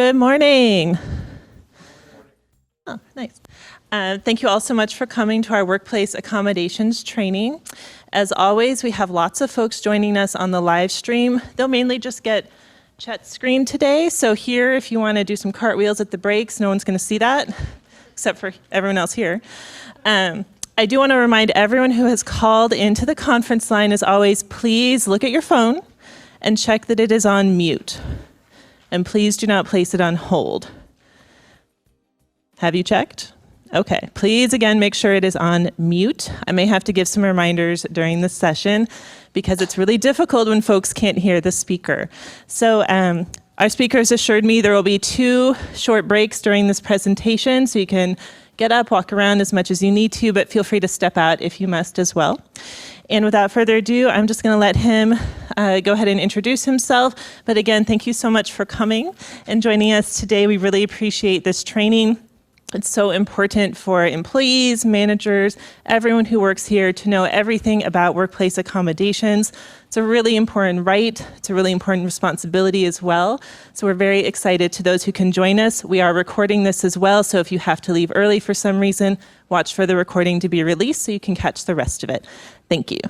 Good morning. Oh, nice. Thank you all so much for coming to our workplace accommodations training. As always, we have lots of folks joining us on the live stream. They'll mainly just get Chet's screen today. So here, if you want to do some cartwheels at the breaks, no one's going to see that, except for everyone else here. I do want to remind everyone who has called into the conference line, as always, please look at your phone and check that it is on mute. And please do not place it on hold. Have you checked? Okay, please again make sure it is on mute. I may have to give some reminders during this session because it's really difficult when folks can't hear the speaker. So our speakers assured me there will be 2 short breaks during this presentation, so you can get up, walk around as much as you need to, but feel free to step out if you must as well. And without further ado, I'm just going to let him go ahead and introduce himself. But again, thank you so much for coming and joining us today. We really appreciate this training. It's so important for employees, managers, everyone who works here to know everything about workplace accommodations. It's a really important right. It's a really important responsibility as well. So we're very excited to those who can join us. We are recording this as well, so if you have to leave early for some reason, watch for the recording to be released so you can catch the rest of it. Thank you.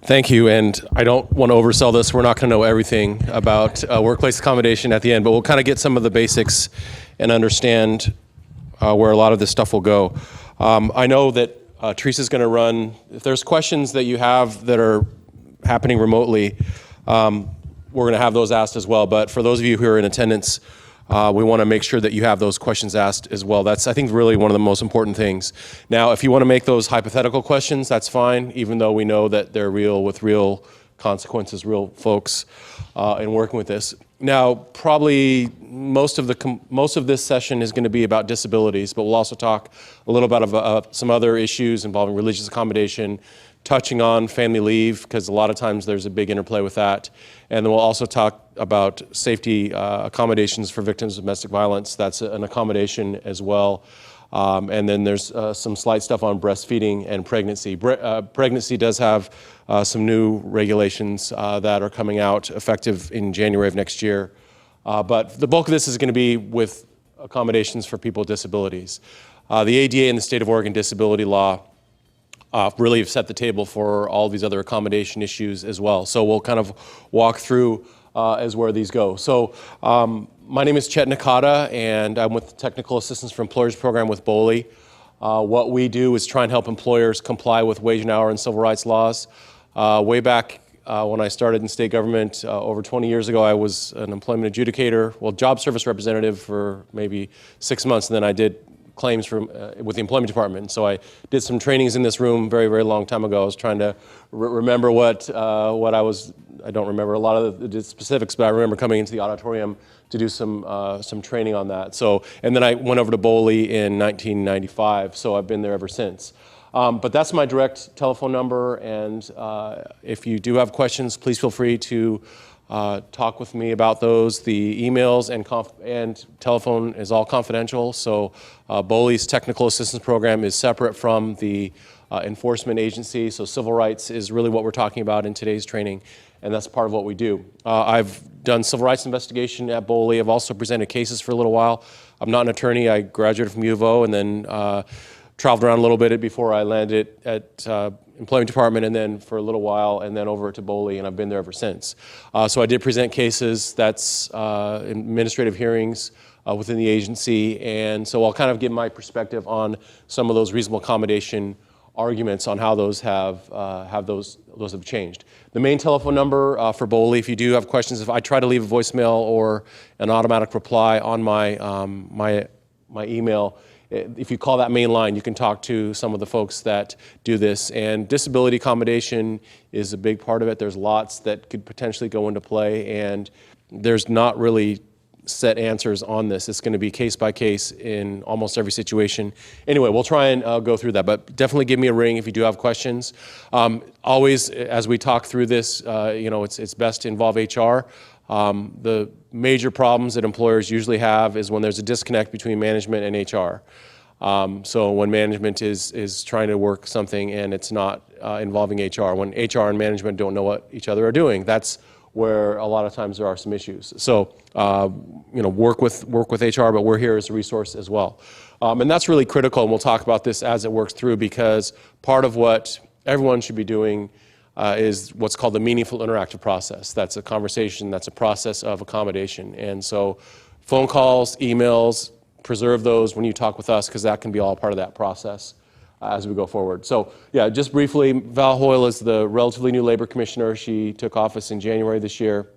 Thank you, and I don't want to oversell this. We're not going to know everything about workplace accommodation at the end, but we'll kind of get some of the basics and understand where a lot of this stuff will go. I know that Teresa's going to run. If there's questions that you have that are happening remotely, we're going to have those asked as well. But for those of you who are in attendance, we want to make sure that you have those questions asked as well. That's, I think, really one of the most important things. Now, if you want to make those hypothetical questions, that's fine, even though we know that they're real with real consequences, real folks in working with this. Now, probably most of this session is going to be about disabilities, but we'll also talk a little bit about some other issues involving religious accommodation, touching on family leave, because a lot of times there's a big interplay with that. And then we'll also talk about safety accommodations for victims of domestic violence. That's an accommodation as well. And then there's some slight stuff on breastfeeding and pregnancy. Pregnancy does have some new regulations that are coming out effective in January of next year. But the bulk of this is going to be with accommodations for people with disabilities. The ADA and the state of Oregon disability law really have set the table for all these other accommodation issues as well. So we'll kind of walk through as where these go. So my name is Chet Nakata, and I'm with the Technical Assistance for Employers program with BOLI. What we do is try and help employers comply with wage and hour and civil rights laws. Way back when I started in state government over 20 years ago, I was an employment adjudicator, well, job service representative for maybe 6 months, and then I did claims from, with the employment department. So I did some trainings in this room very, very long time ago. I was trying to remember what I don't remember a lot of the specifics, but I remember coming into the auditorium to do some training on that. So, and then I went over to BOLI in 1995, so I've been there ever since. But that's my direct telephone number, and if you do have questions, please feel free to talk with me about those. The emails and telephone is all confidential, so BOLI's Technical Assistance Program is separate from the enforcement agency, so civil rights is really what we're talking about in today's training, and that's part of what we do. I've done civil rights investigation at BOLI. I've also presented cases for a little while. I'm not an attorney. I graduated from U of O and then traveled around a little bit before I landed at Employment Department, and then for a little while, and then over to BOLI, and I've been there ever since. So I did present cases. That's administrative hearings within the agency, and so I'll kind of give my perspective on some of those reasonable accommodation arguments on how those have changed. The main telephone number for BOLI, if you do have questions, if I try to leave a voicemail or an automatic reply on my my email, if you call that main line, you can talk to some of the folks that do this. And disability accommodation is a big part of it. There's lots that could potentially go into play, and there's not really set answers on this. It's going to be case by case in almost every situation. Anyway, we'll try and go through that, but definitely give me a ring if you do have questions. Always, as we talk through this, it's best to involve HR. The major problems that employers usually have is when there's a disconnect between management and HR. So when management is trying to work something and it's not involving HR, when HR and management don't know what each other are doing, that's where a lot of times there are some issues. So, work with HR, but we're here as a resource as well. And that's really critical, and we'll talk about this as it works through, because part of what everyone should be doing is what's called the meaningful interactive process. That's a conversation, that's a process of accommodation. And so phone calls, emails, preserve those when you talk with us, because that can be all part of that process as we go forward. So yeah, just briefly, Val Hoyle is the relatively new labor commissioner. She took office in January this year.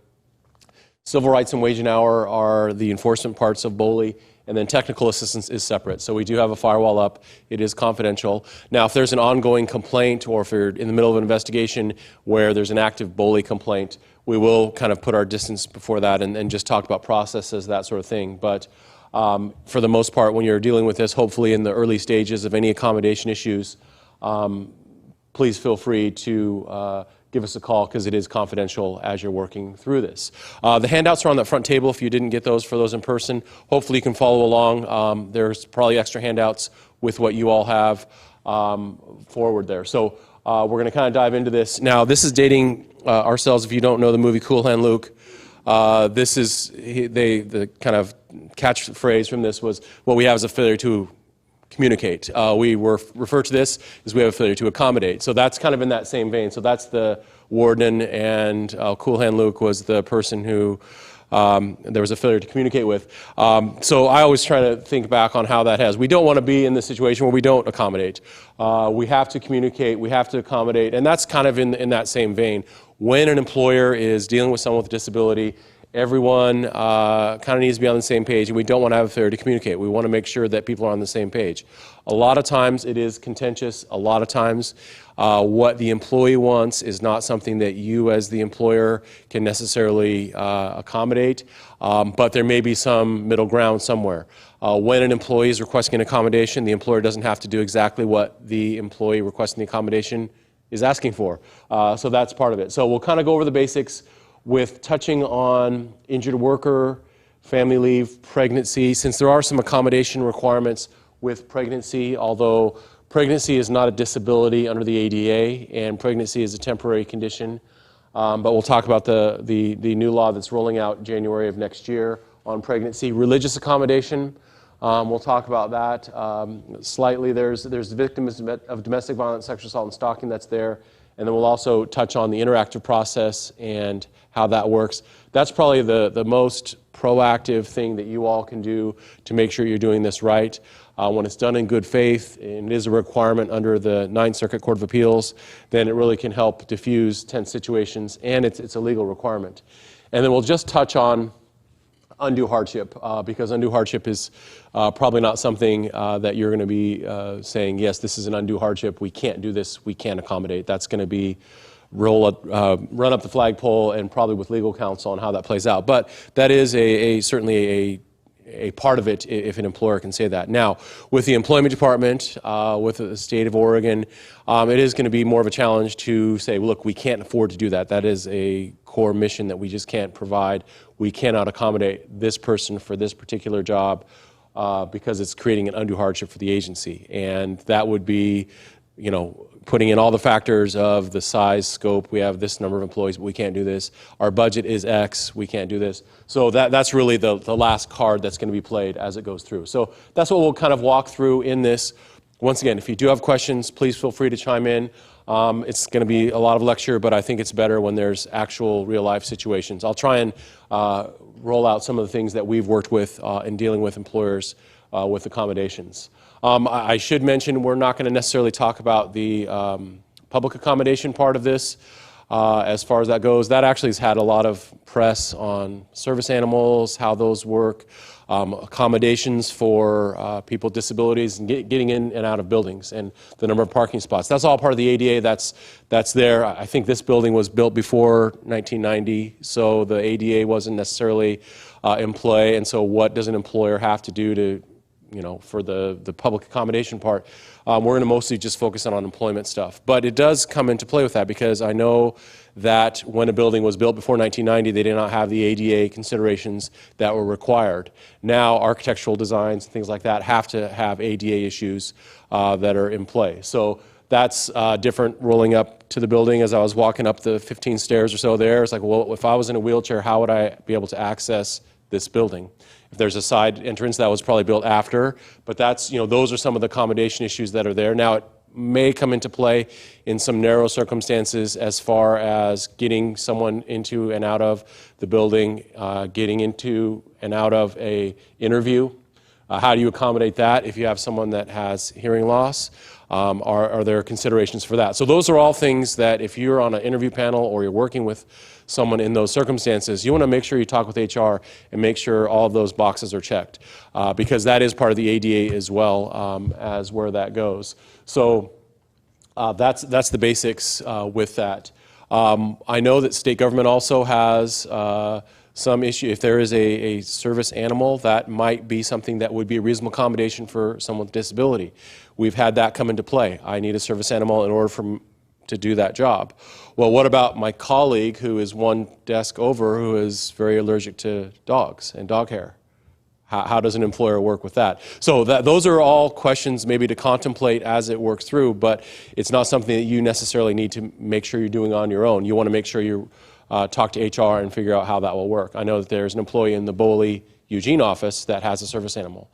Civil rights and wage and hour are the enforcement parts of BOLI, and then technical assistance is separate. So we do have a firewall up. It is confidential. Now, if there's an ongoing complaint, or if you're in the middle of an investigation where there's an active BOLI complaint, we will kind of put our distance before that and just talk about processes, that sort of thing. But for the most part, when you're dealing with this, hopefully in the early stages of any accommodation issues, please feel free to give us a call, because it is confidential as you're working through this. The handouts are on that front table if you didn't get those, for those in person. Hopefully you can follow along. There's probably extra handouts with what you all have forward there. So we're going to kind of dive into this. Now, this is dating ourselves. If you don't know the movie Cool Hand Luke, this is, the kind of catchphrase from this was, what we have is a failure to communicate. We refer to this as we have a failure to accommodate. So that's kind of in that same vein. So that's the warden, and Cool Hand Luke was the person who there was a failure to communicate with. So I always try to think back on how that has. We don't want to be in the situation where we don't accommodate. We have to communicate, we have to accommodate, and that's kind of in that same vein. When an employer is dealing with someone with a disability, everyone kind of needs to be on the same page, and we don't want to have a failure to communicate. We want to make sure that people are on the same page. A lot of times it is contentious. A lot of times what the employee wants is not something that you as the employer can necessarily accommodate, but there may be some middle ground somewhere. When an employee is requesting an accommodation, the employer doesn't have to do exactly what the employee requesting the accommodation is asking for. So that's part of it. So we'll kind of go over the basics, with touching on injured worker, family leave, pregnancy, since there are some accommodation requirements with pregnancy, although pregnancy is not a disability under the ADA, and pregnancy is a temporary condition. But we'll talk about the new law that's rolling out January of next year on pregnancy. Religious accommodation, we'll talk about that slightly. There's victims of domestic violence, sexual assault, and stalking that's there. And then we'll also touch on the interactive process and how that works. That's probably the most proactive thing that you all can do to make sure you're doing this right. When it's done in good faith, and it is a requirement under the Ninth Circuit Court of Appeals, then it really can help diffuse tense situations, and it's a legal requirement. And then we'll just touch on undue hardship, because undue hardship is probably not something that you're going to be saying, yes, this is an undue hardship, we can't do this, we can't accommodate. That's going to be run up the flagpole, and probably with legal counsel on how that plays out. But that is certainly a part of it, if an employer can say that. Now, with the employment department, with the state of Oregon, it is going to be more of a challenge to say, look, we can't afford to do that. That is a core mission that we just can't provide. We cannot accommodate this person for this particular job because it's creating an undue hardship for the agency. And that would be, putting in all the factors of the size, scope. We have this number of employees, but we can't do this. Our budget is X, we can't do this. So that's really the last card that's going to be played as it goes through. So that's what we'll kind of walk through in this. Once again, if you do have questions, please feel free to chime in. It's going to be a lot of lecture, but I think it's better when there's actual real-life situations. I'll try and roll out some of the things that we've worked with in dealing with employers with accommodations. I should mention we're not going to necessarily talk about the public accommodation part of this as far as that goes. That actually has had a lot of press on service animals, how those work, accommodations for people with disabilities, and getting in and out of buildings, and the number of parking spots. That's all part of the ADA. That's there. I think this building was built before 1990, so the ADA wasn't necessarily in play. And so what does an employer have to do to for the public accommodation part? We're going to mostly just focus on employment stuff. But it does come into play with that, because I know that when a building was built before 1990, they did not have the ADA considerations that were required. Now, architectural designs and things like that have to have ADA issues that are in play. So That's different rolling up to the building. As I was walking up the 15 stairs or so there, it's like, well, if I was in a wheelchair, how would I be able to access this building? If there's a side entrance, that was probably built after, but that's, those are some of the accommodation issues that are there. Now, it may come into play in some narrow circumstances as far as getting someone into and out of the building, getting into and out of a interview. How do you accommodate that if you have someone that has hearing loss? Are there considerations for that? So those are all things that if you're on an interview panel or you're working with someone in those circumstances, you want to make sure you talk with HR and make sure all of those boxes are checked, because that is part of the ADA as well, as where that goes. So that's the basics with that. I know that state government also has some issue. If there is a service animal, that might be something that would be a reasonable accommodation for someone with disability. We've had that come into play. I need a service animal in order to do that job. Well, what about my colleague who is one desk over who is very allergic to dogs and dog hair? How does an employer work with that? So those are all questions maybe to contemplate as it works through, but it's not something that you necessarily need to make sure you're doing on your own. You want to make sure you talk to HR and figure out how that will work. I know that there's an employee in the Boley, Eugene office that has a service animal,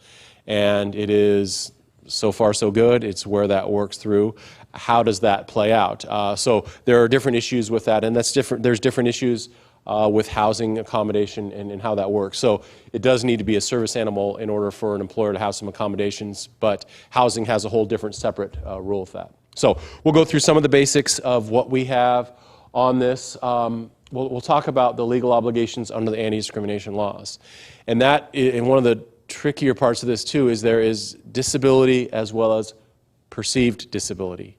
and it is so far so good. It's where that works through. How does that play out? So there are different issues with that, and that's different. There's different issues with housing accommodation and how that works. So it does need to be a service animal in order for an employer to have some accommodations, but housing has a whole different separate rule with that. So we'll go through some of the basics of what we have on this. We'll talk about the legal obligations under the anti-discrimination laws. And one of the trickier parts of this too is there is disability as well as perceived disability.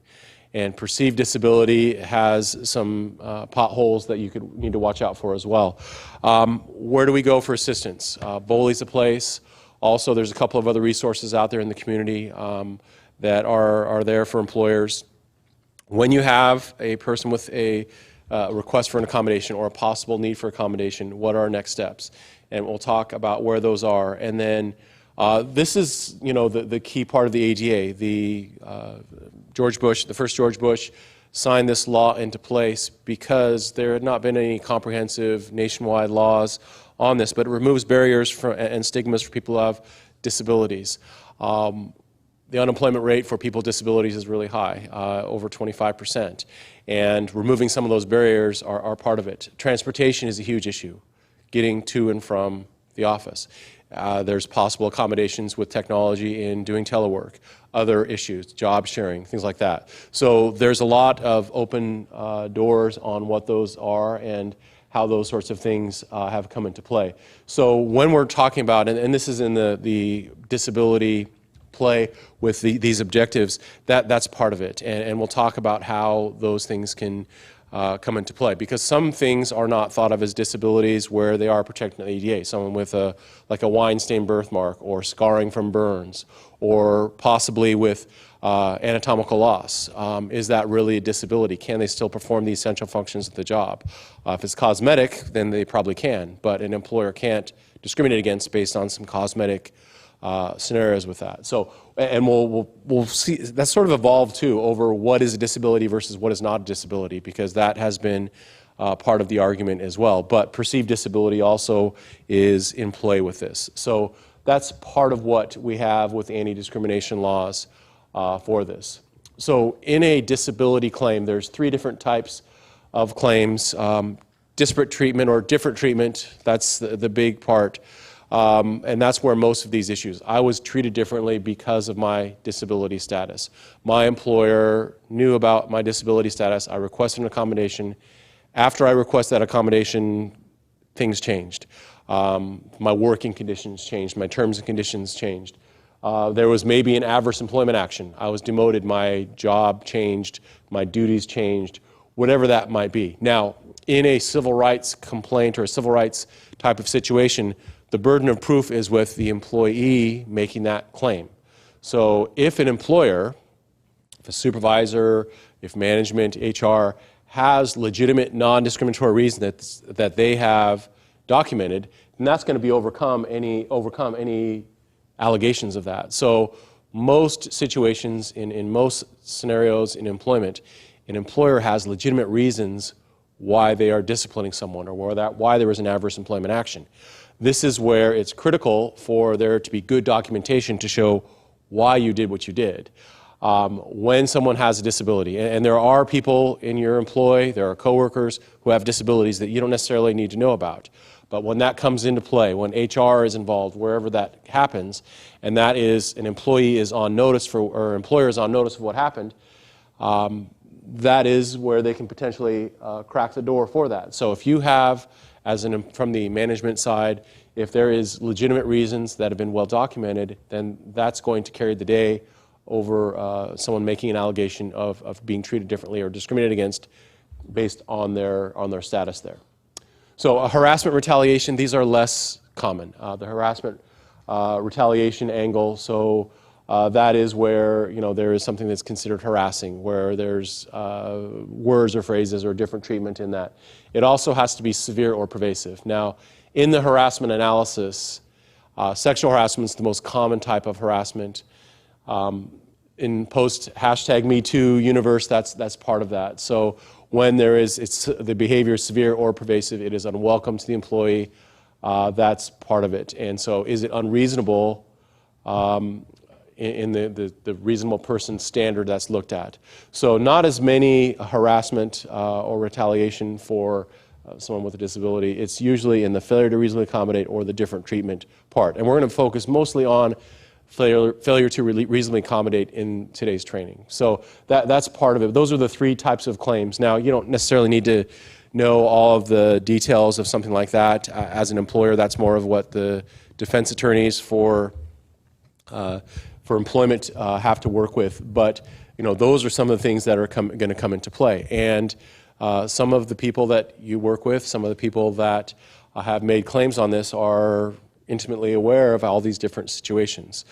And perceived disability has some potholes that you could need to watch out for as well. Where do we go for assistance? Boley's a place. Also, there's a couple of other resources out there in the community that are there for employers. When you have a person with a request for an accommodation or a possible need for accommodation, what are our next steps? And we'll talk about where those are. And then this is, the key part of the ADA. The first George Bush signed this law into place because there had not been any comprehensive nationwide laws on this, but it removes barriers and stigmas for people who have disabilities. The unemployment rate for people with disabilities is really high, over 25%. And removing some of those barriers are part of it. Transportation is a huge issue, getting to and from the office. There's possible accommodations with technology in doing telework, other issues, job sharing, things like that. So there's a lot of open doors on what those are and how those sorts of things have come into play. So when we're talking about, and this is in the disability play with these objectives, that's part of it. And we'll talk about how those things can come into play, because some things are not thought of as disabilities where they are protected in the ADA. Someone with like a wine-stained birthmark or scarring from burns, or possibly with anatomical loss. Is that really a disability? Can they still perform the essential functions of the job? If it's cosmetic, then they probably can, but an employer can't discriminate against based on some cosmetic scenarios with that. So, and we'll see, that's sort of evolved too over what is a disability versus what is not a disability, because that has been part of the argument as well. But perceived disability also is in play with this. So that's part of what we have with anti-discrimination laws for this. So in a disability claim, there's 3 different types of claims. Disparate treatment or different treatment, that's the big part. And that's where most of these issues. I was treated differently because of my disability status. My employer knew about my disability status. I requested an accommodation. After I requested that accommodation, things changed. My working conditions changed. My terms and conditions changed. There was maybe an adverse employment action. I was demoted. My job changed. My duties changed. Whatever that might be. Now, in a civil rights complaint or a civil rights type of situation, the burden of proof is with the employee making that claim. So if an employer, if a supervisor, if management, HR, has legitimate non-discriminatory reason that they have documented, then that's going to be overcome any allegations of that. So most situations, in most scenarios in employment, an employer has legitimate reasons why they are disciplining someone or why there is an adverse employment action. This is where it's critical for there to be good documentation to show why you did what you did. When someone has a disability, and there are people in your employ, there are coworkers who have disabilities that you don't necessarily need to know about. But when that comes into play, when HR is involved, wherever that happens, and that is an employee is on notice or employer is on notice of what happened, that is where they can potentially crack the door for that. So if you have, from the management side, if there is legitimate reasons that have been well documented, then that's going to carry the day over someone making an allegation of being treated differently or discriminated against based on their status there. So harassment, retaliation, these are less common. The harassment retaliation angle, so that is where there is something that's considered harassing, where there's words or phrases or different treatment in that. It also has to be severe or pervasive. Now, in the harassment analysis, sexual harassment is the most common type of harassment. In post #MeToo universe, that's part of that. So when the behavior is severe or pervasive, it is unwelcome to the employee. That's part of it. And so, is it unreasonable in the reasonable person standard that's looked at? So, not as many harassment or retaliation for someone with a disability. It's usually in the failure to reasonably accommodate or the different treatment part. And we're going to focus mostly on failure to reasonably accommodate in today's training. So that's part of it. Those are the three types of claims. Now, you don't necessarily need to know all of the details of something like that. As an employer, that's more of what the defense attorneys for employment have to work with. But those are some of the things that are going to come into play. And some of the people that you work with, some of the people that have made claims on this are intimately aware of all these different situations.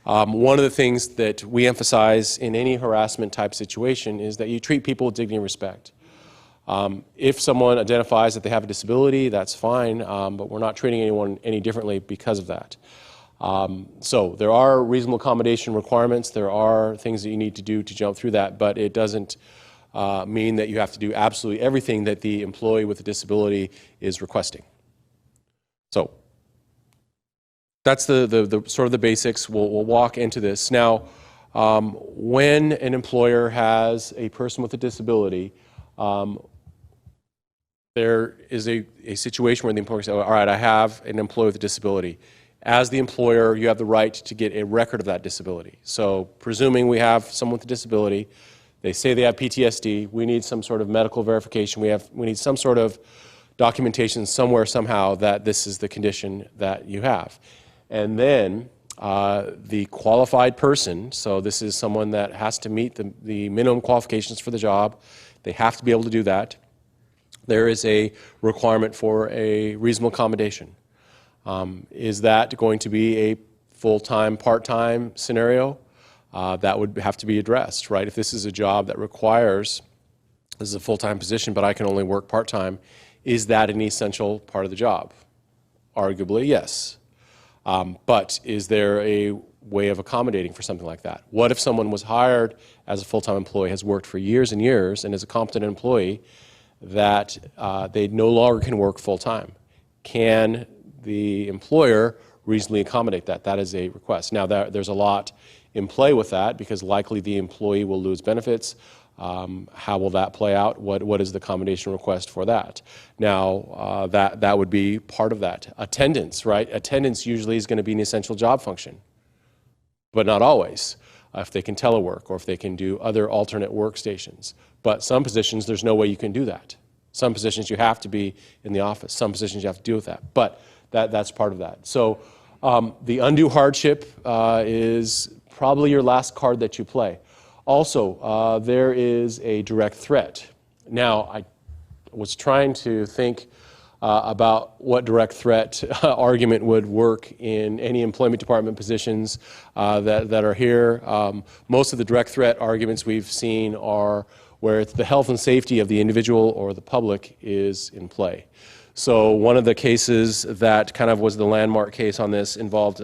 One of the things that we emphasize in any harassment type situation is that you treat people with dignity and respect. If someone identifies that they have a disability, that's fine, but we're not treating anyone any differently because of that. So there are reasonable accommodation requirements. There are things that you need to do to jump through that, but it doesn't mean that you have to do absolutely everything that the employee with a disability is requesting. So that's the sort of the basics. We'll walk into this. Now, when an employer has a person with a disability, there is a situation where the employer says, all right, I have an employee with a disability. As the employer, you have the right to get a record of that disability. So presuming we have someone with a disability, they say they have PTSD, we need some sort of medical verification, we need some sort of documentation somewhere, somehow, that this is the condition that you have. And then the qualified person, so this is someone that has to meet the minimum qualifications for the job, they have to be able to do that. There is a requirement for a reasonable accommodation. Is that going to be a full-time, part-time scenario? That would have to be addressed, right? If this is a job that requires, this is a full-time position, but I can only work part-time, is that an essential part of the job? Arguably, yes. But is there a way of accommodating for something like that? What if someone was hired as a full-time employee, has worked for years and years, and is a competent employee, that they no longer can work full-time? Can the employer reasonably accommodate that? That is a request. Now, there's a lot in play with that, because likely the employee will lose benefits. How will that play out? What is the accommodation request for that? Now, that would be part of that. Attendance, right? Attendance usually is going to be an essential job function, but not always. If they can telework or if they can do other alternate workstations. But some positions, there's no way you can do that. Some positions you have to be in the office. Some positions you have to deal with that. But that's part of that. So the undue hardship is probably your last card that you play. Also, there is a direct threat. Now, I was trying to think about what direct threat argument would work in any employment department positions that are here. Most of the direct threat arguments we've seen are where it's the health and safety of the individual or the public is in play. So one of the cases that kind of was the landmark case on this involved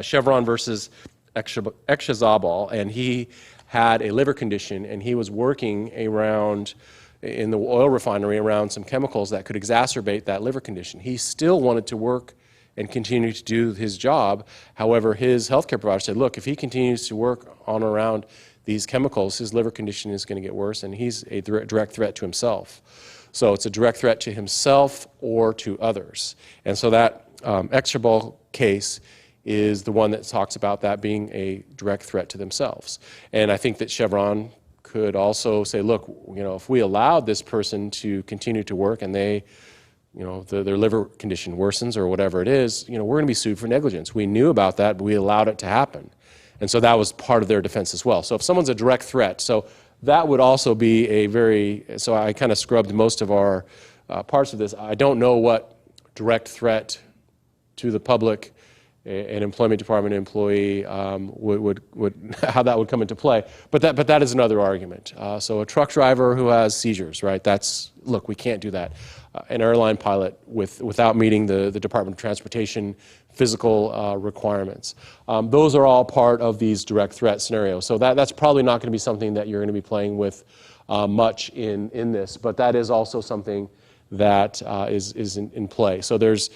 Chevron versus Eshazabal, and he had a liver condition, and he was working around in the oil refinery around some chemicals that could exacerbate that liver condition. He still wanted to work and continue to do his job. However, his healthcare provider said, look, if he continues to work on or around these chemicals, his liver condition is going to get worse, and he's a direct threat to himself. So it's a direct threat to himself or to others. And so that Eshazabal case is the one that talks about that being a direct threat to themselves. And I think that Chevron could also say, look, if we allowed this person to continue to work and they, their liver condition worsens or whatever it is, we're going to be sued for negligence. We knew about that, but we allowed it to happen. And so that was part of their defense as well. So if someone's a direct threat, so that would also be so I kind of scrubbed most of our parts of this. I don't know what direct threat to the public an employment department employee would how that would come into play, but that is another argument. So a truck driver who has seizures, right? Look, we can't do that. An airline pilot without meeting the Department of Transportation physical requirements. Those are all part of these direct threat scenarios. So that's probably not going to be something that you're going to be playing with much in this, but that is also something that is in play. So there's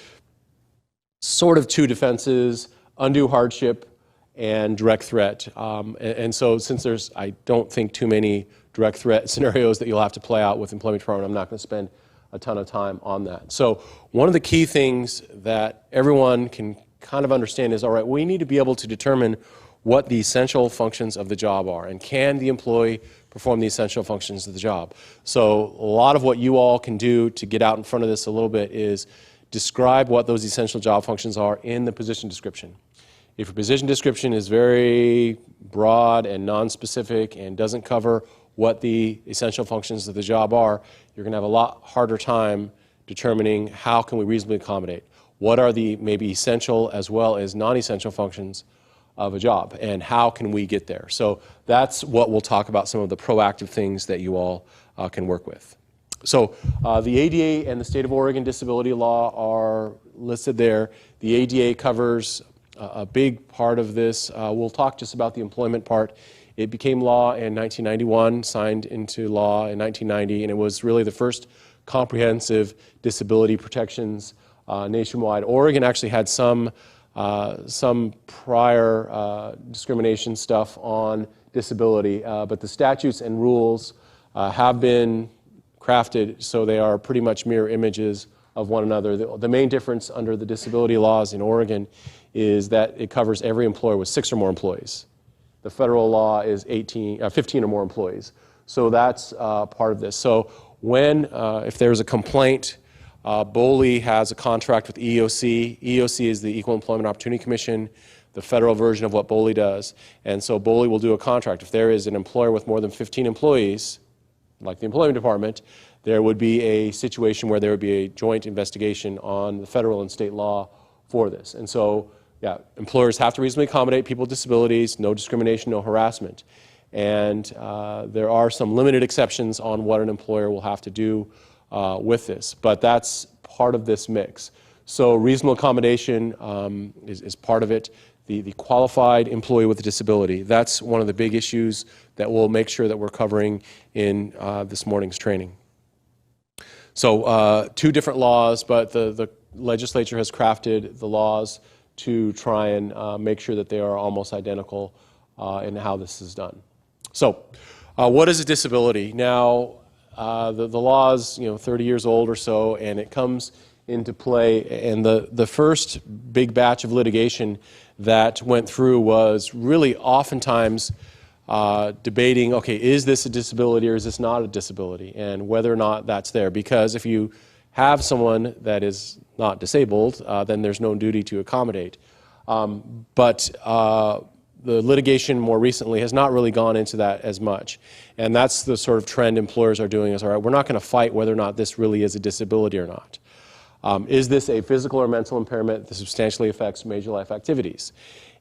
sort of two defenses: undue hardship and direct threat. And so since I don't think too many direct threat scenarios that you'll have to play out with employment department, I'm not going to spend a ton of time on that. So one of the key things that everyone can kind of understand is, all right, we need to be able to determine what the essential functions of the job are, and can the employee perform the essential functions of the job. So a lot of what you all can do to get out in front of this a little bit is describe what those essential job functions are in the position description. If your position description is very broad and non-specific and doesn't cover what the essential functions of the job are, you're going to have a lot harder time determining how can we reasonably accommodate. What are the maybe essential as well as non-essential functions of a job, and how can we get there? So that's what we'll talk about, some of the proactive things that you all can work with. So the ADA and the State of Oregon disability law are listed there. The ADA covers a big part of this. We'll talk just about the employment part. It became law in 1991, signed into law in 1990, and it was really the first comprehensive disability protections nationwide. Oregon actually had some prior discrimination stuff on disability, but the statutes and rules have been crafted so they are pretty much mirror images of one another. The main difference under the disability laws in Oregon is that it covers every employer with 6 or more employees. The federal law is 15 or more employees. So that's part of this. So if there's a complaint, BOLI has a contract with EEOC. EEOC is the Equal Employment Opportunity Commission, the federal version of what BOLI does. And so BOLI will do a contract. If there is an employer with more than 15 employees, like the employment department, there would be a situation where there would be a joint investigation on the federal and state law for this. And so, yeah, employers have to reasonably accommodate people with disabilities, no discrimination, no harassment. And there are some limited exceptions on what an employer will have to do with this, but that's part of this mix. So reasonable accommodation is part of it. The qualified employee with a disability, that's one of the big issues that we'll make sure that we're covering in this morning's training. So 2 different laws, but the legislature has crafted the laws to try and make sure that they are almost identical in how this is done. So what is a disability? Now, the law is 30 years old or so, and it comes into play, and the first big batch of litigation that went through was really oftentimes debating, okay, is this a disability or is this not a disability, and whether or not that's there. Because if you have someone that is not disabled, then there's no duty to accommodate. But the litigation more recently has not really gone into that as much. And that's the sort of trend employers are doing is, all right, we're not going to fight whether or not this really is a disability or not. Is this a physical or mental impairment that substantially affects major life activities?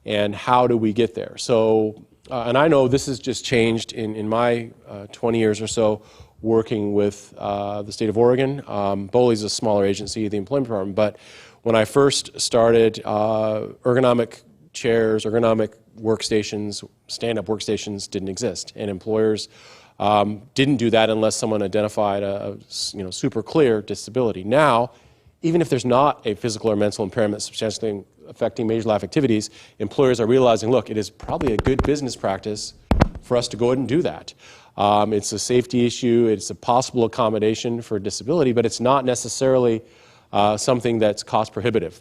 And how do we get there? So, and I know this has just changed in my 20 years or so working with the state of Oregon. BOLI is a smaller agency, the employment department, but when I first started, ergonomic chairs, ergonomic workstations, stand-up workstations didn't exist, and employers didn't do that unless someone identified a super clear disability. Now, even if there's not a physical or mental impairment substantially affecting major life activities, employers are realizing, look, it is probably a good business practice for us to go ahead and do that. It's a safety issue, it's a possible accommodation for disability, but it's not necessarily something that's cost prohibitive.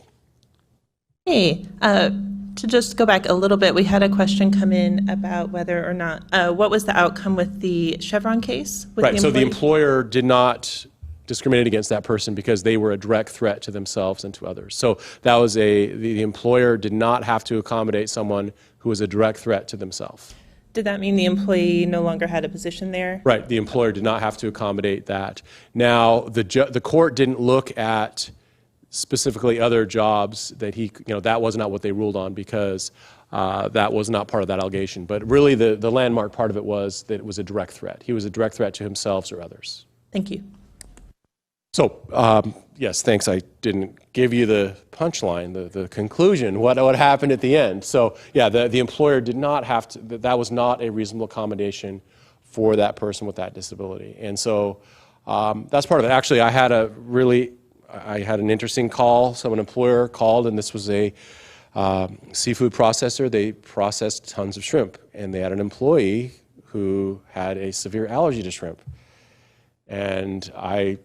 Hey, to just go back a little bit, we had a question come in about whether or not, what was the outcome with the Chevron case? With Right, so the employee? employer did not discriminate against that person because they were a direct threat to themselves and to others. So that was the employer did not have to accommodate someone who was a direct threat to themselves. Did that mean the employee no longer had a position there? Right, the employer did not have to accommodate that. Now, the court didn't look at specifically other jobs that that was not what they ruled on because that was not part of that allegation. But really the landmark part of it was that it was a direct threat. He was a direct threat to himself or others. Thank you. So, yes, thanks. I didn't give you the punchline, the conclusion, what happened at the end. So, yeah, the employer did not have to, that was not a reasonable accommodation for that person with that disability. And so that's part of it. Actually, I had an interesting call. So an employer called, and this was a seafood processor. They processed tons of shrimp, and they had an employee who had a severe allergy to shrimp. And I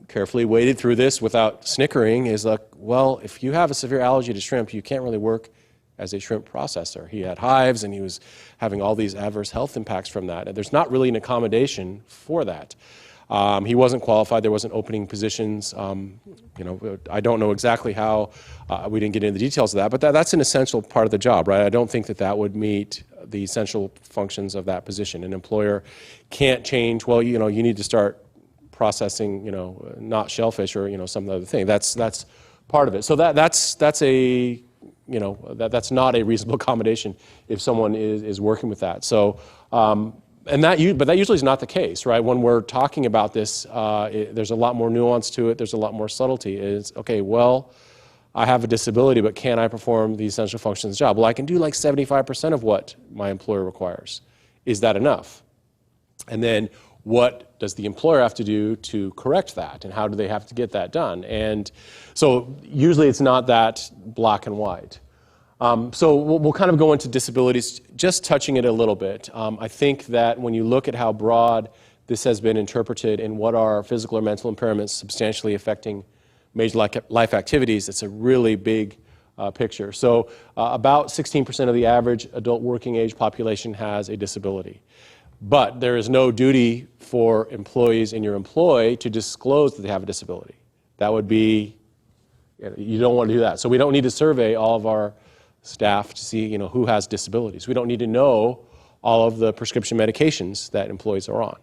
carefully waded through this without snickering, is like, well, if you have a severe allergy to shrimp, you can't really work as a shrimp processor. He had hives, and he was having all these adverse health impacts from that. And there's not really an accommodation for that. He wasn't qualified. There wasn't opening positions. I don't know exactly how. We didn't get into the details of that, but that's an essential part of the job, right? I don't think that would meet the essential functions of that position. An employer can't change, well, you need to start processing, not shellfish or, some other thing. That's part of it. So that's not a reasonable accommodation if someone is working with that. So, but that usually is not the case, right? When we're talking about this, there's a lot more nuance to it. There's a lot more subtlety. It's, okay, well, I have a disability, but can I perform the essential functions of the job? Well, I can do like 75% of what my employer requires. Is that enough? And then what does the employer have to do to correct that? And how do they have to get that done? And so usually it's not that black and white. So we'll kind of go into disabilities, just touching it a little bit. I think that when you look at how broad this has been interpreted and what are physical or mental impairments substantially affecting major life activities, it's a really big picture. So about 16% of the average adult working age population has a disability. But there is no duty for employees in your employ to disclose that they have a disability. That would be, you don't want to do that. So we don't need to survey all of our staff to see, who has disabilities. We don't need to know all of the prescription medications that employees are on.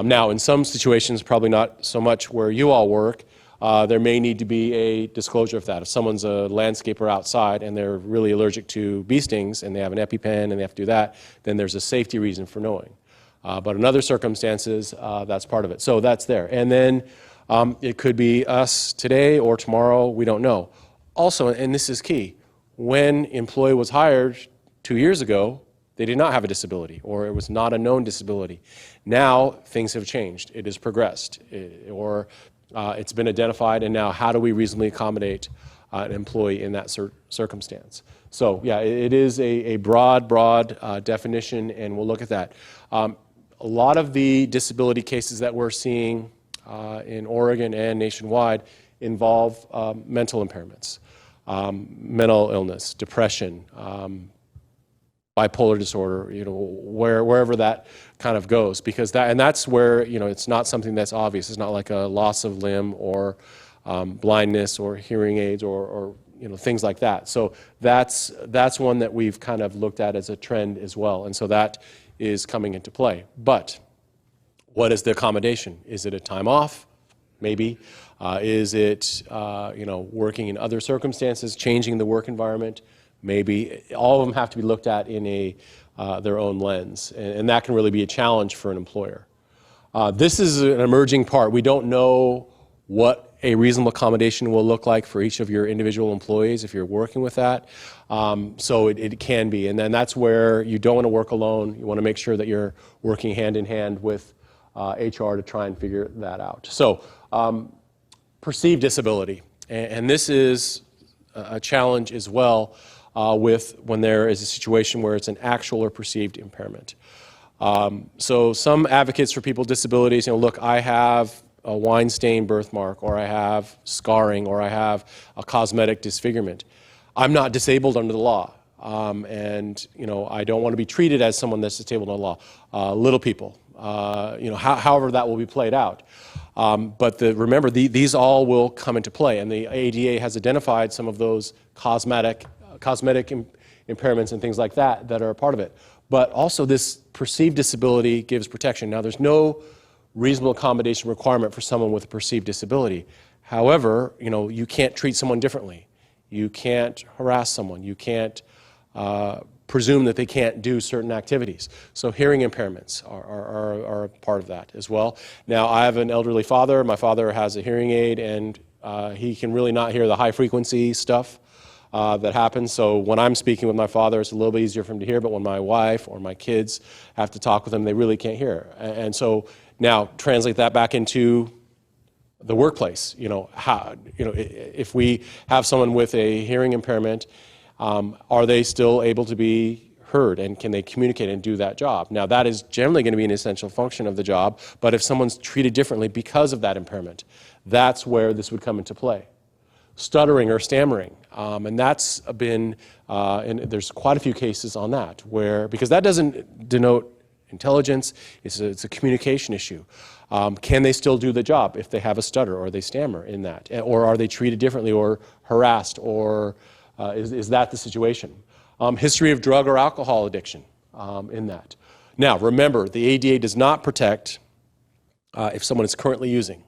Now, in some situations, probably not so much where you all work, there may need to be a disclosure of that. If someone's a landscaper outside and they're really allergic to bee stings and they have an EpiPen and they have to do that, then there's a safety reason for knowing. But in other circumstances, that's part of it. So that's there. And then it could be us today or tomorrow, we don't know. Also, and this is key, when employee was hired 2 years ago, they did not have a disability, or it was not a known disability. Now, things have changed. It has progressed, or it's been identified, and now how do we reasonably accommodate an employee in that circumstance? So, yeah, it is a broad definition, and we'll look at that. A lot of the disability cases that we're seeing in Oregon and nationwide involve mental impairments, mental illness, depression, bipolar disorder, wherever that kind of goes, because that's where, it's not something that's obvious. It's not like a loss of limb or blindness or hearing aids or things like that. So that's one that we've kind of looked at as a trend as well. And so that is coming into play. But what is the accommodation? Is it a time off? Maybe. Is it, working in other circumstances, changing the work environment? Maybe. All of them have to be looked at in their own lens, and that can really be a challenge for an employer. This is an emerging part. We don't know what a reasonable accommodation will look like for each of your individual employees if you're working with that. So it can be. And then that's where you don't want to work alone. You want to make sure that you're working hand in hand with HR to try and figure that out. So perceived disability. And this is a challenge as well with when there is a situation where it's an actual or perceived impairment. So some advocates for people with disabilities, look, I have a wine-stained birthmark, or I have scarring, or I have a cosmetic disfigurement. I'm not disabled under the law, and I don't want to be treated as someone that's disabled under the law. Little people, however that will be played out. But remember, these all will come into play, and the ADA has identified some of those cosmetic impairments and things like that that are a part of it. But also this perceived disability gives protection. Now, there's no reasonable accommodation requirement for someone with a perceived disability. However, you can't treat someone differently. You can't harass someone. You can't presume that they can't do certain activities. So hearing impairments are a part of that as well. Now, I have an elderly father. My father has a hearing aid, and he can really not hear the high frequency stuff that happens. So when I'm speaking with my father, it's a little bit easier for him to hear, but when my wife or my kids have to talk with him, they really can't hear. And so now translate that back into the workplace. If we have someone with a hearing impairment, are they still able to be heard, and can they communicate and do that job? Now, that is generally going to be an essential function of the job, but if someone's treated differently because of that impairment, that's where this would come into play. Stuttering or stammering, and that's been, and there's quite a few cases on that, because that doesn't denote intelligence, it's a communication issue. Can they still do the job if they have a stutter or they stammer in that? Or are they treated differently or harassed, or is that the situation? History of drug or alcohol addiction in that. Now, remember, the ADA does not protect if someone is currently using.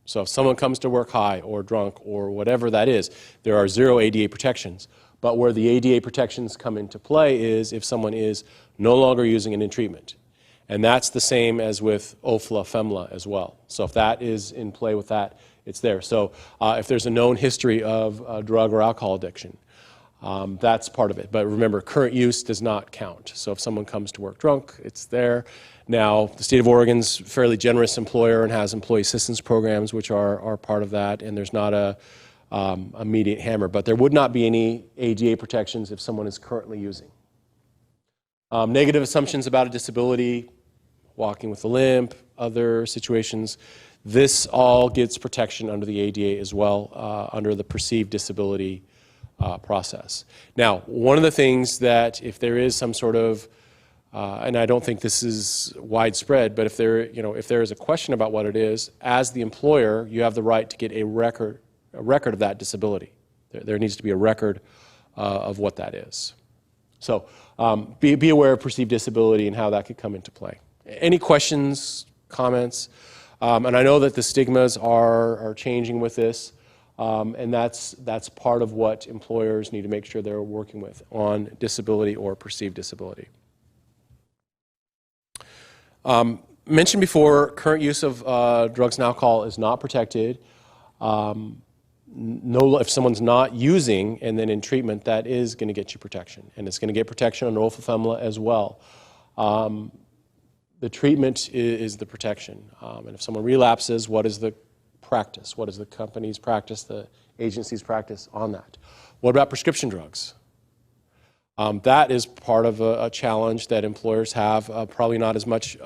So if someone comes to work high or drunk or whatever that is, there are zero ADA protections. But where the ADA protections come into play is if someone is no longer using and in treatment. And that's the same as with OFLA, FEMLA as well. So if that is in play with that, it's there. So if there's a known history of drug or alcohol addiction, that's part of it. But remember, current use does not count. So if someone comes to work drunk, it's there. Now, the state of Oregon's a fairly generous employer and has employee assistance programs, which are part of that, and there's not a immediate hammer. But there would not be any ADA protections if someone is currently using. Negative assumptions about a disability, walking with a limp, other situations. This all gets protection under the ADA as well, under the perceived disability process. Now, one of the things that if there is some sort of, and I don't think this is widespread, but if there is a question about what it is, as the employer, you have the right to get a record of that disability. There needs to be a record of what that is. So be aware of perceived disability and how that could come into play. Any questions, comments? And I know that the stigmas are changing with this. And that's part of what employers need to make sure they're working with on disability or perceived disability. Mentioned before, current use of drugs and alcohol is not protected. If someone's not using and then in treatment, that is going to get you protection. And it's going to get protection under OFLA, FEMLA as well. The treatment is the protection. And if someone relapses, what is the practice? What is the company's practice, the agency's practice on that? What about prescription drugs? That is part of a challenge that employers have, probably not as much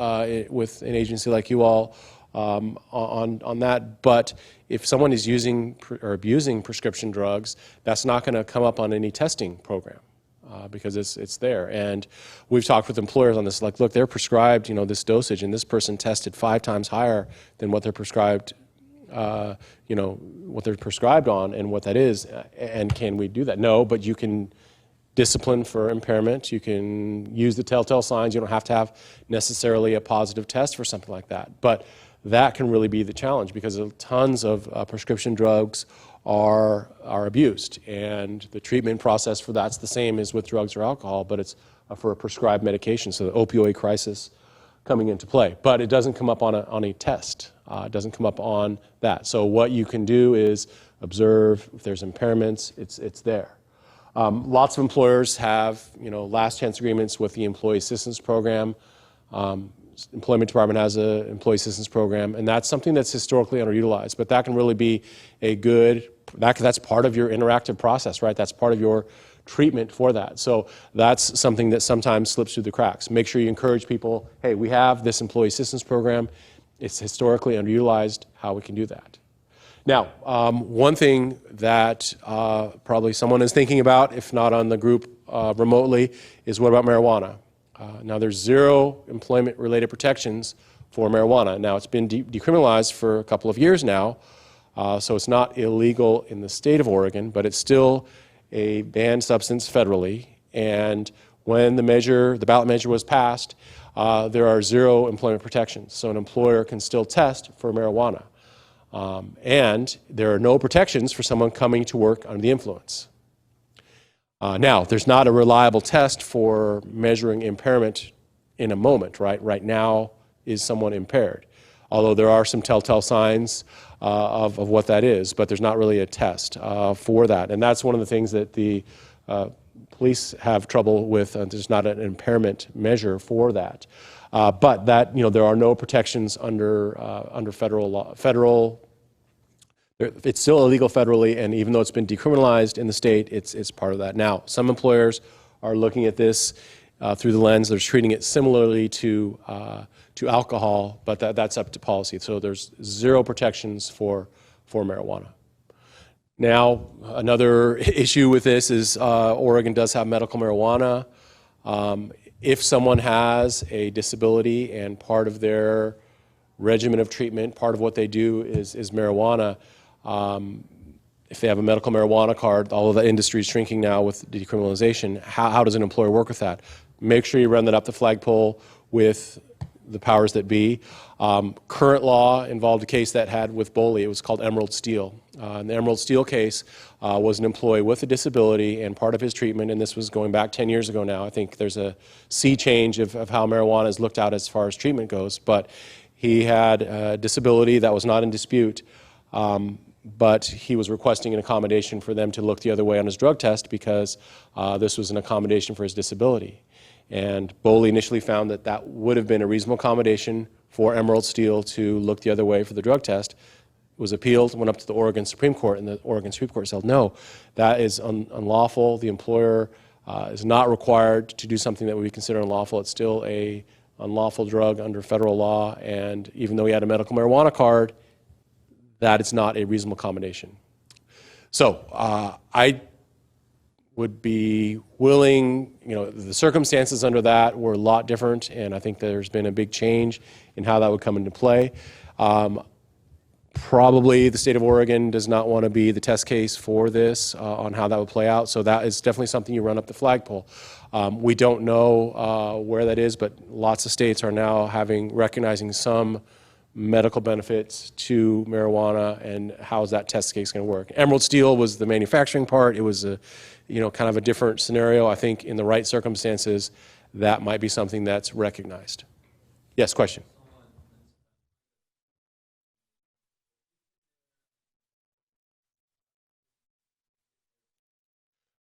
with an agency like you all on that. But if someone is using or abusing prescription drugs, that's not going to come up on any testing program. Because it's there. And we've talked with employers on this, like, look, they're prescribed, this dosage, and this person tested 5 times higher than what they're prescribed, what they're prescribed on and what that is. And can we do that? No, but you can discipline for impairment. You can use the telltale signs. You don't have to have necessarily a positive test for something like that. But that can really be the challenge because tons of prescription drugs are abused, and the treatment process for that's the same as with drugs or alcohol, but it's for a prescribed medication. So the opioid crisis coming into play. But it doesn't come up on a test. It doesn't come up on that. So what you can do is observe if there's impairments, it's there. Lots of employers have, last chance agreements with the Employee Assistance Program. Employment Department has an Employee Assistance Program, and that's something that's historically underutilized. But that can really be that's part of your interactive process, right? That's part of your treatment for that. So that's something that sometimes slips through the cracks. Make sure you encourage people, hey, we have this Employee Assistance Program. It's historically underutilized, how we can do that. Now, one thing that probably someone is thinking about, if not on the group remotely, is what about marijuana? Now, there's zero employment-related protections for marijuana. Now, it's been decriminalized for a couple of years now, so it's not illegal in the state of Oregon, but it's still a banned substance federally. And when the ballot measure was passed, there are zero employment protections. So an employer can still test for marijuana. And there are no protections for someone coming to work under the influence. Now, there's not a reliable test for measuring impairment in a moment, right? Right now, is someone impaired? Although there are some telltale signs of what that is, but there's not really a test for that. And that's one of the things that the police have trouble with. There's not an impairment measure for that. But that, there are no protections under federal law. It's still illegal federally, and even though it's been decriminalized in the state, it's part of that. Now, some employers are looking at this through the lens. They're treating it similarly to alcohol, but that's up to policy. So there's zero protections for marijuana. Now, another issue with this is Oregon does have medical marijuana. If someone has a disability and part of their regimen of treatment, part of what they do is marijuana, if they have a medical marijuana card, all of the industry is shrinking now with decriminalization. How does an employer work with that? Make sure you run that up the flagpole with the powers that be. Current law involved a case that had with Boley. It was called Emerald Steel. And the Emerald Steel case was an employee with a disability, and part of his treatment, and this was going back 10 years ago now. I think there's a sea change of how marijuana is looked at as far as treatment goes. But he had a disability that was not in dispute. But he was requesting an accommodation for them to look the other way on his drug test because this was an accommodation for his disability. And Boley initially found that that would have been a reasonable accommodation for Emerald Steel to look the other way for the drug test. It was appealed, went up to the Oregon Supreme Court, and the Oregon Supreme Court said, no, that is unlawful. The employer is not required to do something that we consider unlawful. It's still a unlawful drug under federal law, and even though he had a medical marijuana card, that is not a reasonable accommodation. So I would be willing, the circumstances under that were a lot different, and I think there's been a big change in how that would come into play. Probably the state of Oregon does not want to be the test case for this on how that would play out, so that is definitely something you run up the flagpole. We don't know where that is, but lots of states are now recognizing some medical benefits to marijuana, and how is that test case going to work? Emerald Steel was the manufacturing part. It was kind of a different scenario. I think in the right circumstances, that might be something that's recognized. Yes, question?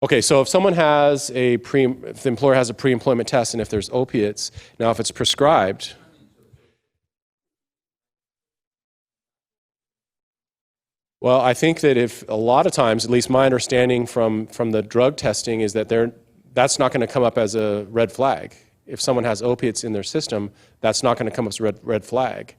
Okay, so if someone has if the employer has a pre-employment test, and if there's opiates, now if it's prescribed, well, I think that if a lot of times, at least my understanding from the drug testing is that that's not going to come up as a red flag. If someone has opiates in their system, that's not going to come up as a red flag.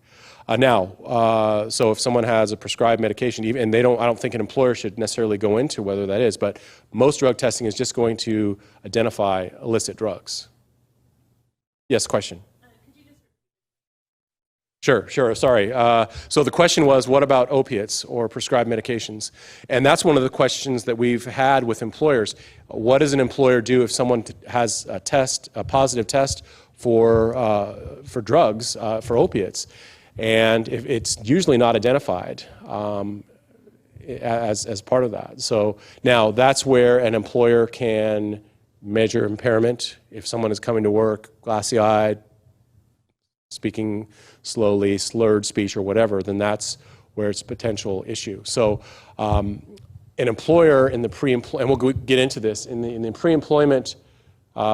So if someone has a prescribed medication, and I don't think an employer should necessarily go into whether that is, but most drug testing is just going to identify illicit drugs. Yes, question? Sure, sorry. So the question was, what about opiates or prescribed medications? And that's one of the questions that we've had with employers. What does an employer do if someone has a positive test for drugs, for opiates? And if it's usually not identified as part of that. So now that's where an employer can measure impairment. If someone is coming to work glassy-eyed, speaking slowly, slurred speech or whatever, then that's where it's a potential issue. So an employer in the pre-employment, and we'll get into this, in the pre-employment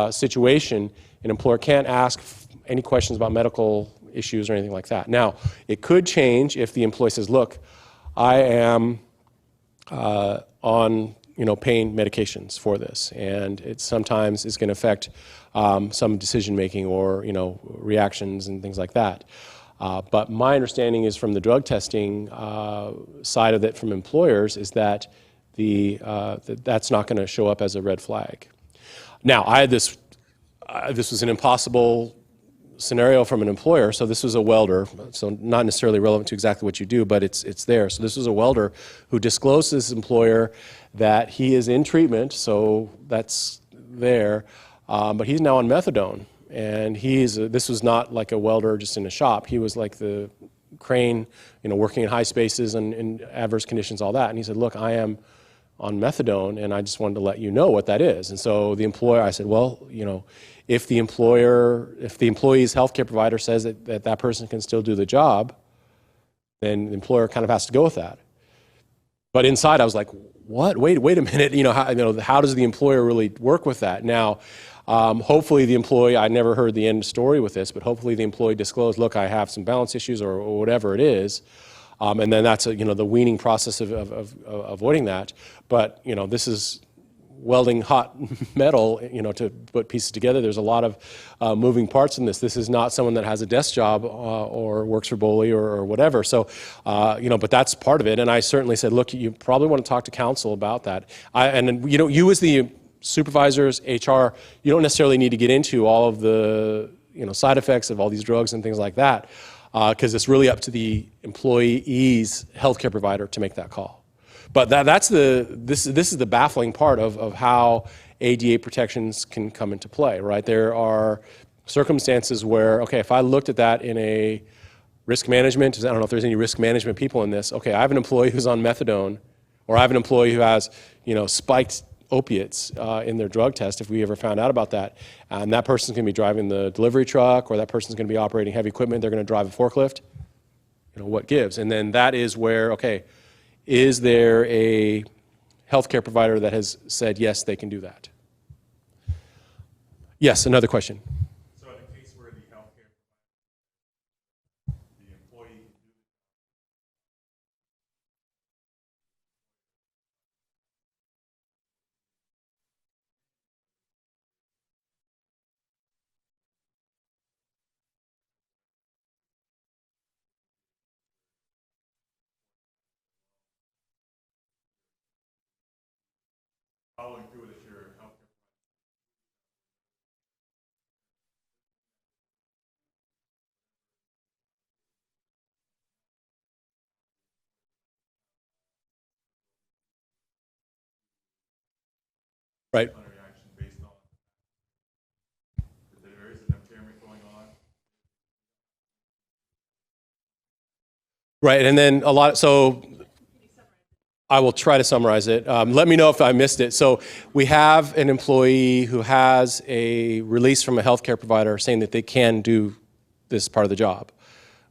situation, an employer can't ask any questions about medical issues or anything like that. Now, it could change if the employee says, look, I am on pain medications for this, and it sometimes is going to affect some decision making or reactions and things like that. But my understanding is from the drug testing side of it from employers is that that's not going to show up as a red flag. Now, I had this was an impossible scenario from an employer. So this was a welder, so not necessarily relevant to exactly what you do, but it's there. So this was a welder who disclosed to his employer that he is in treatment, so that's there, but he's now on methadone. And this was not like a welder just in a shop. He was like the crane, working in high spaces and in adverse conditions, all that. And he said, look, I am on methadone, and I just wanted to let you know what that is. And so the employer, I said, well, if the employee's healthcare provider says that person can still do the job, then the employer kind of has to go with that. But inside, I was like, what? Wait a minute. How does the employer really work with that? Now, hopefully the employee, I never heard the end story with this, but hopefully the employee disclosed, look, I have some balance issues or whatever it is. And then that's the weaning process of avoiding that. But this is welding hot metal, to put pieces together. There's a lot of moving parts in this. This is not someone that has a desk job or works for Boley or whatever. So, but that's part of it. And I certainly said, look, you probably want to talk to counsel about that. You as the supervisors, HR, you don't necessarily need to get into all of the side effects of all these drugs and things like that, because it's really up to the employee's healthcare provider to make that call. But this is the baffling part of how ADA protections can come into play, right? There are circumstances where, okay, if I looked at that in a risk management, I don't know if there's any risk management people in this. Okay, I have an employee who's on methadone, or I have an employee who has, spiked opiates in their drug test, if we ever found out about that. And that person's going to be driving the delivery truck, or that person's going to be operating heavy equipment. They're going to drive a forklift. What gives? And then that is where, okay, is there a healthcare provider that has said, yes, they can do that? Yes, another question. So in a case where the healthcare the employee following through with your healthcare. Right. Reaction based on if there is an impairment going on. Right, and then so I will try to summarize it. Let me know if I missed it. So we have an employee who has a release from a healthcare provider saying that they can do this part of the job.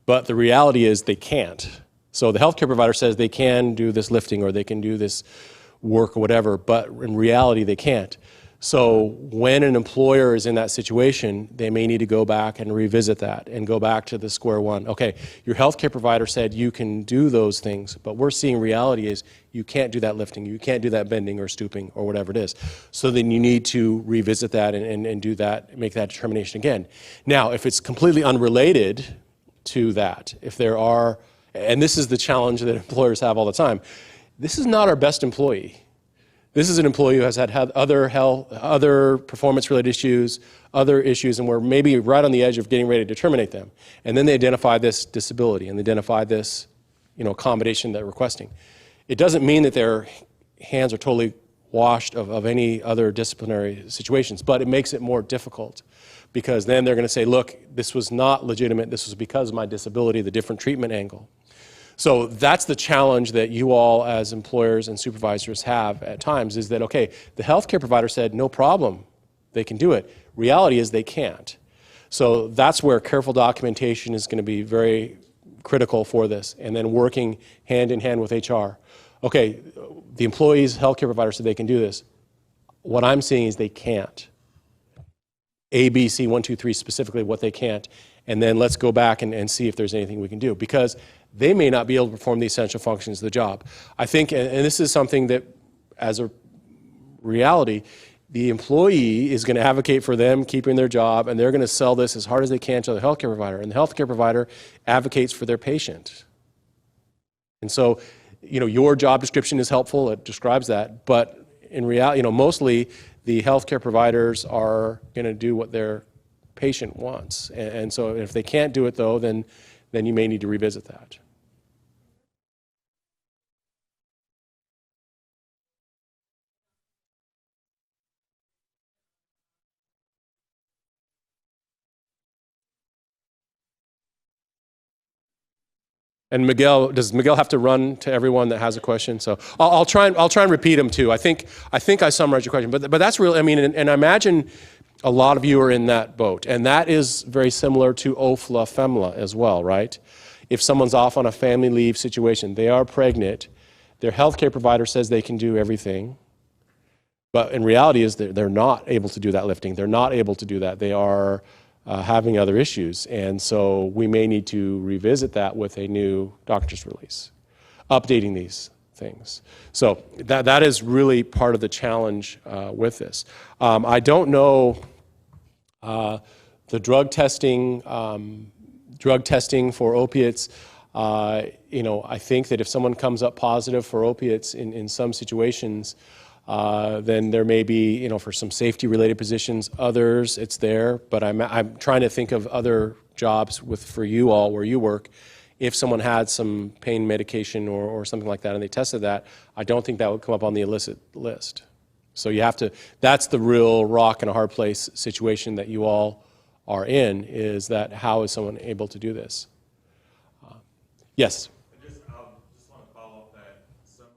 But the reality is they can't. So the healthcare provider says they can do this lifting or they can do this work or whatever, but in reality they can't. So when an employer is in that situation, they may need to go back and revisit that and go back to the square one. Okay, your healthcare provider said you can do those things, but we're seeing reality is you can't do that lifting, you can't do that bending or stooping or whatever it is. So then you need to revisit that and do that, make that determination again. Now, if it's completely unrelated to that, if there are, and this is the challenge that employers have all the time, this is not our best employee. This is an employee who has had other performance-related issues, other issues, and we're maybe right on the edge of getting ready to terminate them. And then they identify this disability and they identify this, accommodation that they're requesting. It doesn't mean that their hands are totally washed of any other disciplinary situations, but it makes it more difficult because then they're going to say, look, this was not legitimate. This was because of my disability, the different treatment angle. So that's the challenge that you all as employers and supervisors have at times is that, okay, the healthcare provider said, no problem, they can do it. Reality is they can't. So that's where careful documentation is going to be very critical for this, and then working hand in hand with HR. Okay, the employees, healthcare providers said they can do this. What I'm seeing is they can't. A, B, C, 1, 2, 3 specifically what they can't, and then let's go back and see if there's anything we can do, because they may not be able to perform the essential functions of the job. I think, and this is something that, as a reality, the employee is going to advocate for them keeping their job, and they're going to sell this as hard as they can to the healthcare provider, and the healthcare provider advocates for their patient. And so, your job description is helpful, it describes that, but in reality, mostly the healthcare providers are going to do what their patient wants. And so if they can't do it, though, then you may need to revisit that. And does Miguel have to run to everyone that has a question? So I'll try and repeat them too. I think I summarized your question, but that's real. I mean, and I imagine a lot of you are in that boat, and that is very similar to OFLA, FEMLA as well, right? If someone's off on a family leave situation, they are pregnant, their healthcare provider says they can do everything, but in reality is they're not able to do that lifting. They're not able to do that. They are having other issues, and so we may need to revisit that with a new doctor's release, updating these things. So that is really part of the challenge with this. I don't know the drug testing for opiates. I think that if someone comes up positive for opiates in some situations, then there may be, for some safety-related positions, others, it's there. But I'm trying to think of other jobs for you all where you work. If someone had some pain medication or something like that and they tested that, I don't think that would come up on the illicit list. So that's the real rock and a hard place situation that you all are in, is that how is someone able to do this? Yes? I just want to follow up that some of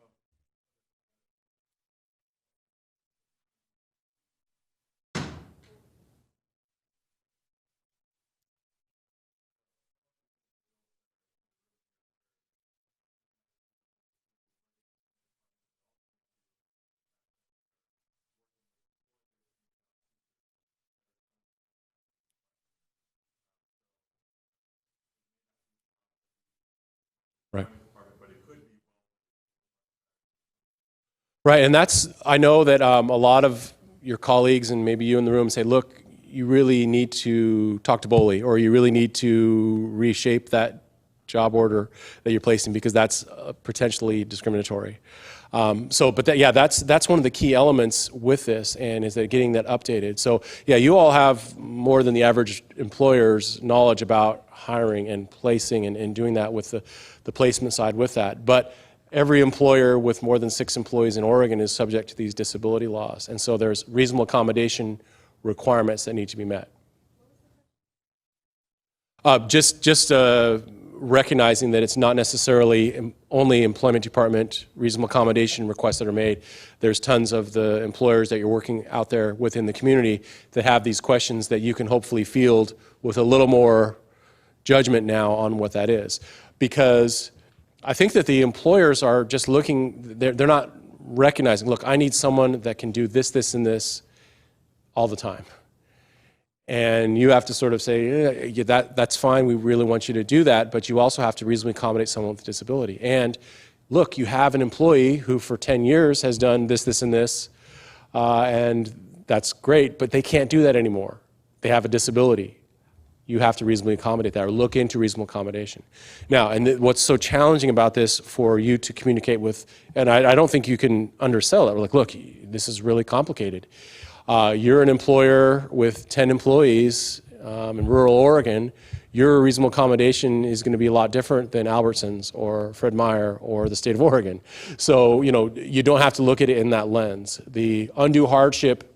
Right. but it could be Right, and I know that a lot of your colleagues and maybe you in the room say, look, you really need to talk to BOLI, or you really need to reshape that job order that you're placing, because that's potentially discriminatory. That's one of the key elements with this, and is that getting that updated. So yeah, you all have more than the average employer's knowledge about hiring and placing and doing that with the placement side with that. But every employer with more than 6 employees in Oregon is subject to these disability laws. And so there's reasonable accommodation requirements that need to be met. Just recognizing that it's not necessarily only employment department reasonable accommodation requests that are made. There's tons of the employers that you're working out there within the community that have these questions that you can hopefully field with a little more judgment now on what that is. Because I think that the employers are just looking, they're not recognizing, look, I need someone that can do this, this, and this all the time. And you have to sort of say, yeah, that's fine, we really want you to do that, but you also have to reasonably accommodate someone with a disability. And look, you have an employee who for 10 years has done this, this, and this, and that's great, but they can't do that anymore. They have a disability. You have to reasonably accommodate that, or look into reasonable accommodation. Now, and what's so challenging about this for you to communicate with, and I don't think you can undersell it. We're like, look, this is really complicated. You're an employer with 10 employees in rural Oregon. Your reasonable accommodation is going to be a lot different than Albertsons or Fred Meyer or the state of Oregon. So, you don't have to look at it in that lens. The undue hardship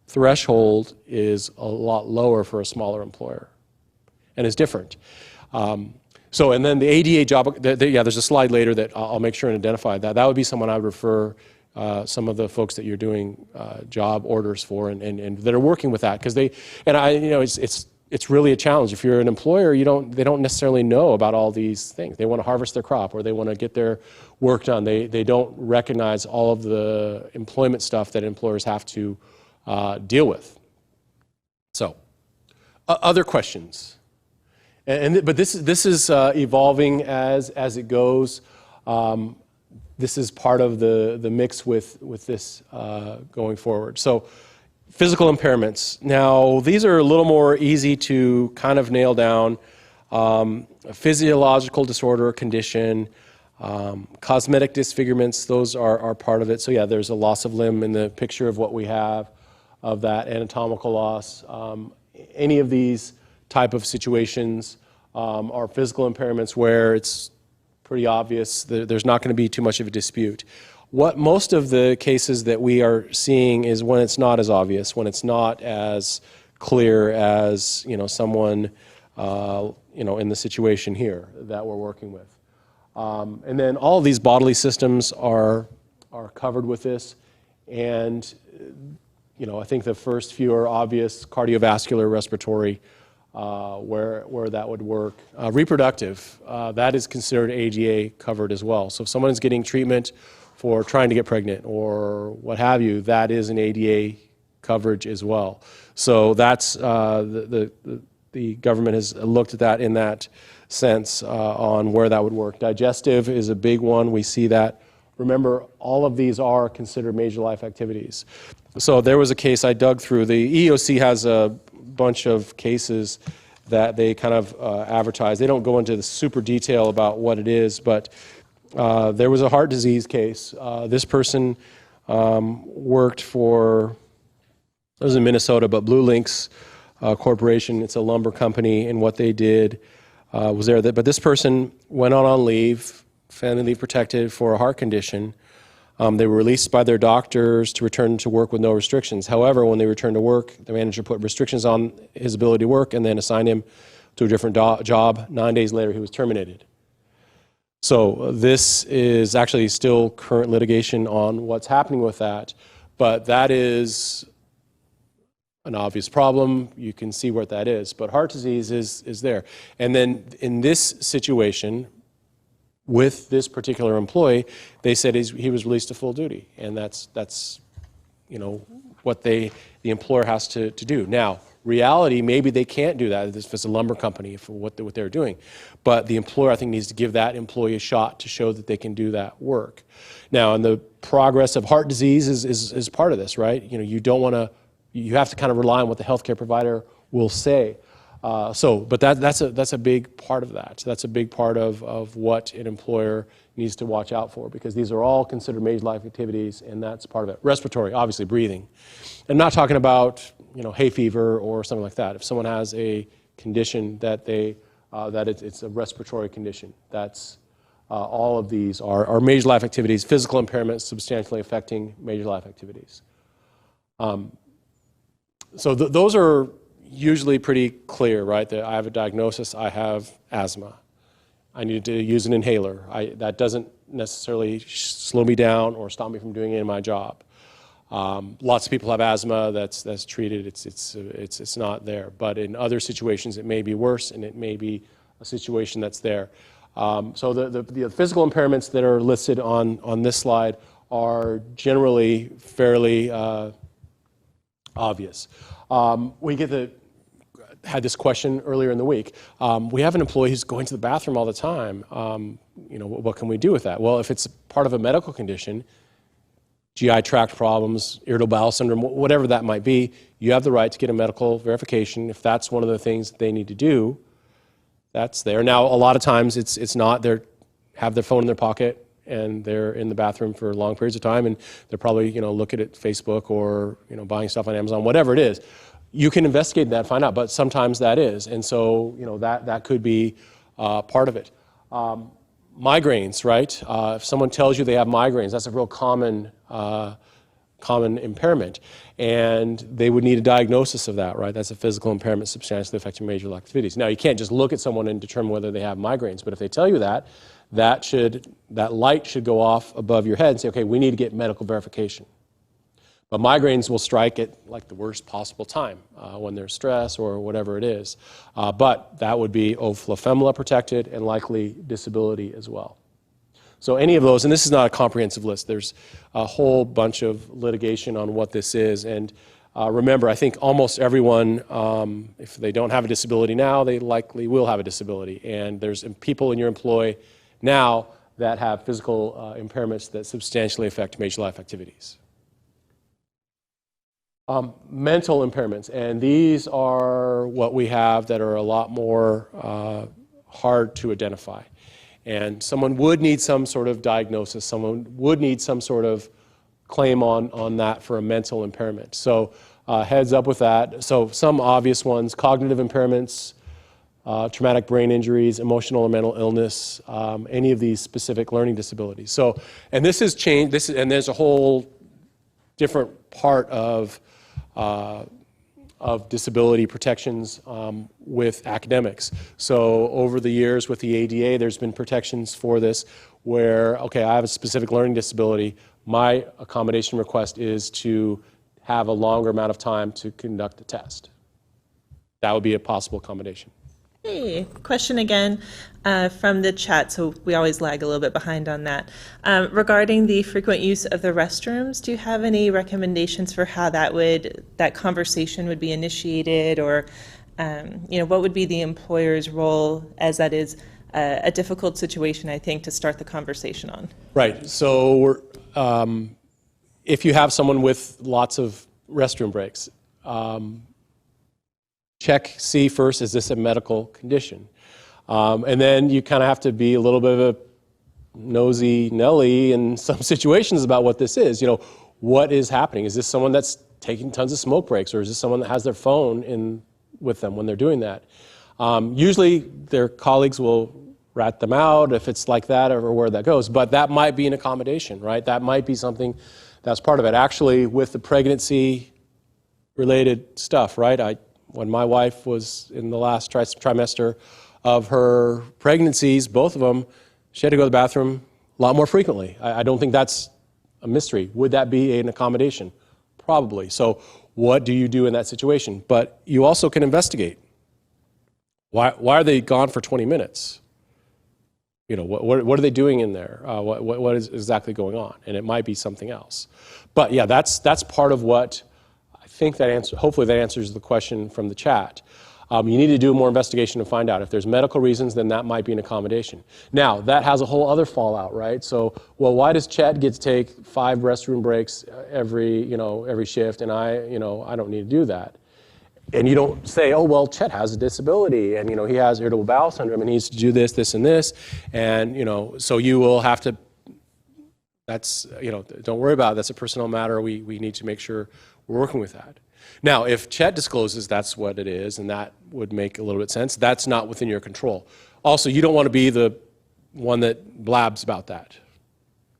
threshold is a lot lower for a smaller employer, and is different. And then the ADA job, there's a slide later that I'll make sure and identify that. That would be someone I would refer some of the folks that you're doing job orders for and that are working with that, because it's it's really a challenge. If you're an employer, they don't necessarily know about all these things. They want to harvest their crop or they want to get their work done. They don't recognize all of the employment stuff that employers have to deal with. So, other questions? But this is evolving as it goes. This is part of the mix with this going forward. So, physical impairments. Now, these are a little more easy to kind of nail down. A physiological disorder or condition, cosmetic disfigurements, those are part of it. So yeah, there's a loss of limb in the picture of what we have of that anatomical loss. Any of these type of situations are physical impairments where it's pretty obvious there's not going to be too much of a dispute. What most of the cases that we are seeing is when it's not as obvious, when it's not as clear as someone in the situation here that we're working with. And then all of these bodily systems are covered with this, and I think the first few are obvious: cardiovascular, respiratory, where that would work. Reproductive, that is considered ADA covered as well. So if someone is getting treatment for trying to get pregnant or what have you, that is an ADA coverage as well. So that's the government has looked at that in that sense on where that would work. Digestive is a big one. We see that. Remember, all of these are considered major life activities. So there was a case I dug through. The EEOC has a bunch of cases that they kind of advertise. They don't go into the super detail about what it is, but there was a heart disease case. This person worked for, it was in Minnesota, but Blue Links Corporation. It's a lumber company, and what they did was there. But this person went on leave, family leave protected for a heart condition. They were released by their doctors to return to work with no restrictions. However, when they returned to work, the manager put restrictions on his ability to work and then assigned him to a different job. 9 days later, he was terminated. So this is actually still current litigation on what's happening with that, but that is an obvious problem. You can see what that is, but heart disease is there. And then in this situation, with this particular employee, they said he was released to full duty, and that's what the employer has to do. Now, reality, maybe they can't do that if it's a lumber company for what they're doing, but the employer, I think, needs to give that employee a shot to show that they can do that work. Now, and the progress of heart disease is part of this, right? You have to kind of rely on what the healthcare provider will say. But that's a big part of that. That's a big part of what an employer needs to watch out for, because these are all considered major life activities, and that's part of it. Respiratory, obviously breathing. I'm not talking about hay fever or something like that. If someone has a condition that it's a respiratory condition, that's all of these are major life activities. Physical impairments substantially affecting major life activities. So those are usually pretty clear, right? That I have a diagnosis, I have asthma. I need to use an inhaler. That doesn't necessarily slow me down or stop me from doing any of my job. Lots of people have asthma that's treated. It's not there. But in other situations, it may be worse, and it may be a situation that's there. So the physical impairments that are listed on this slide are generally fairly obvious. We had this question earlier in the week. We have an employee who's going to the bathroom all the time. What can we do with that? Well, if it's part of a medical condition, GI tract problems, irritable bowel syndrome, whatever that might be, you have the right to get a medical verification. If that's one of the things that they need to do, that's there. Now, a lot of times it's not. They have their phone in their pocket and they're in the bathroom for long periods of time, and they're probably looking at Facebook or buying stuff on Amazon, whatever it is. You can investigate that, find out, but sometimes that is, and so that could be part of it. Migraines, right? If someone tells you they have migraines, that's a real common impairment, and they would need a diagnosis of that, right? That's a physical impairment substantially affecting major life activities. Now, you can't just look at someone and determine whether they have migraines, but if they tell you that light should go off above your head and say, okay, we need to get medical verification. But migraines will strike at like the worst possible time when there's stress or whatever it is. But that would be ofla protected and likely disability as well. So any of those, and this is not a comprehensive list, there's a whole bunch of litigation on what this is. And remember, I think almost everyone, if they don't have a disability now, they likely will have a disability. And there's people in your employ now that have physical impairments that substantially affect major life activities. Mental impairments, and these are what we have that are a lot more hard to identify. And someone would need some sort of diagnosis, someone would need some sort of claim on that for a mental impairment. So heads up with that. So some obvious ones: cognitive impairments, traumatic brain injuries, emotional or mental illness, any of these specific learning disabilities. So, and this has changed, and there's a whole different part of disability protections with academics. So over the years with the ADA, there's been protections for this where, okay, I have a specific learning disability. My accommodation request is to have a longer amount of time to conduct a test. That would be a possible accommodation. Hey, question again from the chat, so we always lag a little bit behind on that. Regarding the frequent use of the restrooms, do you have any recommendations for how that conversation would be initiated, or what would be the employer's role, as that is a difficult situation, I think, to start the conversation on? Right. So if you have someone with lots of restroom breaks, see first, is this a medical condition? And then you kind of have to be a little bit of a nosy Nelly in some situations about what this is. What is happening? Is this someone that's taking tons of smoke breaks, or is this someone that has their phone with them when they're doing that? Usually their colleagues will rat them out if it's like that, or where that goes. But that might be an accommodation, right? That might be something that's part of it. Actually, with the pregnancy-related stuff, right? When my wife was in the last trimester of her pregnancies, both of them, she had to go to the bathroom a lot more frequently. I don't think that's a mystery. Would that be an accommodation? Probably. So what do you do in that situation? But you also can investigate. Why are they gone for 20 minutes? What are they doing in there? What is exactly going on? And it might be something else. But yeah, that's part of what hopefully that answers the question from the chat. You need to do more investigation to find out. If there's medical reasons, then that might be an accommodation. Now, that has a whole other fallout, right? So, well, why does Chet get to take 5 restroom breaks every shift, and I don't need to do that? And you don't say, oh, well, Chet has a disability, and he has irritable bowel syndrome, and he needs to do this, this, and this, and so you will have to. That's don't worry about it. That's a personal matter. We need to make sure we're working with that. Now, if Chet discloses that's what it is, and that would make a little bit of sense, that's not within your control. Also, you don't want to be the one that blabs about that.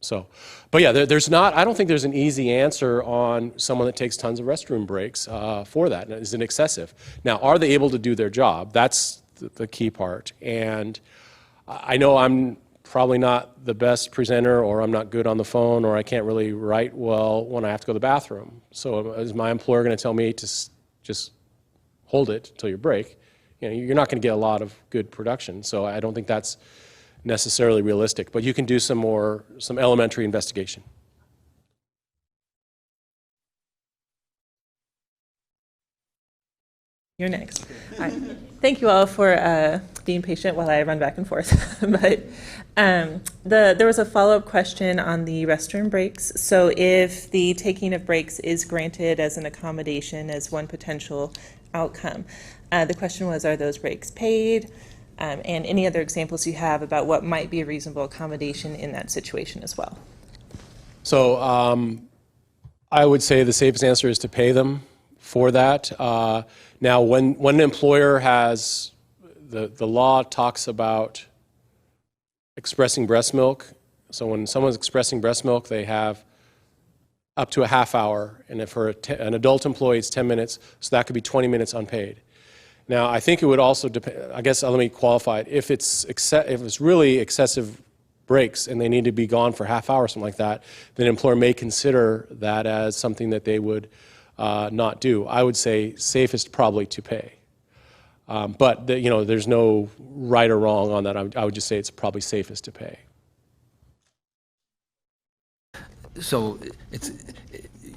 So, but yeah, I don't think there's an easy answer on someone that takes tons of restroom breaks for that. Is it excessive? Now, are they able to do their job? That's the key part. And I know I'm probably not the best presenter, or I'm not good on the phone, or I can't really write well when I have to go to the bathroom. So is my employer going to tell me to just hold it till your break? You're not going to get a lot of good production. So I don't think that's necessarily realistic. But you can do some elementary investigation. You're next. All right. Thank you all for being patient while I run back and forth. But there was a follow-up question on the restroom breaks. So if the taking of breaks is granted as an accommodation as one potential outcome, the question was, are those breaks paid? And any other examples you have about what might be a reasonable accommodation in that situation as well. So I would say the safest answer is to pay them for that. Now, when an employer has, the law talks about expressing breast milk. So when someone's expressing breast milk, they have up to a half hour. And if for an adult employee, it's 10 minutes. So that could be 20 minutes unpaid. Now, I think it would also depend, I guess let me qualify it. If it's really excessive breaks and they need to be gone for a half hour or something like that, then an employer may consider that as something that they would not do. I would say safest probably to pay. But there's no right or wrong on that. I would just say it's probably safest to pay. So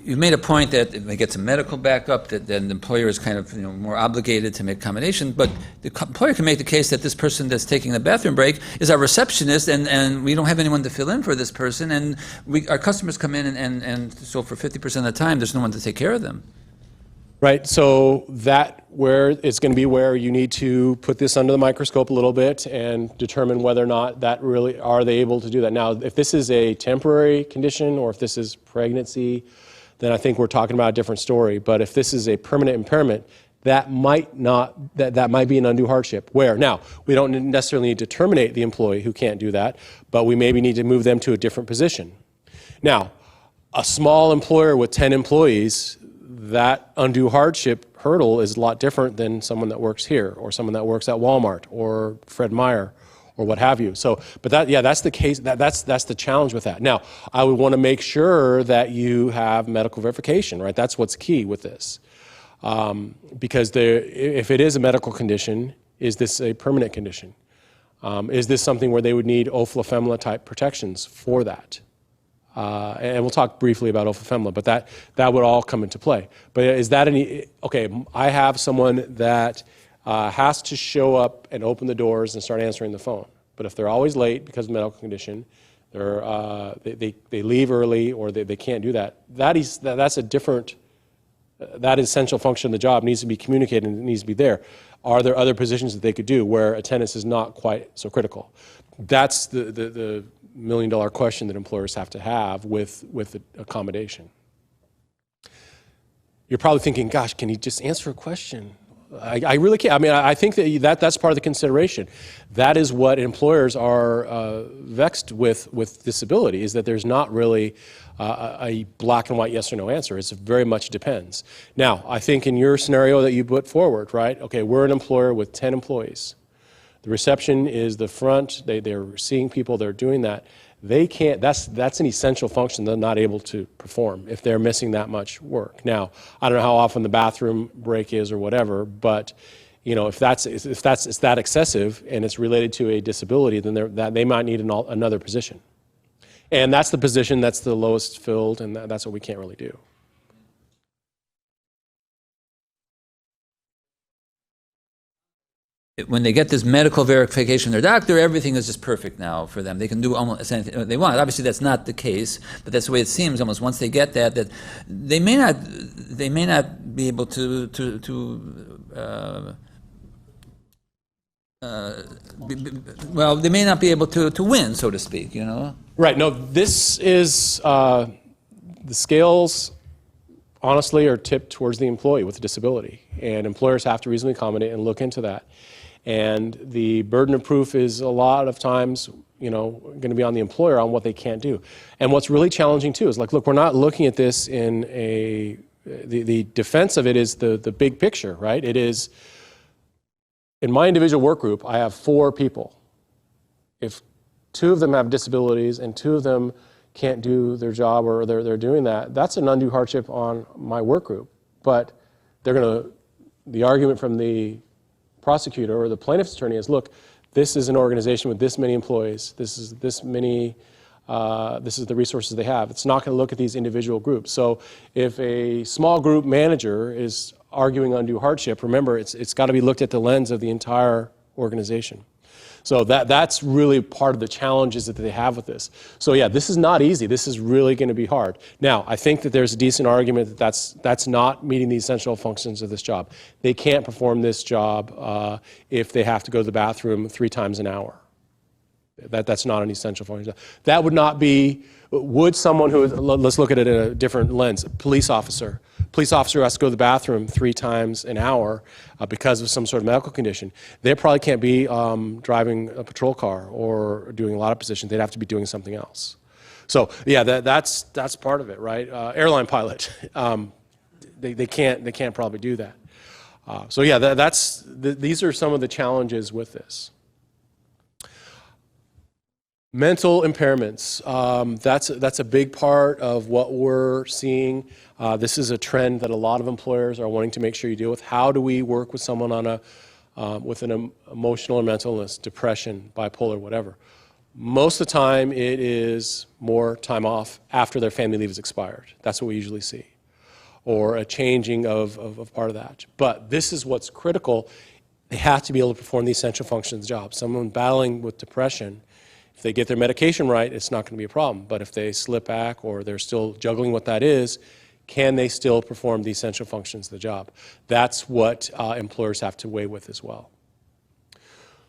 you made a point that if they get some medical backup, that then the employer is kind of more obligated to make accommodation. But the employer can make the case that this person that's taking the bathroom break is our receptionist, and we don't have anyone to fill in for this person, and our customers come in, and so for 50% of the time, there's no one to take care of them. Right, so that where it's going to be where you need to put this under the microscope a little bit and determine whether or not that really are they able to do that. Now, if this is a temporary condition or if this is pregnancy, then I think we're talking about a different story. But if this is a permanent impairment, that might be an undue hardship. Where now we don't necessarily need to terminate the employee who can't do that, but we maybe need to move them to a different position. Now, a small employer with 10 employees, that undue hardship hurdle is a lot different than someone that works here or someone that works at Walmart or Fred Meyer or what have you. So, but that's the case. That's the challenge with that. Now, I would want to make sure that you have medical verification, right? That's what's key with this, because if it is a medical condition, is this a permanent condition? Is this something where they would need ofla-femla type protections for that? And we'll talk briefly about ofla-femla, but that would all come into play. But is that okay, I have someone that has to show up and open the doors and start answering the phone. But if they're always late because of medical condition, they leave early or they can't do that, that's a different, that essential function of the job needs to be communicated and it needs to be there. Are there other positions that they could do where attendance is not quite so critical? That's the million-dollar question that employers have to have with the accommodation. You're probably thinking, gosh, can you just answer a question? I really can't. I mean, I think that's part of the consideration. That is what employers are vexed with disability, is that there's not really a black and white yes or no answer. It's very much depends. Now, I think in your scenario that you put forward, right? Okay, we're an employer with 10 employees. The reception is the front. They're seeing people. They're doing that. They can't. That's an essential function they're not able to perform if they're missing that much work. Now, I don't know how often the bathroom break is or whatever, but if that's that excessive and it's related to a disability, then they might need another position. And that's the position that's the lowest filled, and that's what we can't really do. When they get this medical verification from their doctor, everything is just perfect now for them. They can do almost anything they want. Obviously, that's not the case, but that's the way it seems. Almost once they get that they may not be able to they may not be able to win, so to speak. Right. No, this is the scales. Honestly, are tipped towards the employee with a disability, and employers have to reasonably accommodate and look into that. And the burden of proof is a lot of times, going to be on the employer on what they can't do. And what's really challenging too is look, we're not looking at this in the defense of it is the big picture, right? It is, in my individual work group, I have 4 people. If 2 of them have disabilities and 2 of them can't do their job or they're doing that, that's an undue hardship on my work group. But the argument from the prosecutor or the plaintiff's attorney is, look, this is an organization with this many employees, this is the resources they have. It's not going to look at these individual groups. So if a small group manager is arguing undue hardship, remember, it's got to be looked at the lens of the entire organization. So that's really part of the challenges that they have with this. So yeah, this is not easy. This is really going to be hard. Now, I think that there's a decent argument that that's not meeting the essential functions of this job. They can't perform this job if they have to go to the bathroom 3 times an hour. That's not an essential function. That would not be, would someone who, let's look at it in a different lens, police officer who has to go to the bathroom 3 times an hour because of some sort of medical condition, they probably can't be driving a patrol car or doing a lot of positions. They'd have to be doing something else. So yeah, that's part of it, right? Airline pilot, they can't probably do that. So yeah, these are some of the challenges with this. Mental impairments, that's a big part of what we're seeing. This is a trend that a lot of employers are wanting to make sure you deal with. How do we work with someone on with an emotional or mental illness, depression, bipolar, whatever? Most of the time, it is more time off after their family leave is expired. That's what we usually see, or a changing of part of that. But this is what's critical. They have to be able to perform the essential functions of the job. Someone battling with depression, if they get their medication right, it's not going to be a problem. But if they slip back or they're still juggling what that is, can they still perform the essential functions of the job? That's what employers have to weigh with as well.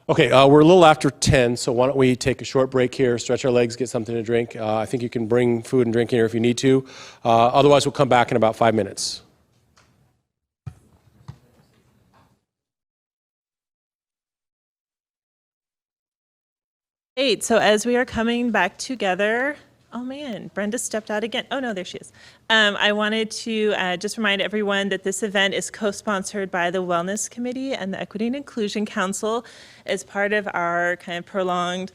Okay, we're a little after 10, so why don't we take a short break here, stretch our legs, get something to drink. I think you can bring food and drink in here if you need to. Otherwise, we'll come back in about 5 minutes. Great. So as we are coming back together, oh man, Brenda stepped out again. Oh no, there she is. I wanted to just remind everyone that this event is co-sponsored by the Wellness Committee and the Equity and Inclusion Council as part of our kind of prolonged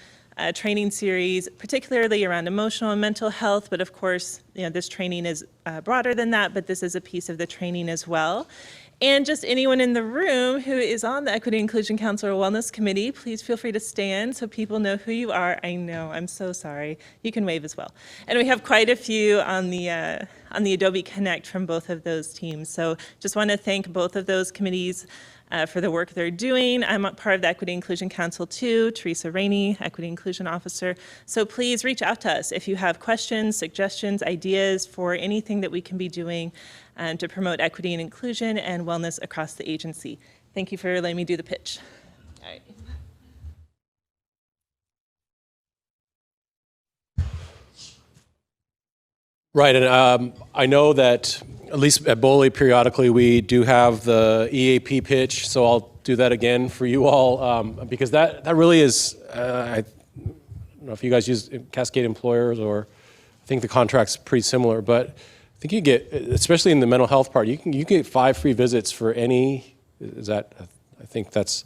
training series, particularly around emotional and mental health. But of course, this training is broader than that, but this is a piece of the training as well. And just anyone in the room who is on the Equity Inclusion Council or Wellness Committee, please feel free to stand so people know who you are. I know, I'm so sorry. You can wave as well. And we have quite a few on the Adobe Connect from both of those teams. So just want to thank both of those committees for the work they're doing. I'm a part of the Equity Inclusion Council too, Teresa Rainey, Equity Inclusion Officer. So please reach out to us if you have questions, suggestions, ideas for anything that we can be doing to promote equity and inclusion and wellness across the agency. Thank you for letting me do the pitch. All right. Right, and I know that at least at BOLI periodically we do have the EAP pitch, so I'll do that again for you all because that really is, I don't know if you guys use Cascade Employers or I think the contract's pretty similar, but I think you get, especially in the mental health part, you get 5 free visits for any, I think that's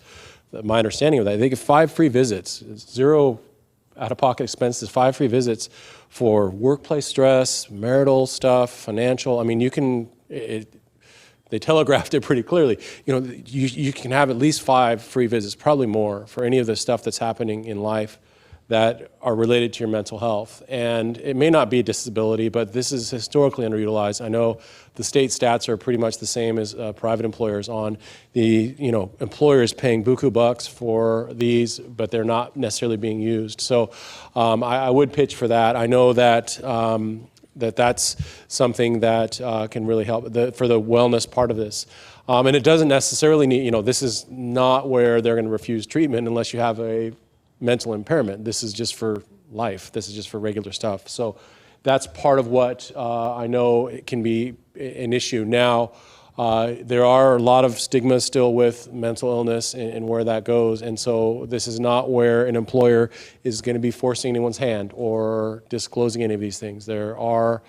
my understanding of that. They get 5 free visits, 0 out-of-pocket expenses, 5 free visits for workplace stress, marital stuff, financial. I mean, they telegraphed it pretty clearly. You can have at least 5 free visits, probably more, for any of the stuff that's happening in life that are related to your mental health. And it may not be a disability, but this is historically underutilized. I know the state stats are pretty much the same as private employers on the, employers paying buku bucks for these, but they're not necessarily being used. So I would pitch for that. I know that that's something that can really help for the wellness part of this. And it doesn't necessarily need, this is not where they're going to refuse treatment unless you have a mental impairment. This is just for life. This is just for regular stuff. So that's part of what I know it can be an issue. Now, there are a lot of stigmas still with mental illness and where that goes. And so this is not where an employer is going to be forcing anyone's hand or disclosing any of these things. There are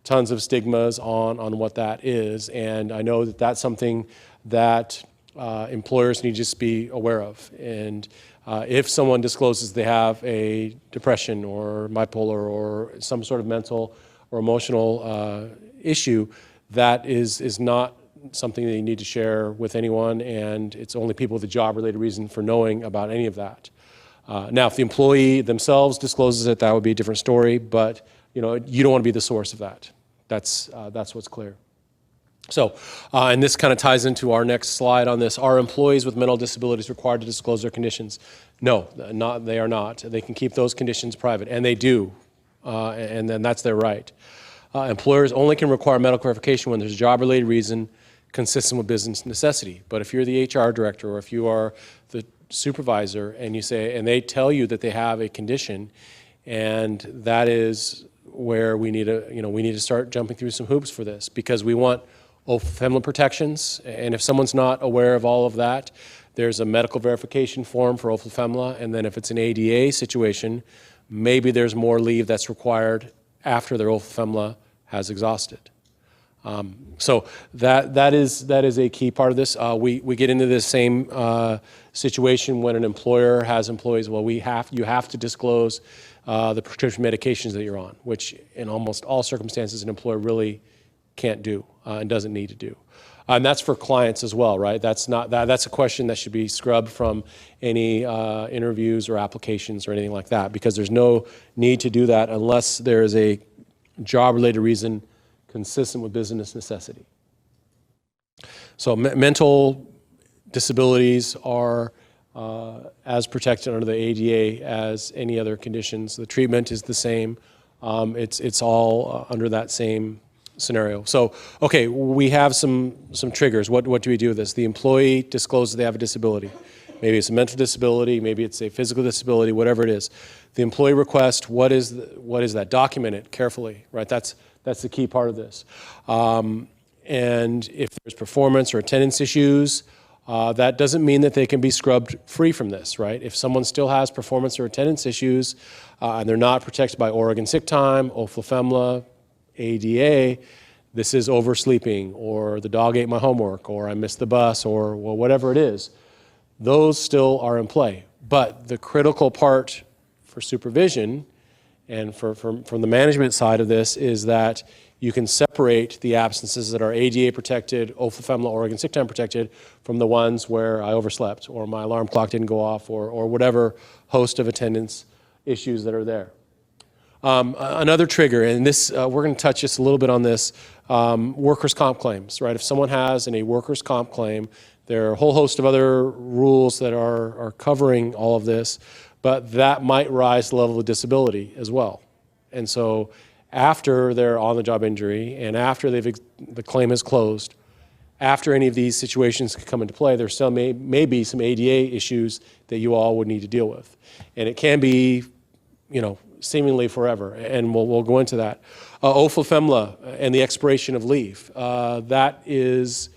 tons of stigmas on what that is. And I know that that's something that employers need to just be aware of. And if someone discloses they have a depression or bipolar or some sort of mental or emotional issue, that is not something that you need to share with anyone, and it's only people with a job-related reason for knowing about any of that. Now, if the employee themselves discloses it, that would be a different story, but you don't want to be the source of that. That's what's clear. So, and this kind of ties into our next slide on this. Are employees with mental disabilities required to disclose their conditions? No, they are not. They can keep those conditions private, and they do, and then that's their right. Employers only can require medical verification when there's a job-related reason consistent with business necessity. But if you're the HR director or if you are the supervisor and they tell you that they have a condition, and that is where we need to start jumping through some hoops for this, because we want FEMLA protections, and if someone's not aware of all of that, there's a medical verification form for FEMLA, and then if it's an ADA situation, maybe there's more leave that's required after their FEMLA has exhausted. So that is a key part of this. We get into this same situation when an employer has employees. Well, you have to disclose the prescription medications that you're on, which in almost all circumstances an employer really can't do and doesn't need to do. And that's for clients as well, right? That's a question that should be scrubbed from any interviews or applications or anything like that, because there's no need to do that unless there is a job-related reason consistent with business necessity. So mental disabilities are as protected under the ADA as any other conditions. The treatment is the same. It's all under that same scenario. So, okay, we have some triggers. What do we do with this? The employee discloses they have a disability. Maybe it's a mental disability, maybe it's a physical disability, whatever it is. The employee requests, what is that? Document it carefully, right? That's the key part of this. And if there's performance or attendance issues, that doesn't mean that they can be scrubbed free from this, right? If someone still has performance or attendance issues and they're not protected by Oregon sick time, OFLA-FEMLA, ADA, this is oversleeping, or the dog ate my homework, or I missed the bus, or well, whatever it is, those still are in play. But the critical part for supervision and from the management side of this is that you can separate the absences that are ADA protected, OFLA-FEMLA, Oregon sick time protected, from the ones where I overslept, or my alarm clock didn't go off, or whatever host of attendance issues that are there. Another trigger, and this we're going to touch just a little bit on this, workers' comp claims, right? If someone has a workers' comp claim, there are a whole host of other rules that are covering all of this, but that might rise the level of disability as well. And so after they're on the job injury and after the claim is closed, after any of these situations come into play, there still may be some ADA issues that you all would need to deal with. And it can be, seemingly forever, and we'll go into that. OFLA-FEMLA and the expiration of leave. That is,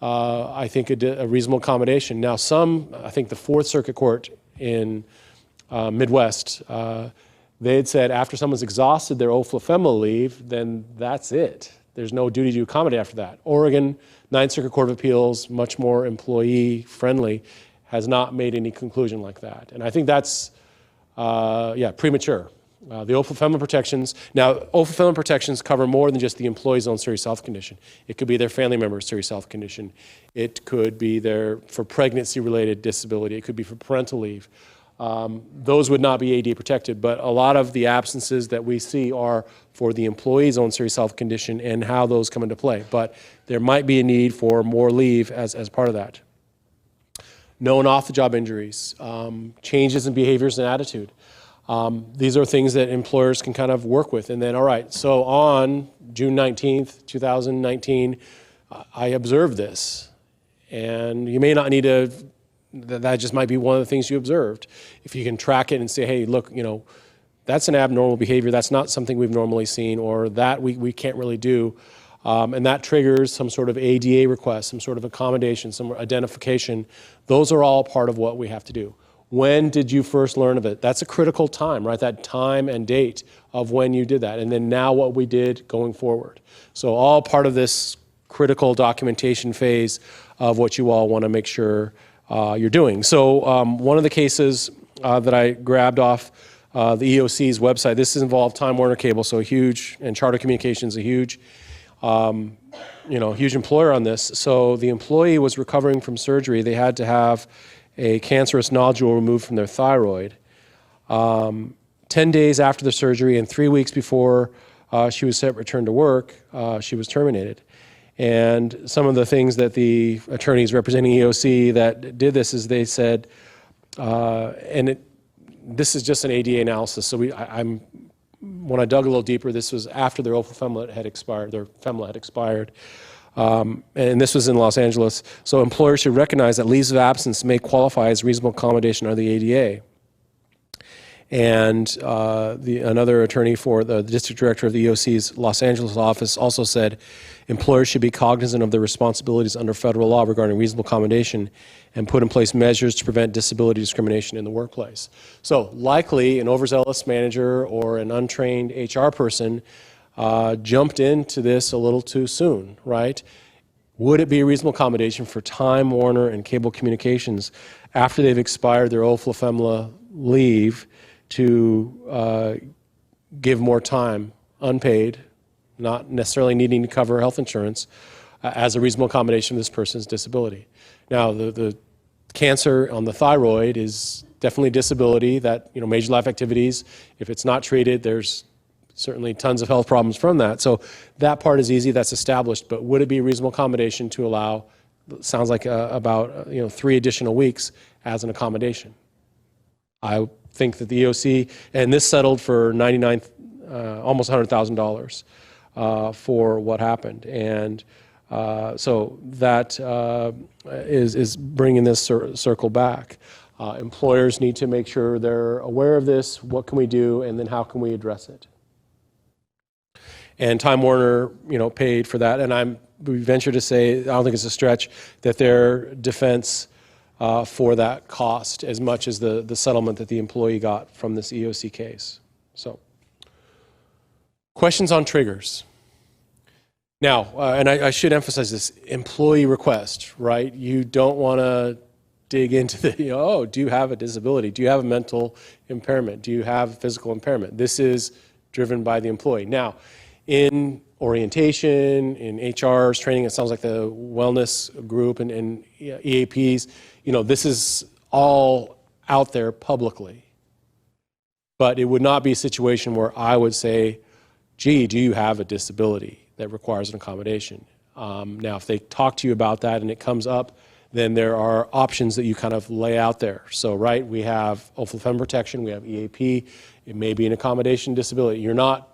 I think, a reasonable accommodation. Now, I think the Fourth Circuit Court in Midwest, they had said after someone's exhausted their OFLA-FEMLA leave, then that's it. There's no duty to accommodate after that. Oregon, Ninth Circuit Court of Appeals, much more employee-friendly, has not made any conclusion like that. And I think that's, premature. The OFLA-FEMLA protections, now OFLA-FEMLA protections cover more than just the employee's own serious health condition. It could be their family member's serious health condition. It could be for pregnancy-related disability. It could be for parental leave. Those would not be ADA protected, but a lot of the absences that we see are for the employee's own serious health condition and how those come into play. But there might be a need for more leave as part of that. Known off-the-job injuries, changes in behaviors and attitude. These are things that employers can kind of work with. And then, all right, so on June 19th, 2019, I observed this. And you may not need to, that just might be one of the things you observed. If you can track it and say, hey, look, that's an abnormal behavior. That's not something we've normally seen, or that we can't really do. And that triggers some sort of ADA request, some sort of accommodation, some identification. Those are all part of what we have to do. When did you first learn of it? That's a critical time, right? That time and date of when you did that. And then now what we did going forward. So all part of this critical documentation phase of what you all want to make sure you're doing. So one of the cases that I grabbed off the EOC's website, this involved Time Warner Cable, so a huge, and Charter Communications, a huge huge employer on this. So the employee was recovering from surgery. They had to have a cancerous nodule removed from their thyroid. 10 days after the surgery and 3 weeks before she was set to return to work, she was terminated. And some of the things that the attorneys representing EOC that did this is they said, this is just an ADA analysis. So when I dug a little deeper, this was after their OFLA-FEMLA had expired, their FEMLA had expired. And this was in Los Angeles. So employers should recognize that leaves of absence may qualify as reasonable accommodation under the ADA. And another attorney for the district director of the EOC's Los Angeles office also said employers should be cognizant of their responsibilities under federal law regarding reasonable accommodation and put in place measures to prevent disability discrimination in the workplace. So likely an overzealous manager or an untrained HR person jumped into this a little too soon, right? Would it be a reasonable accommodation for Time Warner and Cable Communications after they've expired their OFLA-FEMLA leave to give more time, unpaid, not necessarily needing to cover health insurance, as a reasonable accommodation of this person's disability. Now, the cancer on the thyroid is definitely a disability that, major life activities, if it's not treated, there's certainly tons of health problems from that. So that part is easy, that's established, but would it be a reasonable accommodation to allow, sounds like about 3 additional weeks as an accommodation? I think that the EOC, and this settled for almost $100,000 for what happened. And so that is bringing this circle back. Employers need to make sure they're aware of this, what can we do, and then how can we address it? And Time Warner, paid for that, and we venture to say, I don't think it's a stretch, that their defense for that cost as much as the settlement that the employee got from this EOC case. So, questions on triggers. Now, and I should emphasize this, employee request, right? You don't want to dig into the, do you have a disability? Do you have a mental impairment? Do you have physical impairment? This is driven by the employee. Now, in orientation, in HR's training, it sounds like the wellness group and EAPs, this is all out there publicly. But it would not be a situation where I would say, gee, do you have a disability that requires an accommodation? Now, if they talk to you about that and it comes up, then there are options that you kind of lay out there. So, right, we have OFLA protection, we have EAP, it may be an accommodation disability. You're not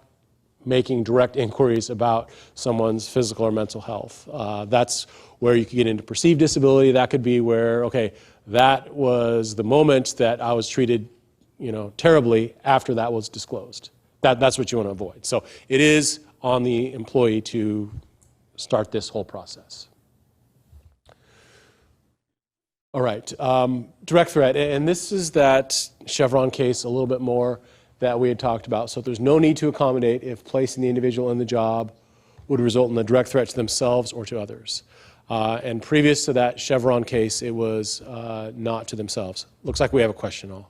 making direct inquiries about someone's physical or mental health. That's where you could get into perceived disability. That could be where, okay, that was the moment that I was treated, terribly after that was disclosed. That's what you want to avoid. So it is on the employee to start this whole process. All right, direct threat, and this is that Chevron case a little bit more that we had talked about. So there's no need to accommodate if placing the individual in the job would result in a direct threat to themselves or to others. And previous to that Chevron case, it was not to themselves. Looks like we have a question.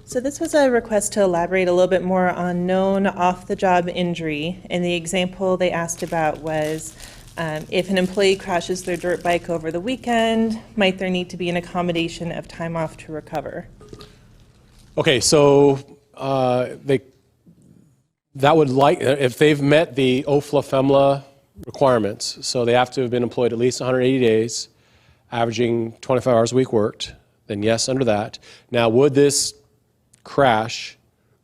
So this was a request to elaborate a little bit more on known off-the-job injury. And the example they asked about was if an employee crashes their dirt bike over the weekend, might there need to be an accommodation of time off to recover? Okay, so if they've met the OFLA-FEMLA requirements, so they have to have been employed at least 180 days, averaging 25 hours a week worked, then yes, under that. Now, would this crash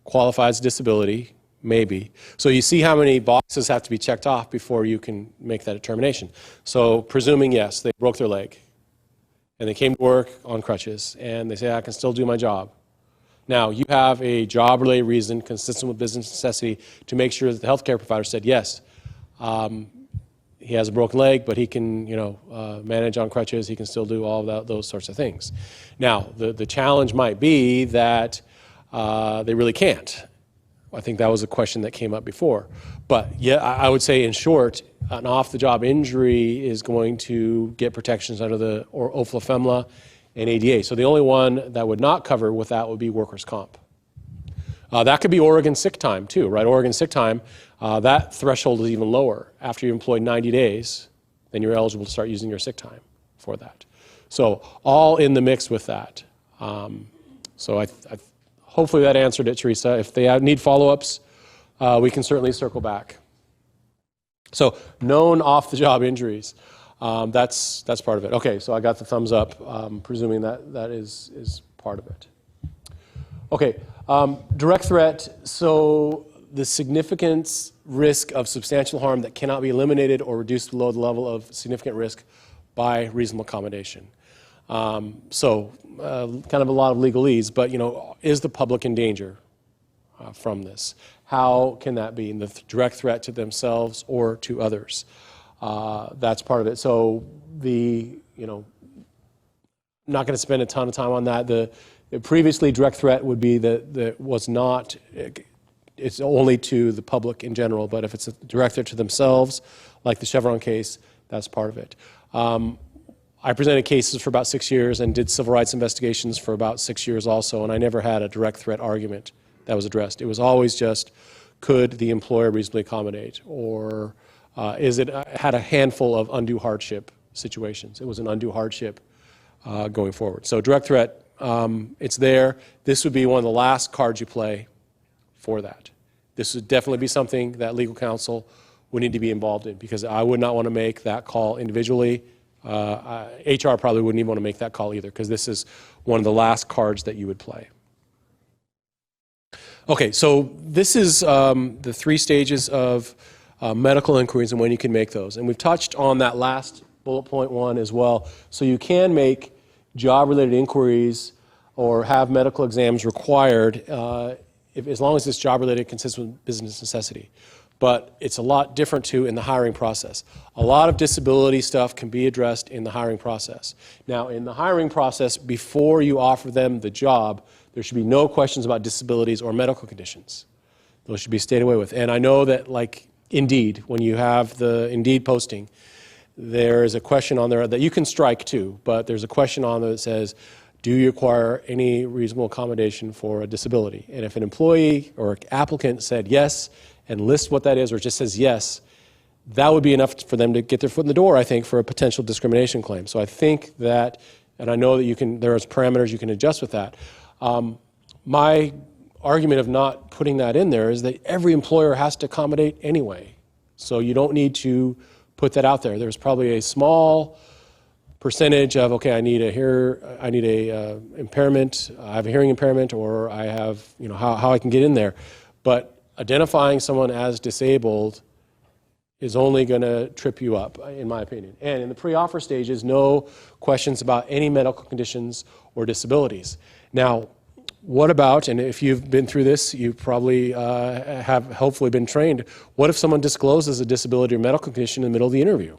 qualify as disability? Maybe. So you see how many boxes have to be checked off before you can make that determination. So presuming yes, they broke their leg and they came to work on crutches and they say, I can still do my job. Now, you have a job-related reason consistent with business necessity to make sure that the healthcare provider said, yes, he has a broken leg, but he can, manage on crutches. He can still do all of those sorts of things. Now, the challenge might be that they really can't. I think that was a question that came up before. But yeah, I would say in short, an off-the-job injury is going to get protections under the OFLA-FEMLA and ADA. So the only one that would not cover with that would be workers' comp. That could be Oregon sick time too, right? Oregon sick time, that threshold is even lower. After you employ 90 days, then you're eligible to start using your sick time for that. So all in the mix with that. So hopefully that answered it, Teresa. If they need follow-ups, we can certainly circle back. So known off-the-job injuries, that's part of it. Okay, so I got the thumbs up, presuming that is part of it. Okay, direct threat. So the significant risk of substantial harm that cannot be eliminated or reduced below the level of significant risk by reasonable accommodation. Kind of a lot of legalese, but is the public in danger from this? How can that be in the direct threat to themselves or to others? That's part of it. So I'm not going to spend a ton of time on that. The previously direct threat would be that was not it's only to the public in general, but if it's a direct threat to themselves, like the Chevron case, that's part of it. I presented cases for about 6 years and did civil rights investigations for about 6 years also, and I never had a direct threat argument that was addressed. It was always just, could the employer reasonably accommodate, or had a handful of undue hardship situations. It was an undue hardship going forward. So direct threat, it's there. This would be one of the last cards you play for that. This would definitely be something that legal counsel would need to be involved in, because I would not want to make that call individually. HR probably wouldn't even want to make that call either, because this is one of the last cards that you would play. Okay, so this is the 3 stages of medical inquiries and when you can make those. And we've touched on that last bullet point 1 as well. So you can make job-related inquiries or have medical exams required as long as it's job-related, consistent with business necessity. But it's a lot different too in the hiring process. A lot of disability stuff can be addressed in the hiring process. Now, in the hiring process, before you offer them the job, there should be no questions about disabilities or medical conditions. Those should be stayed away with. And I know that, like Indeed, when you have the Indeed posting, there is a question on there that you can strike too, but there's a question on there that says, do you require any reasonable accommodation for a disability? And if an employee or applicant said yes and lists what that is, or just says yes, that would be enough for them to get their foot in the door, I think, for a potential discrimination claim. So I think that, and I know that there's parameters you can adjust with that. My argument of not putting that in there is that every employer has to accommodate anyway. So you don't need to put that out there. There's probably a small percentage of, okay, I need a impairment, I have a hearing impairment, or I have, how I can get in there. But identifying someone as disabled is only going to trip you up, in my opinion. And in the pre-offer stages, no questions about any medical conditions or disabilities. Now, what about, and if you've been through this, you probably have hopefully been trained, what if someone discloses a disability or medical condition in the middle of the interview?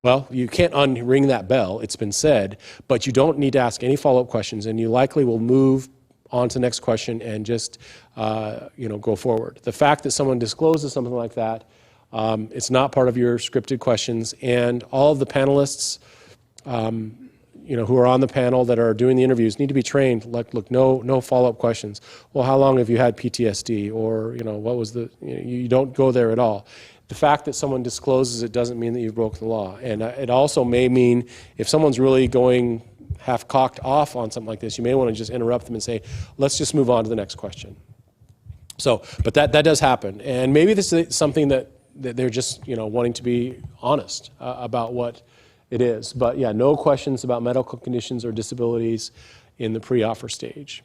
Well, you can't unring that bell, it's been said, but you don't need to ask any follow-up questions, and you likely will move on to the next question and just go forward. The fact that someone discloses something like that, it's not part of your scripted questions, and all of the panelists who are on the panel that are doing the interviews need to be trained. Like, look, no follow-up questions. Well, how long have you had PTSD? Or, what was you don't go there at all. The fact that someone discloses it doesn't mean that you've broken the law. And it also may mean if someone's really going half-cocked off on something like this, you may want to just interrupt them and say, let's just move on to the next question. So, but that does happen. And maybe this is something that they're just, wanting to be honest about what it is. But yeah, no questions about medical conditions or disabilities in the pre-offer stage.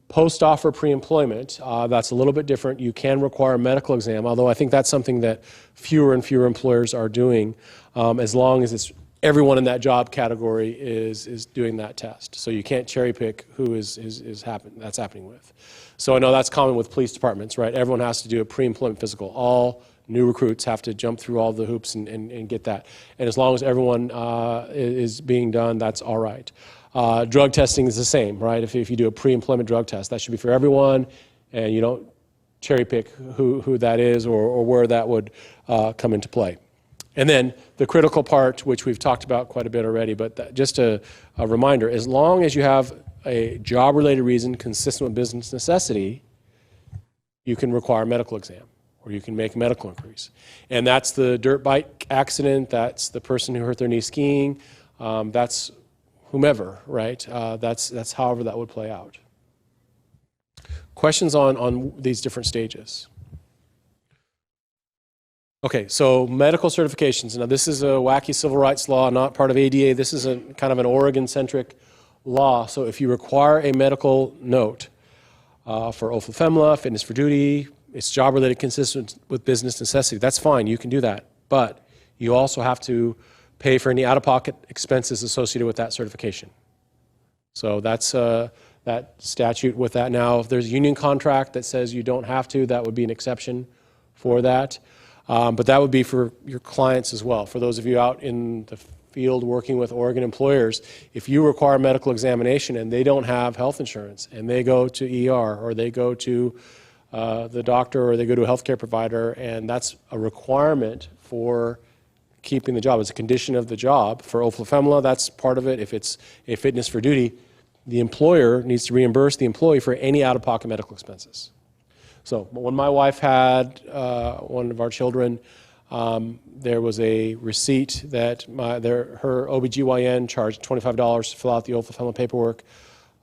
Post-offer pre-employment, that's a little bit different. You can require a medical exam, although I think that's something that fewer and fewer employers are doing, as long as it's everyone in that job category is doing that test. So you can't cherry pick who that's happening with. So I know that's common with police departments, right? Everyone has to do a pre-employment physical. All new recruits have to jump through all the hoops and get that. And as long as everyone is being done, that's all right. Drug testing is the same, right? If you do a pre-employment drug test, that should be for everyone, and you don't cherry pick who that is or where that would come into play. And then the critical part, which we've talked about quite a bit already, but just a reminder, as long as you have a job-related reason consistent with business necessity, you can require a medical exam, or you can make medical inquiries. And that's the dirt bike accident, that's the person who hurt their knee skiing, that's whomever, right? That's however that would play out. Questions on these different stages? Okay, so medical certifications. Now this is a wacky civil rights law, not part of ADA. This is kind of an Oregon-centric law. So if you require a medical note for OFLA-FEMLA, fitness for duty, it's job-related consistent with business necessity, that's fine, you can do that. But you also have to pay for any out-of-pocket expenses associated with that certification. So that's that statute with that. Now, if there's a union contract that says you don't have to, that would be an exception for that. But that would be for your clients as well. For those of you out in the field working with Oregon employers, if you require medical examination and they don't have health insurance and they go to ER or they go to the doctor or they go to a healthcare provider, and that's a requirement for keeping the job. It's a condition of the job. For ofla that's part of it. If it's a fitness for duty, the employer needs to reimburse the employee for any out-of-pocket medical expenses. So when my wife had one of our children, there was a receipt that her OBGYN charged $25 to fill out the ofla paperwork.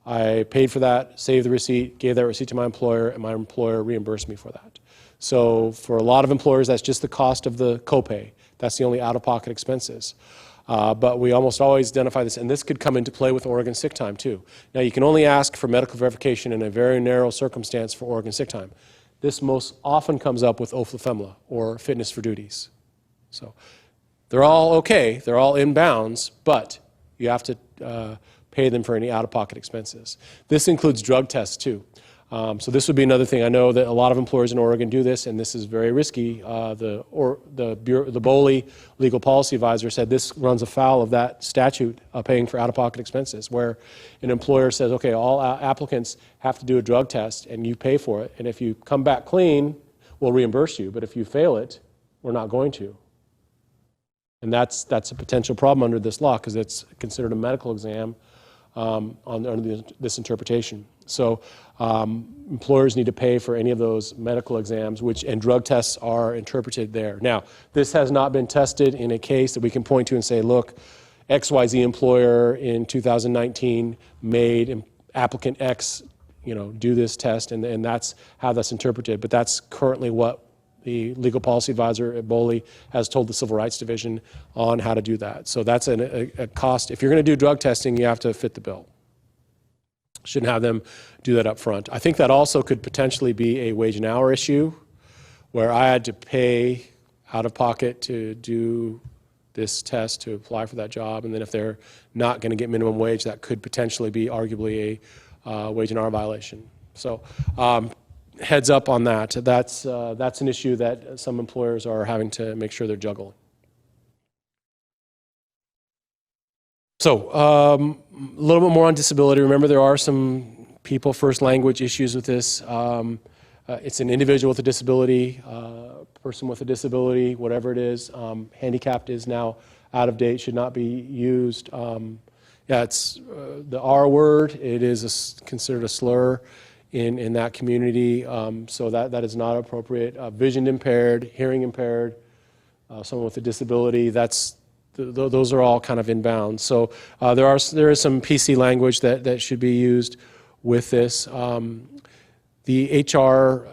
I paid for that, saved the receipt, gave that receipt to my employer, and my employer reimbursed me for that. So for a lot of employers, that's just the cost of the copay. That's the only out-of-pocket expenses. But we almost always identify this, and this could come into play with Oregon sick time too. Now, you can only ask for medical verification in a very narrow circumstance for Oregon sick time. This most often comes up with ofla or fitness for duties. So they're all okay, they're all in bounds, but you have to pay them for any out-of-pocket expenses. This includes drug tests too. So this would be another thing. I know that a lot of employers in Oregon do this, and this is very risky. The BOLI legal policy advisor said this runs afoul of that statute paying for out-of-pocket expenses, where an employer says, okay, all applicants have to do a drug test, and you pay for it, and if you come back clean, we'll reimburse you, but if you fail it, we're not going to. And that's a potential problem under this law because it's considered a medical exam under this interpretation. So employers need to pay for any of those medical exams, and drug tests are interpreted there. Now, this has not been tested in a case that we can point to and say, look, XYZ employer in 2019 made applicant X, do this test, and that's how that's interpreted. But that's currently what the legal policy advisor at BOLI has told the Civil Rights Division on how to do that. So that's a cost. If you're going to do drug testing, you have to fit the bill. Shouldn't have them do that up front. I think that also could potentially be a wage and hour issue where I had to pay out of pocket to do this test to apply for that job, and then if they're not going to get minimum wage, that could potentially be arguably a wage and hour violation. So heads up on that. That's an issue that some employers are having to make sure they're juggling. So a little bit more on disability. Remember, there are some people first language issues with this. It's an individual with a disability, person with a disability, whatever it is. Handicapped is now out of date, should not be used. It's the R word. It is considered a slur in that community, so that is not appropriate. Vision impaired, hearing impaired, someone with a disability, those are all kind of in bounds. So there is some PC language that should be used with this. The HR,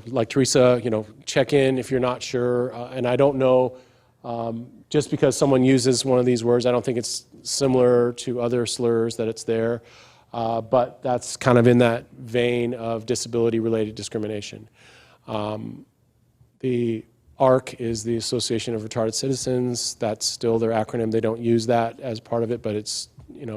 like Teresa, check in if you're not sure. And I don't know, just because someone uses one of these words, I don't think it's similar to other slurs that it's there. But that's kind of in that vein of disability-related discrimination. The ARC is the Association of Retarded Citizens. That's still their acronym. They don't use that as part of it, but it's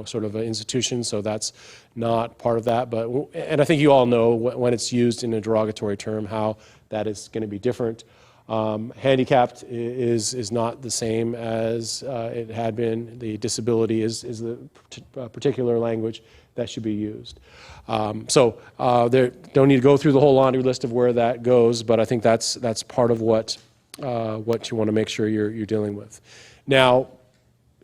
sort of an institution, so that's not part of that. And I think you all know when it's used in a derogatory term how that is going to be different. Handicapped is not the same as it had been. The disability is the particular language that should be used. So there don't need to go through the whole laundry list of where that goes, but I think that's part of what you want to make sure you're dealing with. Now,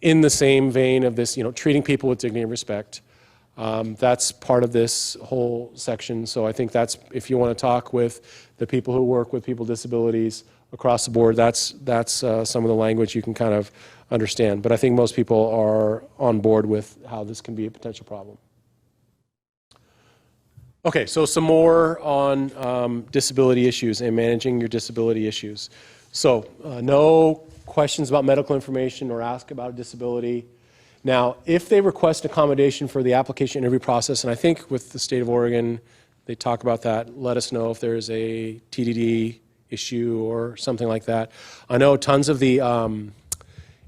in the same vein of this, treating people with dignity and respect, that's part of this whole section. So I think that's, if you want to talk with the people who work with people with disabilities across the board, that's some of the language you can kind of understand. But I think most people are on board with how this can be a potential problem. Okay, so some more on disability issues and managing your disability issues. So no questions about medical information or ask about a disability. Now, if they request accommodation for the application interview process, and I think with the state of Oregon, they talk about that, let us know if there's a TDD issue or something like that. I know tons of the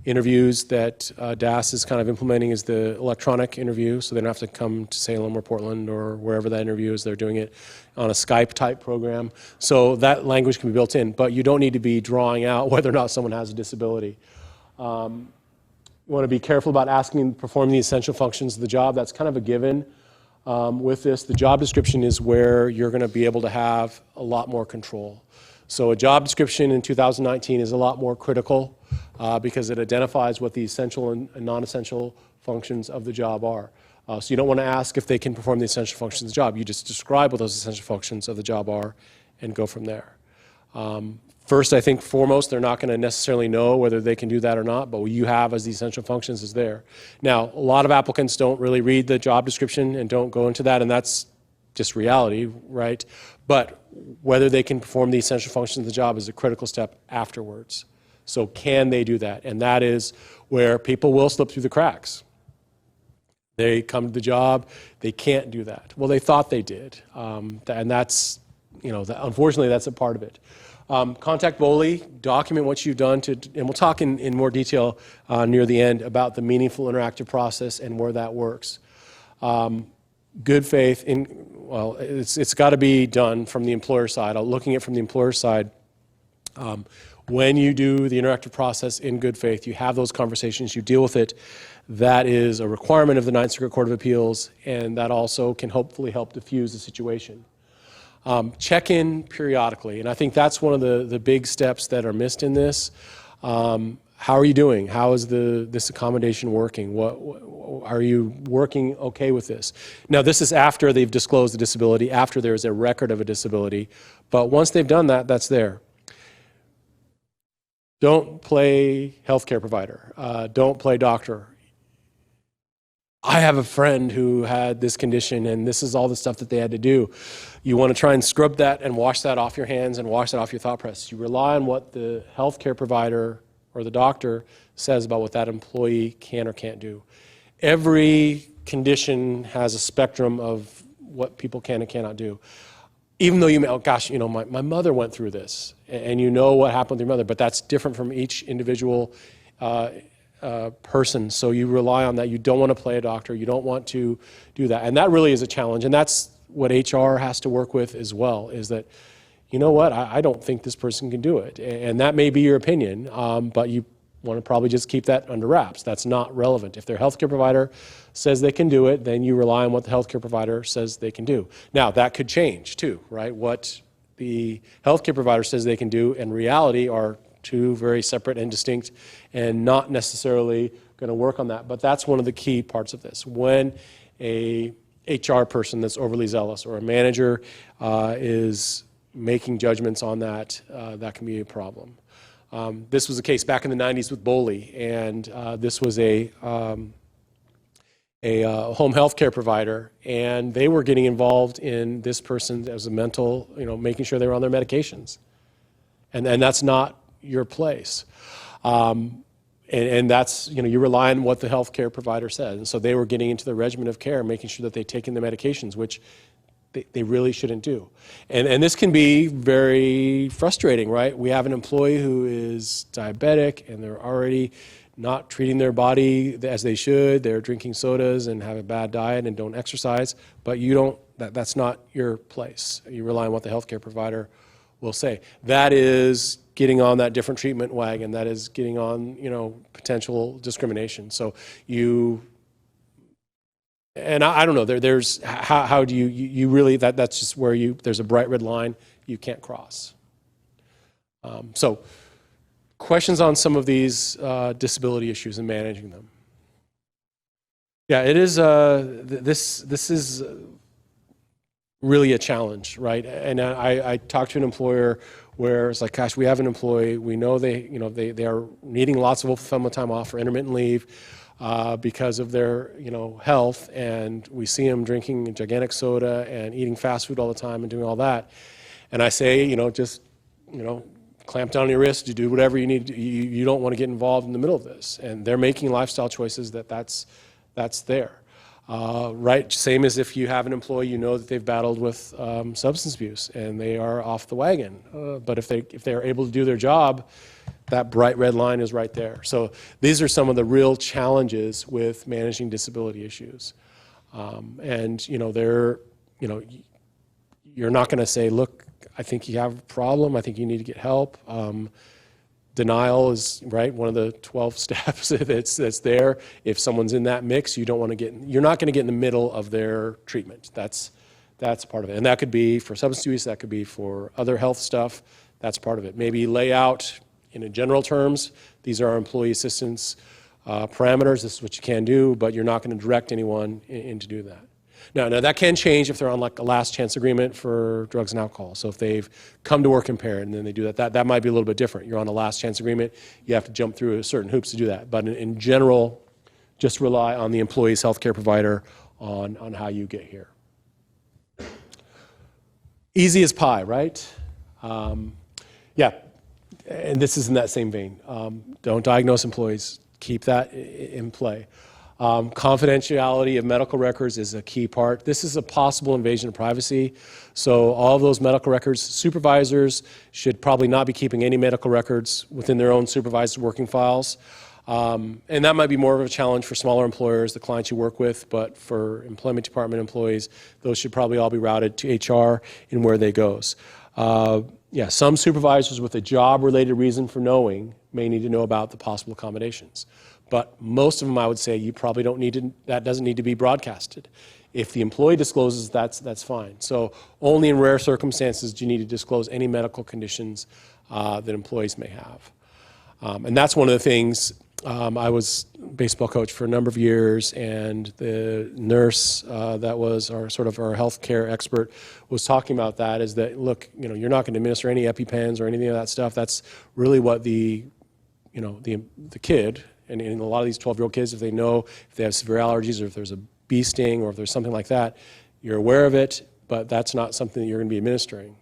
interviews that DAS is kind of implementing is the electronic interview, so they don't have to come to Salem or Portland or wherever that interview is. They're doing it on a Skype-type program. So that language can be built in, but you don't need to be drawing out whether or not someone has a disability. You want to be careful about performing the essential functions of the job. That's kind of a given. with this. The job description is where you're going to be able to have a lot more control. So a job description in 2019 is a lot more critical because it identifies what the essential and non-essential functions of the job are. So you don't want to ask if they can perform the essential functions of the job. You just describe what those essential functions of the job are and go from there. First, I think foremost, they're not going to necessarily know whether they can do that or not, but what you have as the essential functions is there. Now, a lot of applicants don't really read the job description and don't go into that, and that's just reality, right? But whether they can perform the essential functions of the job is a critical step afterwards. So can they do that? And that is where people will slip through the cracks. They come to the job, they can't do that. Well, they thought they did, and that's, unfortunately, that's a part of it. Contact BOLI, document what you've done and we'll talk in more detail near the end about the meaningful interactive process and where that works. Good faith, it's got to be done from the employer side. Looking at it from the employer side, when you do the interactive process in good faith, you have those conversations, you deal with it. That is a requirement of the Ninth Circuit Court of Appeals, and that also can hopefully help diffuse the situation. Check in periodically, and I think that's one of the big steps that are missed in this. How are you doing? How is this accommodation working? What are you working okay with this? Now, this is after they've disclosed the disability, after there's a record of a disability, but once they've done that, that's there. Don't play healthcare provider. Don't play doctor. I have a friend who had this condition, and this is all the stuff that they had to do. You want to try and scrub that and wash that off your hands and wash that off your thought process. You rely on what the healthcare provider or the doctor says about what that employee can or can't do. Every condition has a spectrum of what people can and cannot do. Even though you may, oh gosh, my mother went through this, and you know what happened with your mother, but that's different from each individual person, so you rely on that. You don't want to play a doctor. You don't want to do that, and that really is a challenge, and that's what HR has to work with as well, is that, you know what, I don't think this person can do it, and that may be your opinion, but you want to probably just keep that under wraps. That's not relevant. If their healthcare provider says they can do it, then you rely on what the healthcare provider says they can do. Now, that could change too, right? What the healthcare provider says they can do and reality are two very separate and distinct and not necessarily going to work on that. But that's one of the key parts of this. When a HR person that's overly zealous or a manager is making judgments on that, that can be a problem. This was a case back in the 90s with BOLI, and this was a home health care provider, and they were getting involved in this person as a mental, making sure they were on their medications. And that's not your place. And that's, you rely on what the health care provider says. And so they were getting into the regimen of care, making sure that they'd taken the medications, which they really shouldn't do. And this can be very frustrating, right? We have an employee who is diabetic and they're already not treating their body as they should. They're drinking sodas and have a bad diet and don't exercise, but that's not your place. You rely on what the healthcare provider will say. That is getting on that different treatment wagon. That is getting on, potential discrimination. So I don't know, there's, how do you really, that's just where there's a bright red line you can't cross. So questions on some of these disability issues and managing them. Yeah, it is, this is really a challenge, right? And I talked to an employer where it's like, gosh, we have an employee, we know they are needing lots of fulfillment time off for intermittent leave, because of their, health, and we see them drinking gigantic soda and eating fast food all the time and doing all that. And I say, just, clamp down on your wrist, you do whatever you need. You don't want to get involved in the middle of this. And they're making lifestyle choices that's there. Right, same as if you have an employee, that they've battled with substance abuse and they are off the wagon. But if they're able to do their job, that bright red line is right there. So these are some of the real challenges with managing disability issues. And you're not going to say, look, I think you have a problem. I think you need to get help. Denial is, right, one of the 12 steps that's there. If someone's in that mix, you're not going to get in the middle of their treatment. That's part of it. And that could be for substance use, that could be for other health stuff. That's part of it. Maybe lay out in general terms, these are our employee assistance parameters. This is what you can do, but you're not going to direct anyone in to do that. Now, that can change if they're on like a last chance agreement for drugs and alcohol. So if they've come to work impaired and then they do that might be a little bit different. You're on a last chance agreement. You have to jump through certain hoops to do that. But in general, just rely on the employee's healthcare provider on how you get here. Easy as pie, right? Yeah, and this is in that same vein. Don't diagnose employees. Keep that in play. Confidentiality of medical records is a key part. This is a possible invasion of privacy. So all of those medical records, supervisors should probably not be keeping any medical records within their own supervised working files. And that might be more of a challenge for smaller employers, the clients you work with, but for employment department employees, those should probably all be routed to HR in where they goes. Yeah, some supervisors with a job-related reason for knowing may need to know about the possible accommodations. But most of them, I would say, you probably don't need to, that doesn't need to be broadcasted. If the employee discloses, that's fine. So only in rare circumstances do you need to disclose any medical conditions that employees may have. And that's one of the things, I was baseball coach for a number of years, and the nurse that was our healthcare expert was talking about that, is that, look, you're not going to administer any EpiPens or anything of that stuff. That's really what the kid, and in a lot of these 12-year-old kids, if they have severe allergies, or if there's a bee sting, or if there's something like that, you're aware of it, but that's not something that you're going to be administering.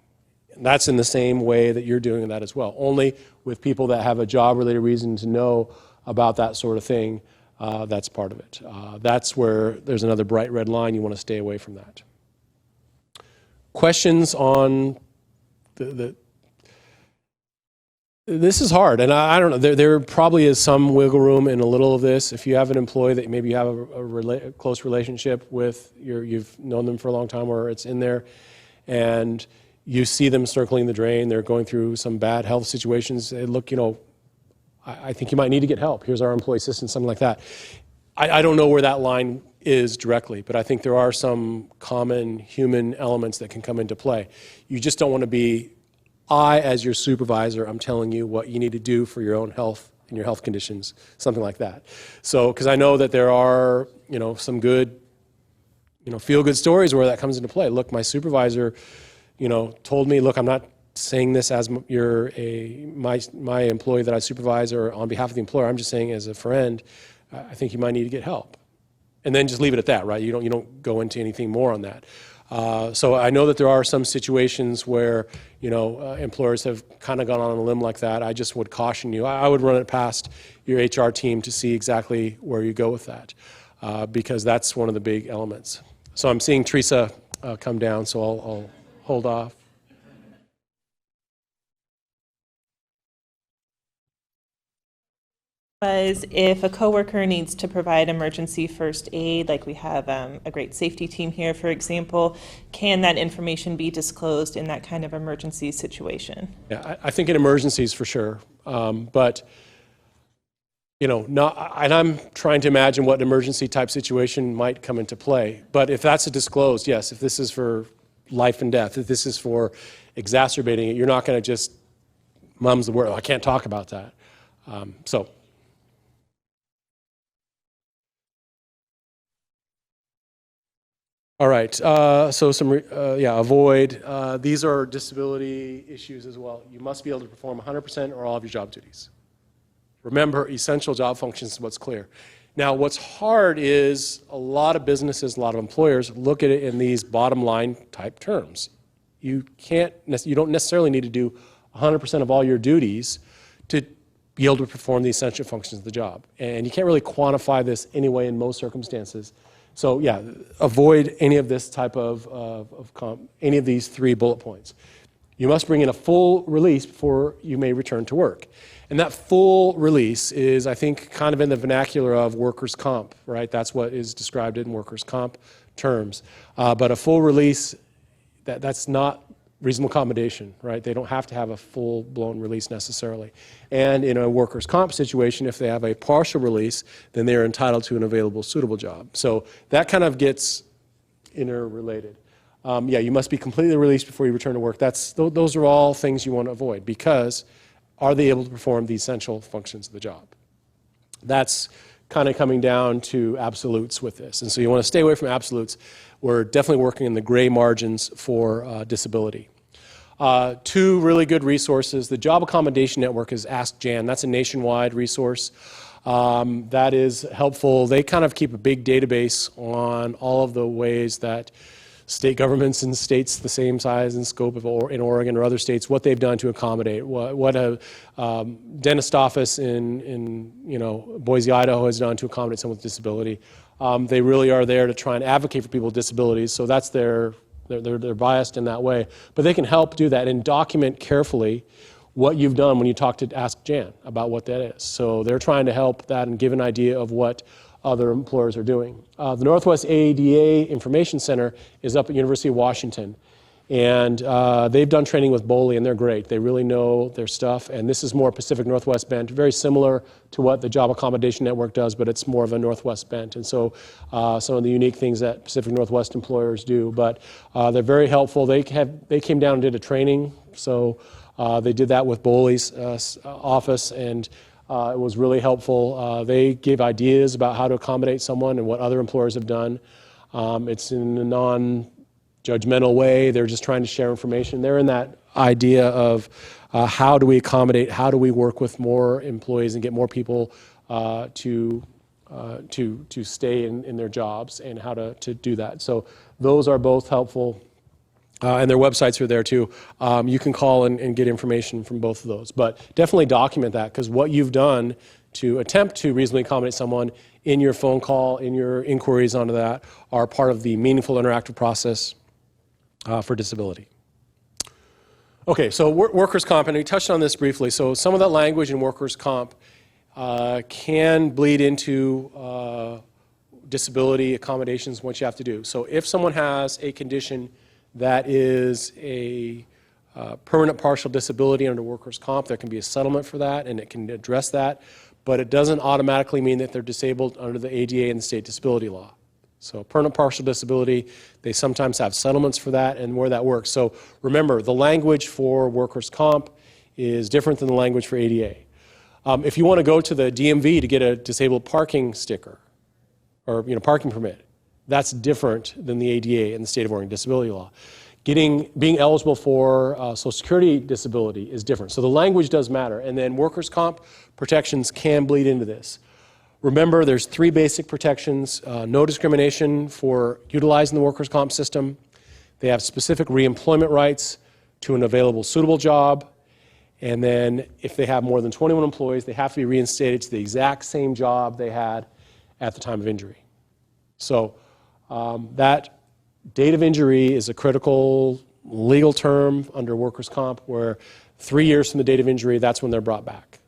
And that's in the same way that you're doing that as well, only with people that have a job-related reason to know about that sort of thing. That's part of it. That's where there's another bright red line. You want to stay away from that. Questions on this is hard, and I don't know. There probably is some wiggle room in a little of this. If you have an employee that maybe you have a close relationship with, you've known them for a long time, or it's in there, and you see them circling the drain, they're going through some bad health situations, hey, look, I think you might need to get help. Here's our employee assistance, something like that. I don't know where that line is directly, but I think there are some common human elements that can come into play. You just don't want to be, as your supervisor, I'm telling you what you need to do for your own health and your health conditions, something like that. So, because I know that there are, some good, feel-good stories where that comes into play. Look, my supervisor, told me, look, I'm not saying this as my employee that I supervise or on behalf of the employer. I'm just saying as a friend, I think you might need to get help. And then just leave it at that, right? You don't go into anything more on that. So I know that there are some situations where, employers have kind of gone on a limb like that. I just would caution you. I would run it past your HR team to see exactly where you go with that, because that's one of the big elements. So I'm seeing Teresa come down, so I'll hold off. Was if a coworker needs to provide emergency first aid, like we have a great safety team here, for example, can that information be disclosed in that kind of emergency situation? Yeah, I think in emergencies for sure, but not. And I'm trying to imagine what emergency type situation might come into play. But if that's a disclosed, yes. If this is for life and death, if this is for exacerbating it, you're not going to just mum's the word. I can't talk about that. So. All right, so avoid. These are disability issues as well. You must be able to perform 100% or all of your job duties. Remember, essential job functions is what's clear. Now, what's hard is a lot of businesses, a lot of employers look at it in these bottom line type terms. You don't necessarily need to do 100% of all your duties to be able to perform the essential functions of the job. And you can't really quantify this anyway in most circumstances. So yeah, avoid any of this type any of these 3 bullet points. You must bring in a full release before you may return to work. And that full release is, I think, kind of in the vernacular of workers' comp, right? That's what is described in workers' comp terms. But a full release, that's not reasonable accommodation, right? They don't have to have a full-blown release necessarily. And in a workers' comp situation, if they have a partial release, then they're entitled to an available suitable job. So that kind of gets interrelated. Yeah, you must be completely released before you return to work. Those are all things you want to avoid, because are they able to perform the essential functions of the job? That's kind of coming down to absolutes with this. And so you want to stay away from absolutes. We're definitely working in the gray margins for disability. Two really good resources. The Job Accommodation Network is Ask Jan. That's a nationwide resource. That is helpful. They kind of keep a big database on all of the ways that state governments in states the same size and scope of in Oregon or other states, what they've done to accommodate, what a dentist office in Boise, Idaho has done to accommodate someone with disability. They really are there to try and advocate for people with disabilities, so that's they're biased in that way. But they can help do that and document carefully what you've done when you talk to Ask Jan about what that is. So they're trying to help that and give an idea of what other employers are doing. The Northwest ADA Information Center is up at University of Washington, and they've done training with BOLI, and they're great. They really know their stuff, and this is more Pacific Northwest bent, very similar to what the Job Accommodation Network does, but it's more of a Northwest bent, and so some of the unique things that Pacific Northwest employers do, but they're very helpful. They came down and did a training, so they did that with BOLI's office, and it was really helpful. They gave ideas about how to accommodate someone and what other employers have done. It's in a non-judgmental way. They're just trying to share information. They're in that idea of how do we accommodate, how do we work with more employees and get more people to stay in their jobs, and how to do that. So those are both helpful. And their websites are there too. You can call and get information from both of those. But definitely document that, because what you've done to attempt to reasonably accommodate someone in your phone call, in your inquiries onto that, are part of the meaningful interactive process for disability. Okay, so workers' comp, and we touched on this briefly. So some of that language in workers' comp can bleed into disability accommodations, what you have to do. So if someone has a condition that is a permanent partial disability under workers' comp, there can be a settlement for that, and it can address that, but it doesn't automatically mean that they're disabled under the ADA and the state disability law. So permanent partial disability, they sometimes have settlements for that and where that works. So remember, the language for workers' comp is different than the language for ADA. If you want to go to the DMV to get a disabled parking sticker or parking permit, that's different than the ADA and the state of Oregon disability law. Being eligible for Social Security disability is different. So the language does matter. And then workers' comp protections can bleed into this. Remember, there's three basic protections. No discrimination for utilizing the workers' comp system. They have specific reemployment rights to an available suitable job. And then if they have more than 21 employees, they have to be reinstated to the exact same job they had at the time of injury. So that date of injury is a critical legal term under workers' comp, where 3 years from the date of injury, that's when they're brought back.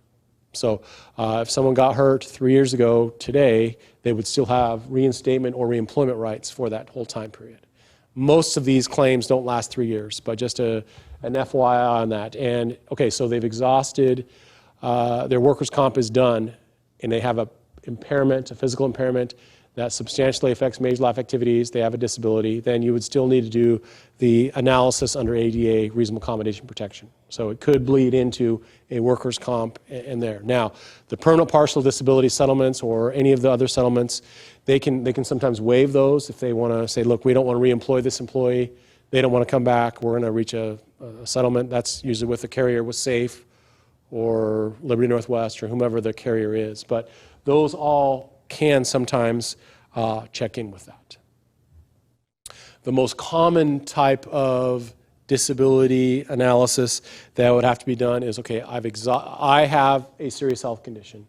So if someone got hurt 3 years ago today, they would still have reinstatement or reemployment rights for that whole time period. Most of these claims don't last 3 years, but just an FYI on that. And okay, so they've exhausted, their workers' comp is done, and they have a physical impairment that substantially affects major life activities, they have a disability, then you would still need to do the analysis under ADA reasonable accommodation protection. So it could bleed into a workers' comp in there. Now, the permanent partial disability settlements or any of the other settlements, they can sometimes waive those if they want to say, look, we don't want to reemploy this employee, they don't want to come back, we're going to reach a settlement. That's usually with the carrier, with SAFE or Liberty Northwest or whomever the carrier is. But those all can sometimes check in with that. The most common type of disability analysis that would have to be done is, okay, I have a serious health condition.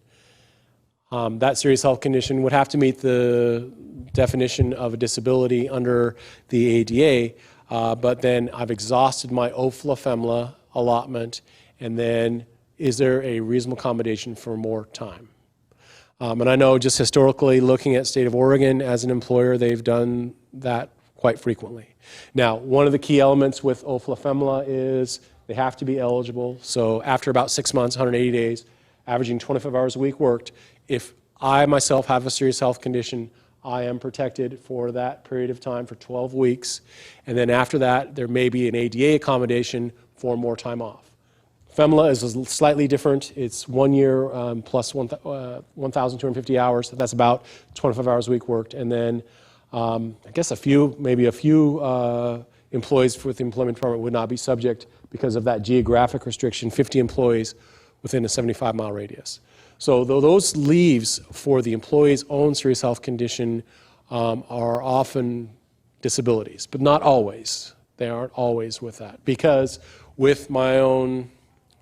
That serious health condition would have to meet the definition of a disability under the ADA, but then I've exhausted my OFLA-FEMLA allotment, and then is there a reasonable accommodation for more time? And I know just historically looking at state of Oregon as an employer, they've done that quite frequently. Now, one of the key elements with OFLA FEMLA is they have to be eligible. So after about 6 months, 180 days, averaging 25 hours a week worked, if I myself have a serious health condition, I am protected for that period of time for 12 weeks. And then after that, there may be an ADA accommodation for more time off. FEMLA is slightly different. It's 1 year plus 1,250 hours. That's about 25 hours a week worked. And then I guess maybe a few employees with the employment department would not be subject because of that geographic restriction, 50 employees within a 75-mile radius. So those leaves for the employee's own serious health condition are often disabilities, but not always. They aren't always with that. Because with my own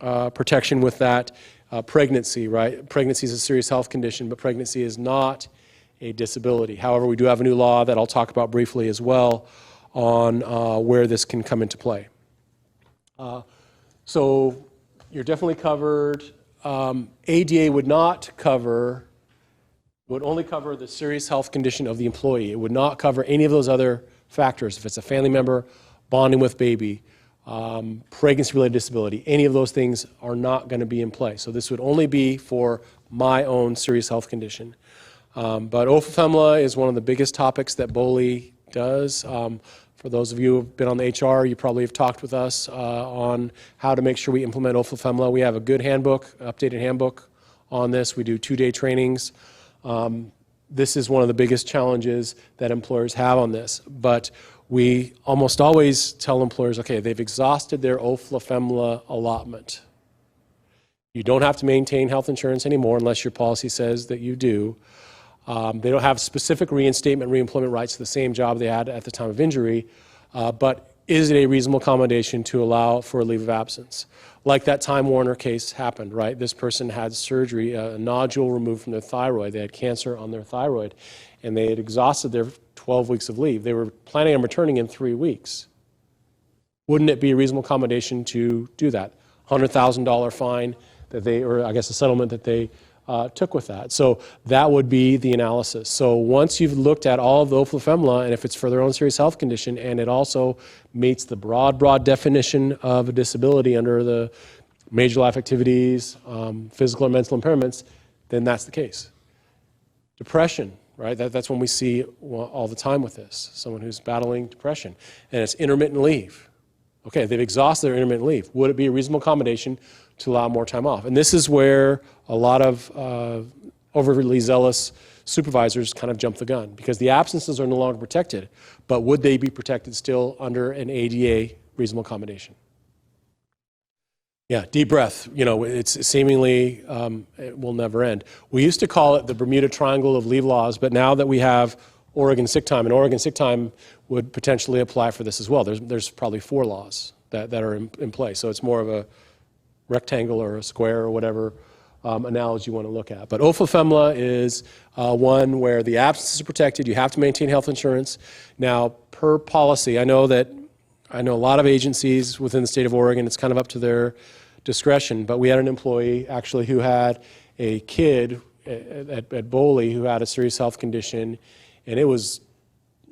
protection with that, pregnancy, right? Pregnancy is a serious health condition, but pregnancy is not a disability. However, we do have a new law that I'll talk about briefly as well on where this can come into play. So you're definitely covered. ADA would only cover the serious health condition of the employee. It would not cover any of those other factors. If it's a family member, bonding with baby, pregnancy-related disability, any of those things are not going to be in play. So this would only be for my own serious health condition. But OFLA is one of the biggest topics that BOLI does. For those of you who have been on the HR, you probably have talked with us on how to make sure we implement OFLA. We have a good handbook, updated handbook on this. We do 2-day trainings. This is one of the biggest challenges that employers have on this. But we almost always tell employers, okay, they've exhausted their OFLA allotment. You don't have to maintain health insurance anymore unless your policy says that you do. They don't have specific reinstatement, reemployment rights to the same job they had at the time of injury, but is it a reasonable accommodation to allow for a leave of absence? Like that Time Warner case happened, right? This person had surgery, a nodule removed from their thyroid. They had cancer on their thyroid, and they had exhausted their 12 weeks of leave. They were planning on returning in 3 weeks. Wouldn't it be a reasonable accommodation to do that? $100,000 fine that or I guess a settlement that they took with that. So that would be the analysis. So once you've looked at all of the OFLA, and if it's for their own serious health condition, and it also meets the broad definition of a disability under the major life activities, physical or mental impairments, then that's the case. Depression, right? That's when we see all the time with this, someone who's battling depression, and it's intermittent leave. Okay, they've exhausted their intermittent leave. Would it be a reasonable accommodation to allow more time off? And this is where a lot of overly zealous supervisors kind of jump the gun, because the absences are no longer protected, but would they be protected still under an ADA reasonable accommodation? Yeah, deep breath. You know, it's seemingly, it will never end. We used to call it the Bermuda Triangle of leave laws, but now that we have Oregon sick time, and Oregon sick time would potentially apply for this as well. There's probably 4 laws that are in play, so it's more of a rectangle or a square or whatever analogy you want to look at. But OFLA is one where the absence is protected. You have to maintain health insurance. Now, per policy, I know a lot of agencies within the state of Oregon, it's kind of up to their discretion, but we had an employee actually who had a kid at BOLI who had a serious health condition, and it was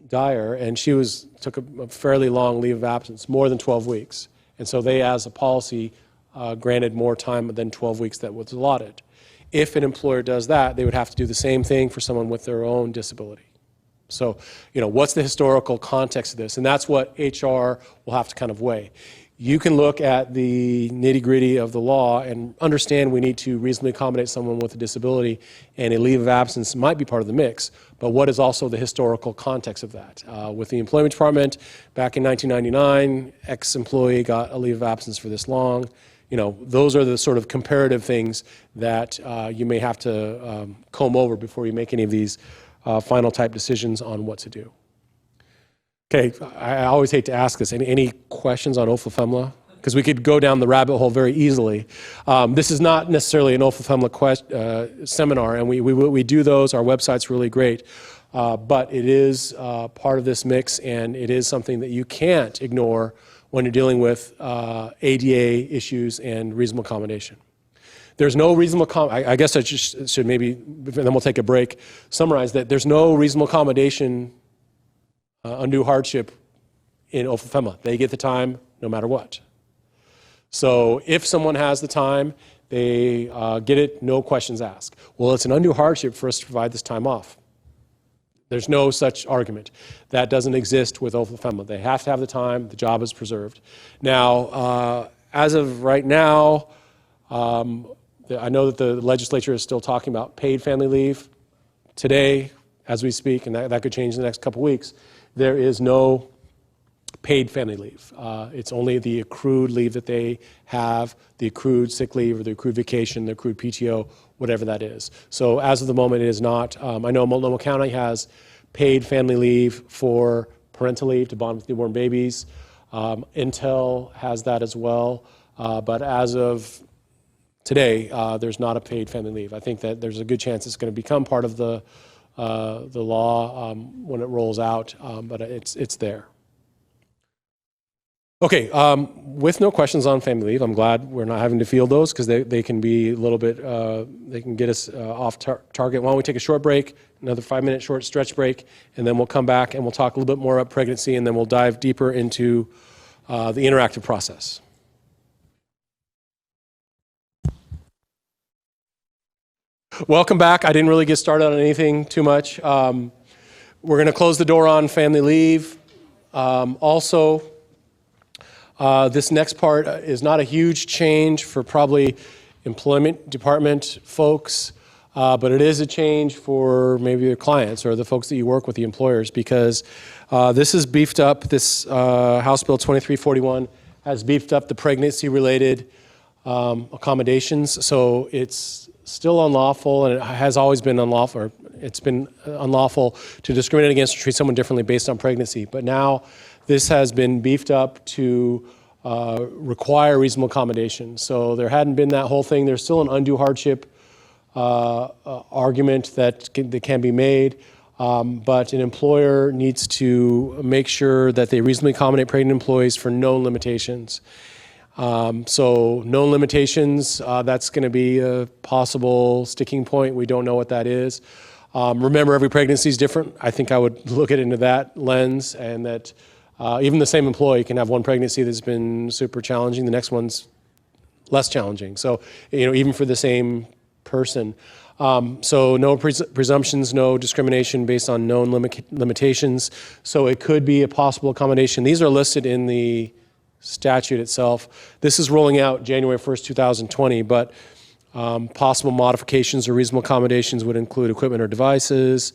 dire, and she took a fairly long leave of absence, more than 12 weeks. And so they, as a policy, granted more time than 12 weeks that was allotted. If an employer does that, they would have to do the same thing for someone with their own disability. So, what's the historical context of this? And that's what HR will have to kind of weigh. You can look at the nitty-gritty of the law and understand we need to reasonably accommodate someone with a disability, and a leave of absence might be part of the mix. But what is also the historical context of that? With the employment department, back in 1999, ex-employee got a leave of absence for this long. Those are the sort of comparative things that you may have to comb over before you make any of these final type decisions on what to do. Okay, I always hate to ask this. Any questions on OFLA? Because we could go down the rabbit hole very easily. This is not necessarily an OFLA seminar, and we do those. Our website's really great. But it is part of this mix, and it is something that you can't ignore when you're dealing with ADA issues and reasonable accommodation. There's no reasonable I guess I just should maybe, and then we'll take a break, summarize that there's no reasonable accommodation undue hardship in OFMA. They get the time no matter what. So if someone has the time, they get it, no questions asked. Well, it's an undue hardship for us to provide this time off. There's no such argument. That doesn't exist with OFMA. They have to have the time, the job is preserved. Now, as of right now, I know that the legislature is still talking about paid family leave. Today, as we speak, and that could change in the next couple weeks, there is no paid family leave. It's only the accrued leave that they have, the accrued sick leave or the accrued vacation, the accrued PTO, whatever that is. So as of the moment, it is not. I know Multnomah County has paid family leave for parental leave to bond with newborn babies. Intel has that as well. But as of today, there's not a paid family leave. I think that there's a good chance it's going to become part of the law when it rolls out, but it's there. Okay, with no questions on family leave, I'm glad we're not having to field those because they can be a little bit, they can get us off target. Why don't we take a short break, another 5-minute short stretch break, and then we'll come back and we'll talk a little bit more about pregnancy, and then we'll dive deeper into the interactive process. Welcome back. I didn't really get started on anything too much. We're going to close the door on family leave. Also, this next part is not a huge change for probably employment department folks, but it is a change for maybe your clients or the folks that you work with, the employers, because this is beefed up. This House Bill 2341 has beefed up the pregnancy-related accommodations. So it's still unlawful, and it has always been unlawful, or it's been unlawful to discriminate against or treat someone differently based on pregnancy. But now this has been beefed up to require reasonable accommodation. So there hadn't been that whole thing. There's still an undue hardship argument that can be made, but an employer needs to make sure that they reasonably accommodate pregnant employees for known limitations. So known limitations, that's going to be a possible sticking point. We don't know what that is. Remember, every pregnancy is different. I think I would look at it into that lens, and that even the same employee can have one pregnancy that's been super challenging, the next one's less challenging. So, even for the same person. So no presumptions, no discrimination based on known limitations. So it could be a possible accommodation. These are listed in the statute itself. This is rolling out January 1st, 2020, but possible modifications or reasonable accommodations would include equipment or devices,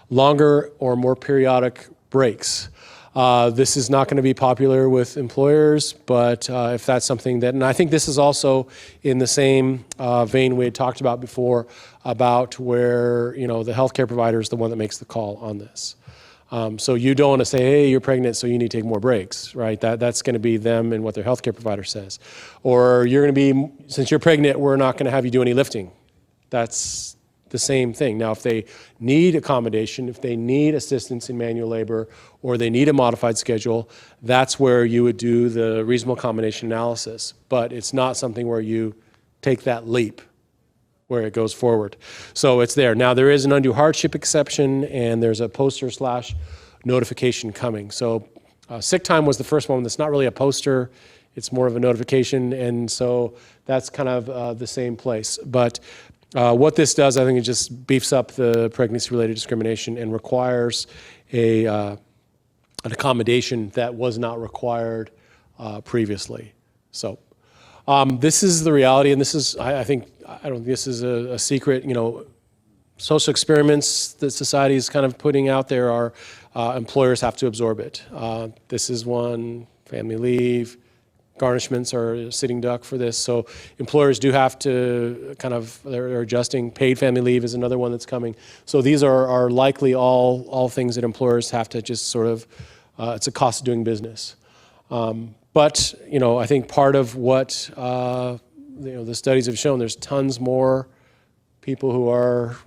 longer or more periodic breaks. This is not going to be popular with employers, but if that's something that, and I think this is also in the same vein we had talked about before, about where, the healthcare provider is the one that makes the call on this. So you don't want to say, hey, you're pregnant, so you need to take more breaks, right? That's going to be them and what their healthcare provider says. Or you're going to be, since you're pregnant, we're not going to have you do any lifting. That's the same thing. Now, if they need accommodation, if they need assistance in manual labor, or they need a modified schedule, that's where you would do the reasonable accommodation analysis. But it's not something where you take that leap where it goes forward. So it's there. Now, there is an undue hardship exception, and there's a poster/notification coming. So sick time was the first one. That's not really a poster. It's more of a notification, and so that's kind of the same place. But what this does, I think, it just beefs up the pregnancy-related discrimination and requires an accommodation that was not required previously. So this is the reality, and this is, I don't think this is a secret. Social experiments that society is kind of putting out there are employers have to absorb it. This is one, family leave. Garnishments are a sitting duck for this. So employers do have to they're adjusting. Paid family leave is another one that's coming. So these are likely all things that employers have to just sort of, it's a cost of doing business. But, I think part of what, the studies have shown, there's tons more people who are,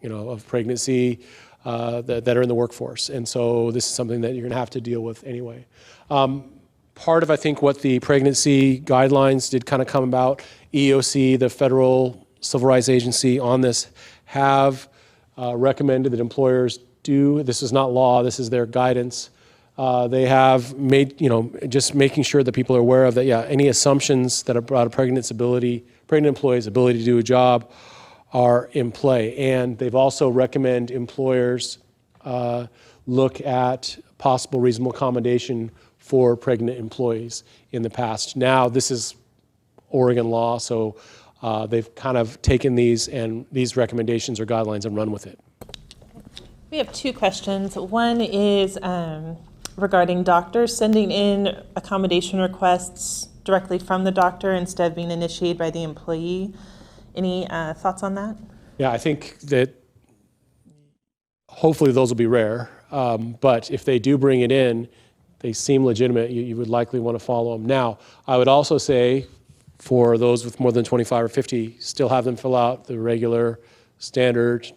of pregnancy that are in the workforce. And so this is something that you're going to have to deal with anyway. Part of, I think, what the pregnancy guidelines did kind of come about, EEOC, the Federal Civil Rights Agency, on this, have recommended that employers do, this is not law, this is their guidance, They have made, just making sure that people are aware of that, any assumptions that about a pregnant employee's ability to do a job are in play. And they've also recommend employers look at possible reasonable accommodation for pregnant employees in the past. Now, this is Oregon law, so they've kind of taken these recommendations or guidelines and run with it. We have two questions. One is regarding doctors sending in accommodation requests directly from the doctor instead of being initiated by the employee. Any thoughts on that? Yeah, I think that hopefully those will be rare, but if they do bring it in, they seem legitimate, you would likely want to follow them. Now, I would also say for those with more than 25 or 50, still have them fill out the regular standard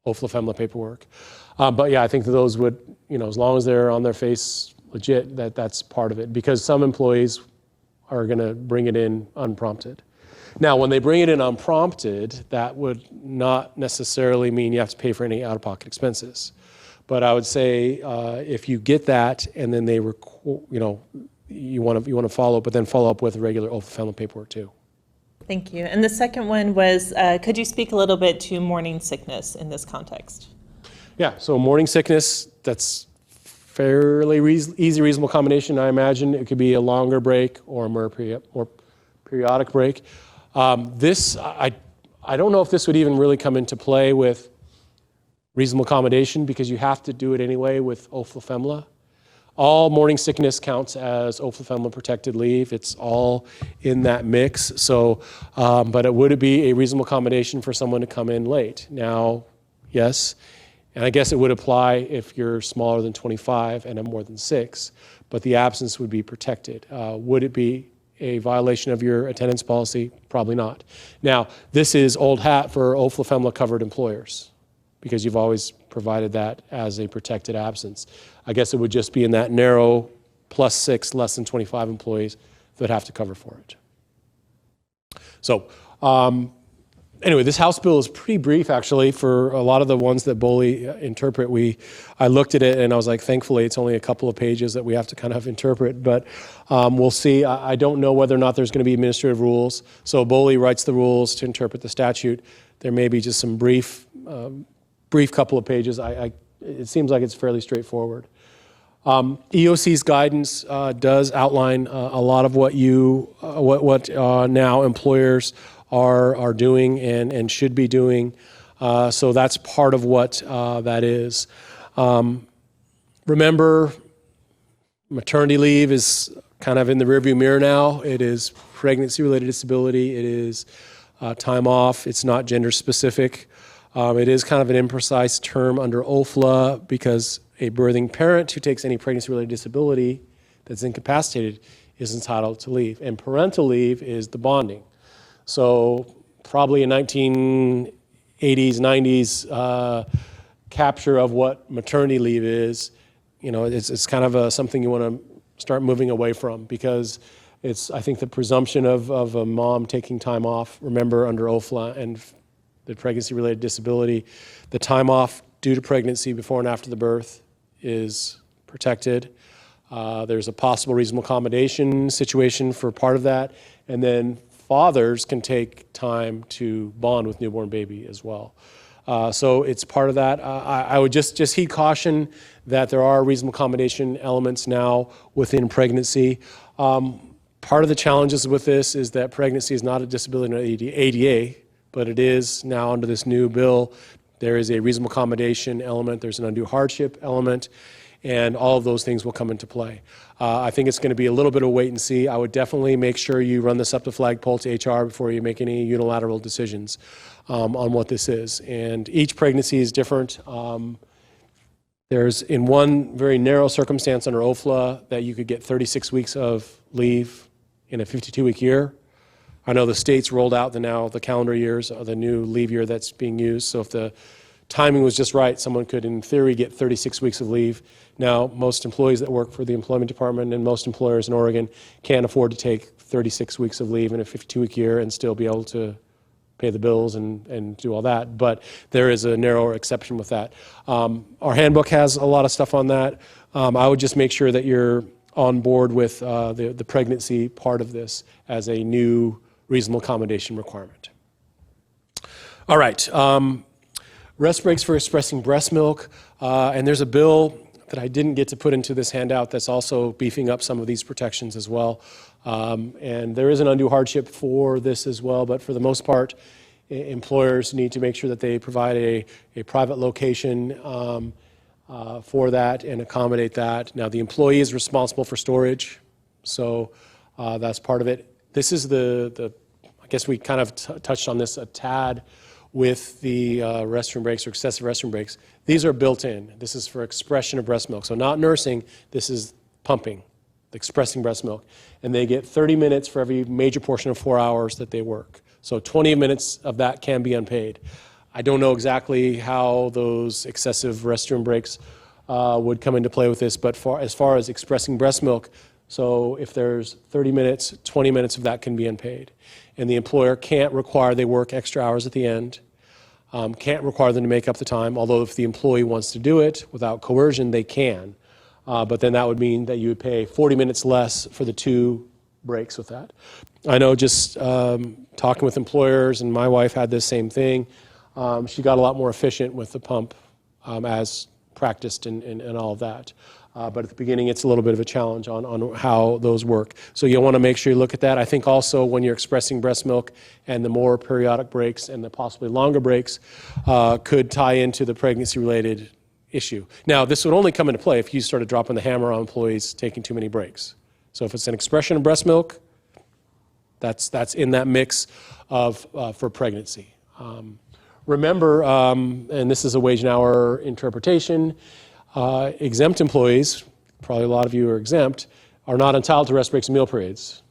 OFLA FEMLA paperwork. But yeah, I think that those would, as long as they're on their face legit, that's part of it, because some employees are going to bring it in unprompted. Now, when they bring it in unprompted, that would not necessarily mean you have to pay for any out-of-pocket expenses. But I would say if you get that and then you want to follow, but then follow up with regular OFLA FEMLA paperwork too. Thank you. And the second one was, could you speak a little bit to morning sickness in this context? Yeah, so morning sickness, that's fairly easy, reasonable combination. I imagine it could be a longer break or a more periodic break. I don't know if this would even really come into play with reasonable accommodation because you have to do it anyway with OFLA FEMLA. All morning sickness counts as OFLA FEMLA protected leave. It's all in that mix. So, but would it be a reasonable accommodation for someone to come in late? Now, yes. And I guess it would apply if you're smaller than 25 and have more than 6, but the absence would be protected. Would it be a violation of your attendance policy? Probably not. Now, this is old hat for OFLA FEMLA covered employers because you've always provided that as a protected absence. I guess it would just be in that narrow +6, less than 25 employees that have to cover for it. So, anyway, this House bill is pretty brief, actually, for a lot of the ones that BOLI interpret. I looked at it, and I was like, thankfully, it's only a couple of pages that we have to kind of interpret, but we'll see. I don't know whether or not there's going to be administrative rules. So BOLI writes the rules to interpret the statute. There may be just some brief couple of pages. It seems like it's fairly straightforward. EOC's guidance does outline a lot of what now employers are doing and should be doing. So that's part of what that is. Remember, maternity leave is kind of in the rearview mirror now. It is pregnancy-related disability. It is time off. It's not gender specific. It is kind of an imprecise term under OFLA because a birthing parent who takes any pregnancy-related disability that's incapacitated is entitled to leave. And parental leave is the bonding. So probably a 1980s, 90s capture of what maternity leave is, it's kind of something you want to start moving away from because it's, I think, the presumption of a mom taking time off. Remember, under OFLA and the pregnancy-related disability, the time off due to pregnancy before and after the birth is protected. There's a possible reasonable accommodation situation for part of that, and then fathers can take time to bond with newborn baby as well. So it's part of that. I would just heed caution that there are reasonable accommodation elements now within pregnancy. Part of the challenges with this is that pregnancy is not a disability under ADA, but it is now under this new bill. There is a reasonable accommodation element, there's an undue hardship element, and all of those things will come into play. I think it's going to be a little bit of wait and see. I would definitely make sure you run this up the flagpole to HR before you make any unilateral decisions on what this is. And each pregnancy is different. There's in one very narrow circumstance under OFLA that you could get 36 weeks of leave in a 52-week year. I know the states rolled out the calendar years of the new leave year that's being used. So if the timing was just right, someone could, in theory, get 36 weeks of leave. Now, most employees that work for the employment department and most employers in Oregon can't afford to take 36 weeks of leave in a 52-week year and still be able to pay the bills and do all that. But there is a narrower exception with that. Our handbook has a lot of stuff on that. I would just make sure that you're on board with the pregnancy part of this as a new reasonable accommodation requirement. All right. Rest breaks for expressing breast milk. And there's a bill that I didn't get to put into this handout that's also beefing up some of these protections as well. And there is an undue hardship for this as well, but for the most part, employers need to make sure that they provide a private location for that and accommodate that. Now, the employee is responsible for storage, so that's part of it. This is I guess we kind of touched on this a tad with the restroom breaks or excessive restroom breaks. These are built in. This is for expression of breast milk. So not nursing, this is pumping, expressing breast milk. And they get 30 minutes for every major portion of 4 hours that they work. So 20 minutes of that can be unpaid. I don't know exactly how those excessive restroom breaks would come into play with this, but as far as expressing breast milk, so if there's 30 minutes, 20 minutes of that can be unpaid. And the employer can't require they work extra hours at the end, can't require them to make up the time, although if the employee wants to do it without coercion, they can. But then that would mean that you would pay 40 minutes less for the 2 breaks with that. I know just talking with employers, and my wife had this same thing, she got a lot more efficient with the pump as practiced and all of that. But at the beginning, it's a little bit of a challenge on how those work. So you'll want to make sure you look at that. I think also when you're expressing breast milk and the more periodic breaks and the possibly longer breaks could tie into the pregnancy-related issue. Now, this would only come into play if you started dropping the hammer on employees taking too many breaks. So if it's an expression of breast milk, that's in that mix of for pregnancy. Remember, and this is a wage and hour interpretation, exempt employees, probably a lot of you are exempt, are not entitled to rest breaks and meal periods.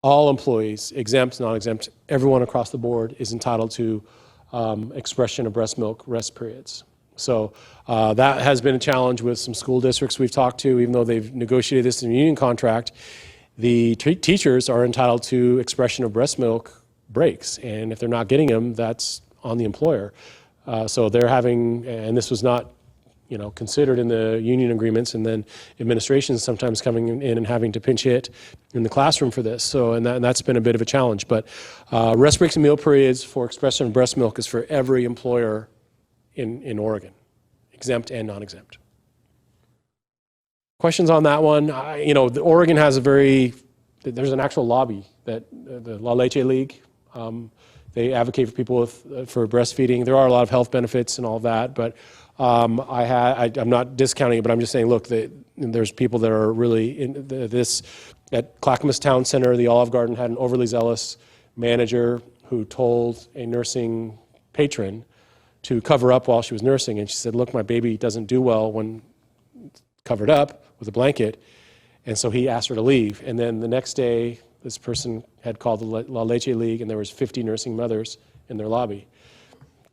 All employees, exempt, non-exempt, everyone across the board is entitled to expression of breast milk rest periods. So that has been a challenge with some school districts we've talked to, even though they've negotiated this in a union contract. The teachers are entitled to expression of breast milk breaks, and if they're not getting them, that's on the employer. So they're having, and this was not considered in the union agreements, and then administrations sometimes coming in and having to pinch hit in the classroom for this. So, and that's been a bit of a challenge. But rest breaks and meal periods for expression of breast milk is for every employer in Oregon, exempt and non-exempt. Questions on that one? Oregon has there's an actual lobby that the La Leche League. They advocate for people for breastfeeding. There are a lot of health benefits and all that, but I'm not discounting it, but I'm just saying, look, there's people that are really in this. At Clackamas Town Center, the Olive Garden had an overly zealous manager who told a nursing patron to cover up while she was nursing, and she said, look, my baby doesn't do well when covered up with a blanket, and so he asked her to leave. And then the next day, this person had called the La Leche League, and there was 50 nursing mothers in their lobby.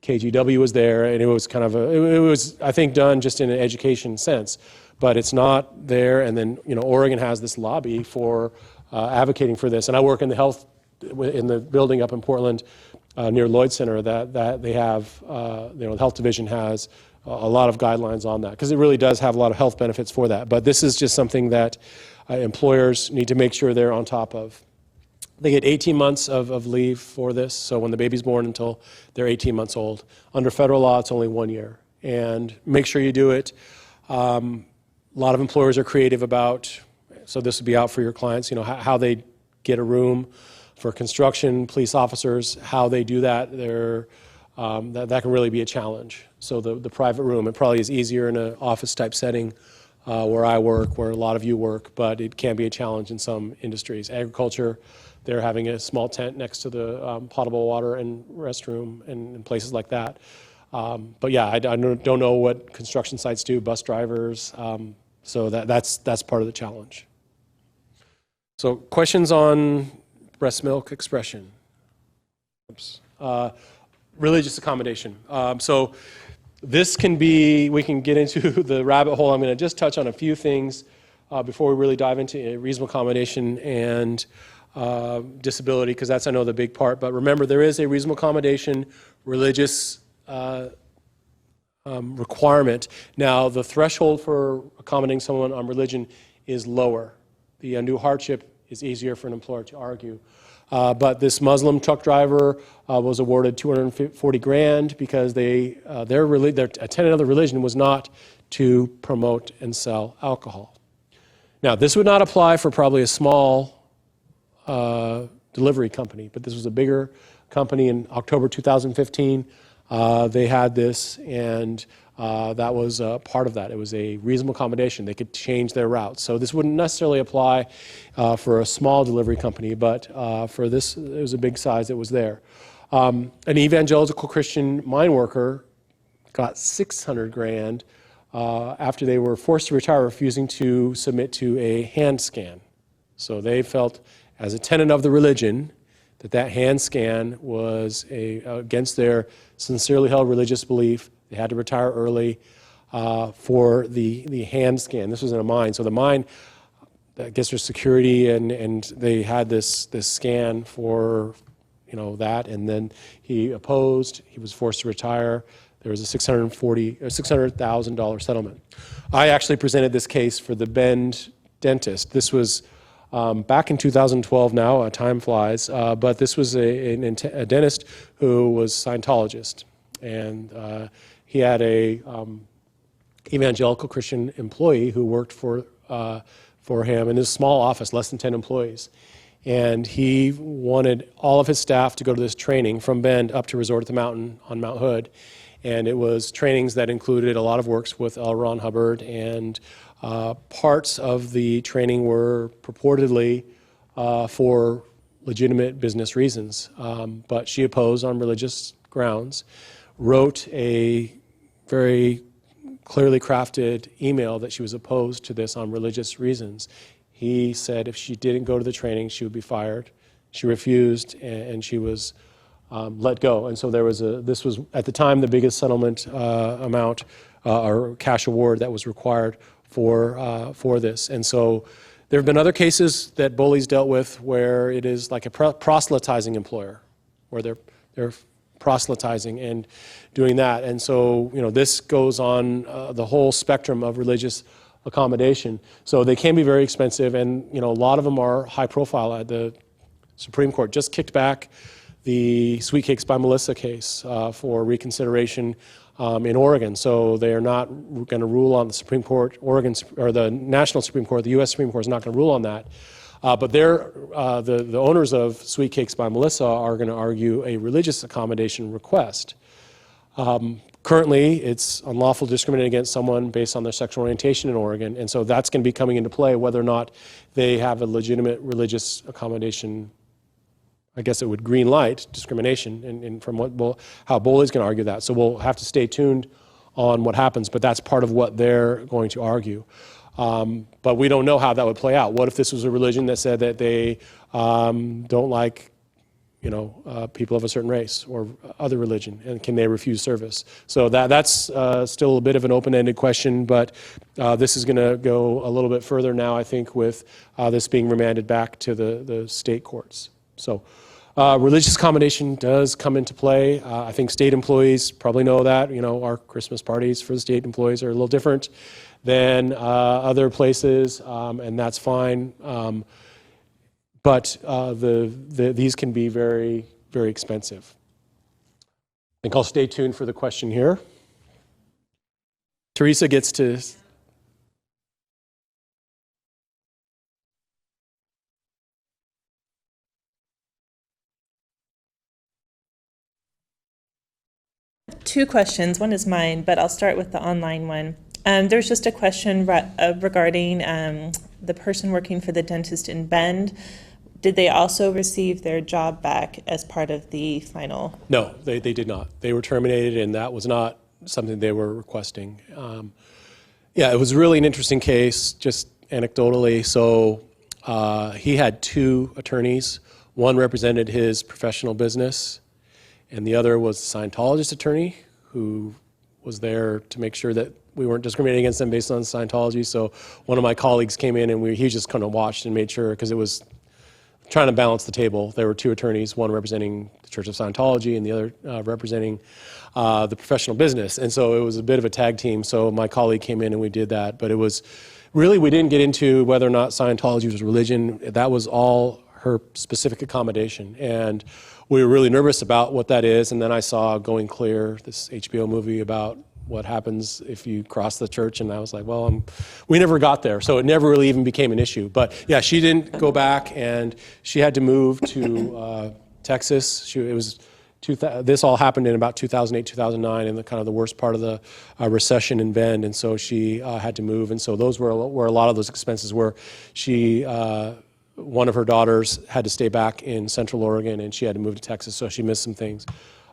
KGW was there, and it was kind of it was, I think, done just in an education sense, but it's not there. And then, Oregon has this lobby for advocating for this. And I work in the building up in Portland near Lloyd Center that they have, the health division has a lot of guidelines on that, because it really does have a lot of health benefits for that. But this is just something that employers need to make sure they're on top of. They get 18 months of leave for this, so when the baby's born until they're 18 months old. Under federal law, it's only 1 year. And make sure you do it. A lot of employers are creative about, so this would be out for your clients, how they get a room for construction, police officers, how they do that. That can really be a challenge. So the private room, it probably is easier in an office-type setting where I work, where a lot of you work, but it can be a challenge in some industries. Agriculture, they're having a small tent next to the potable water and restroom and places like that. But yeah, I don't know what construction sites do, bus drivers, so that's part of the challenge. So questions on breast milk expression? Religious accommodation. So this can be, we can get into the rabbit hole. I'm going to just touch on a few things before we really dive into reasonable accommodation and disability, because that's, I know, the big part. But remember, there is a reasonable accommodation religious requirement. Now, the threshold for accommodating someone on religion is lower. The undue hardship is easier for an employer to argue. But this Muslim truck driver was awarded $240,000 because their tenet of the religion was not to promote and sell alcohol. Now, this would not apply for probably a small delivery company, but this was a bigger company. In October 2015, they had this, and that was part of that. It was a reasonable accommodation. They could change their routes. So this wouldn't necessarily apply for a small delivery company, but for this, it was a big size that was there. An evangelical Christian mine worker got $600,000 after they were forced to retire, refusing to submit to a hand scan. So they felt, as a tenet of the religion, that hand scan was against their sincerely held religious belief. They had to retire early for the hand scan. This was in a mine. So the mine, I guess there's security, and they had this scan for that, and then he opposed. He was forced to retire. There was a $600,000 settlement. I actually presented this case for the Bend dentist. This was back in 2012 now, time flies, but this was a dentist who was Scientologist, and he had a evangelical Christian employee who worked for him in his small office, less than 10 employees. And he wanted all of his staff to go to this training from Bend up to Resort at the Mountain on Mount Hood. And it was trainings that included a lot of works with L. Ron Hubbard, and parts of the training were purportedly for legitimate business reasons. But she opposed on religious grounds, wrote a very clearly crafted email that she was opposed to this on religious reasons. He said if she didn't go to the training, she would be fired. She refused, and she was let go. And so this was, at the time, the biggest settlement amount or cash award that was required for this. And so there have been other cases that Boley's dealt with where it is like a proselytizing employer, where they're proselytizing and doing that. And so, this goes on the whole spectrum of religious accommodation. So they can be very expensive, and a lot of them are high profile. At the Supreme Court just kicked back the Sweet Cakes by Melissa case for reconsideration in Oregon. So they are not going to rule on the Supreme Court, Oregon, or the National Supreme Court. The U.S. Supreme Court is not going to rule on that. But the owners of Sweet Cakes by Melissa are going to argue a religious accommodation request. Currently, it's unlawful to discriminate against someone based on their sexual orientation in Oregon, and so that's going to be coming into play whether or not they have a legitimate religious accommodation. I guess it would green light discrimination, and from how Boley's going to argue that. So we'll have to stay tuned on what happens, but that's part of what they're going to argue. But we don't know how that would play out. What if this was a religion that said that they don't like people of a certain race or other religion, and can they refuse service? So that's still a bit of an open-ended question, but this is going to go a little bit further now, I think, with this being remanded back to the state courts. So religious accommodation does come into play. I think state employees probably know that. Our Christmas parties for the state employees are a little different than other places, and that's fine. But these can be very, very expensive. I think I'll stay tuned for the question here. Teresa gets to... Two questions. One is mine, but I'll start with the online one. There's just a question regarding the person working for the dentist in Bend. Did they also receive their job back as part of the final? No, they did not. They were terminated, and that was not something they were requesting. It was really an interesting case, just anecdotally. So he had two attorneys. One represented his professional business, and the other was a Scientologist attorney who was there to make sure that we weren't discriminating against them based on Scientology. So one of my colleagues came in, and he just kind of watched and made sure, because it was trying to balance the table. There were two attorneys, one representing the Church of Scientology and the other representing the professional business. And so it was a bit of a tag team. So my colleague came in and we did that. But it was really, we didn't get into whether or not Scientology was religion. That was all her specific accommodation. And we were really nervous about what that is. And then I saw Going Clear, this HBO movie about what happens if you cross the church, and I was like, well, we never got there, so it never really even became an issue. But yeah, she didn't go back, and she had to move to Texas. This all happened in about 2008, 2009, in the kind of the worst part of the recession in Bend, and so she had to move, and so those were where a lot of those expenses were. One of her daughters had to stay back in Central Oregon, and she had to move to Texas, so she missed some things.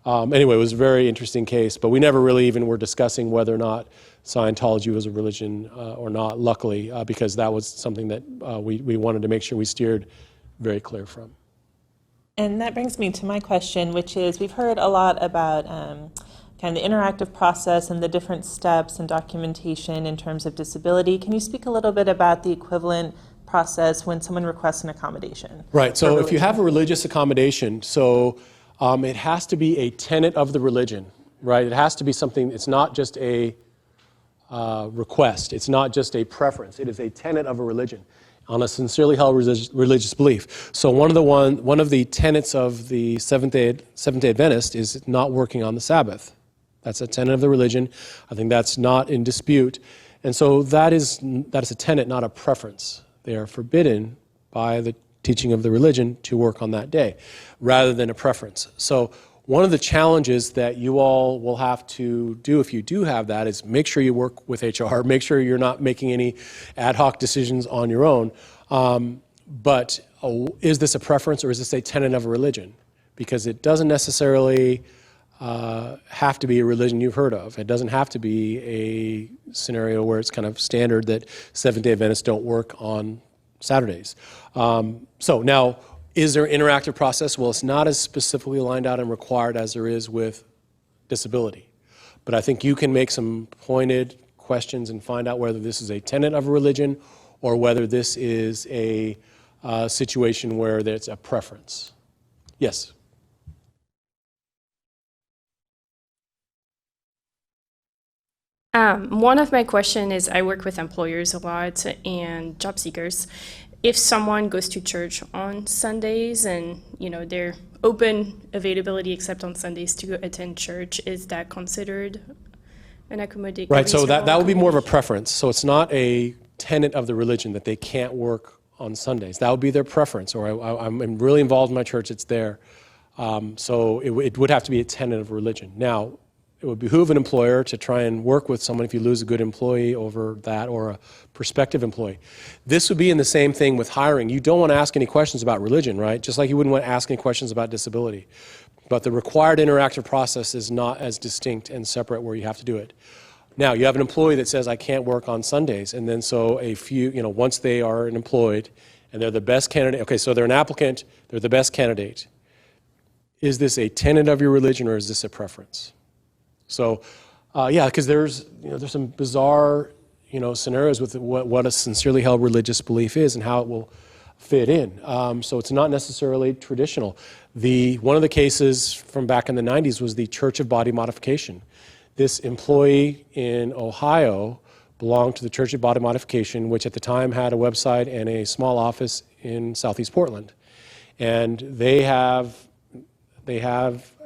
Anyway, it was a very interesting case, but we never really even were discussing whether or not Scientology was a religion or not, luckily, because that was something that we wanted to make sure we steered very clear from. And that brings me to my question, which is, we've heard a lot about kind of the interactive process and the different steps and documentation in terms of disability. Can you speak a little bit about the equivalent process when someone requests an accommodation? Right, so if you have a religious accommodation, it has to be a tenet of the religion, right? It has to be something, it's not just a request, it's not just a preference, it is a tenet of a religion on a sincerely held religious belief. So one of the tenets of the Seventh-day Adventist is not working on the Sabbath. That's a tenet of the religion. I think that's not in dispute. And so that is a tenet, not a preference. They are forbidden by the teaching of the religion to work on that day, rather than a preference. So one of the challenges that you all will have to do if you do have that is make sure you work with HR, make sure you're not making any ad hoc decisions on your own. But is this a preference or is this a tenet of a religion? Because it doesn't necessarily have to be a religion you've heard of. It doesn't have to be a scenario where it's kind of standard that Seventh-day Adventists don't work on Saturdays. So now, is there an interactive process? Well, it's not as specifically lined out and required as there is with disability. But I think you can make some pointed questions and find out whether this is a tenet of a religion or whether this is a situation where it's a preference. Yes? One of my questions is, I work with employers a lot and job seekers. If someone goes to church on Sundays and they're open availability except on Sundays to attend church, is that considered an accommodation? Right, so that would be more of a preference. So it's not a tenet of the religion that they can't work on Sundays. That would be their preference, or I'm really involved in my church, it's there. So it would have to be a tenet of religion. Now, it would behoove an employer to try and work with someone if you lose a good employee over that, or a prospective employee. This would be in the same thing with hiring. You don't want to ask any questions about religion, right? Just like you wouldn't want to ask any questions about disability. But the required interactive process is not as distinct and separate where you have to do it. Now, you have an employee that says, I can't work on Sundays. And then so once they are employed and they're the best candidate, okay, so they're an applicant, they're the best candidate. Is this a tenet of your religion or is this a preference? So, because there's some bizarre, scenarios with what a sincerely held religious belief is and how it will fit in. So it's not necessarily traditional. One of the cases from back in the 90s was the Church of Body Modification. This employee in Ohio belonged to the Church of Body Modification, which at the time had a website and a small office in Southeast Portland. And they have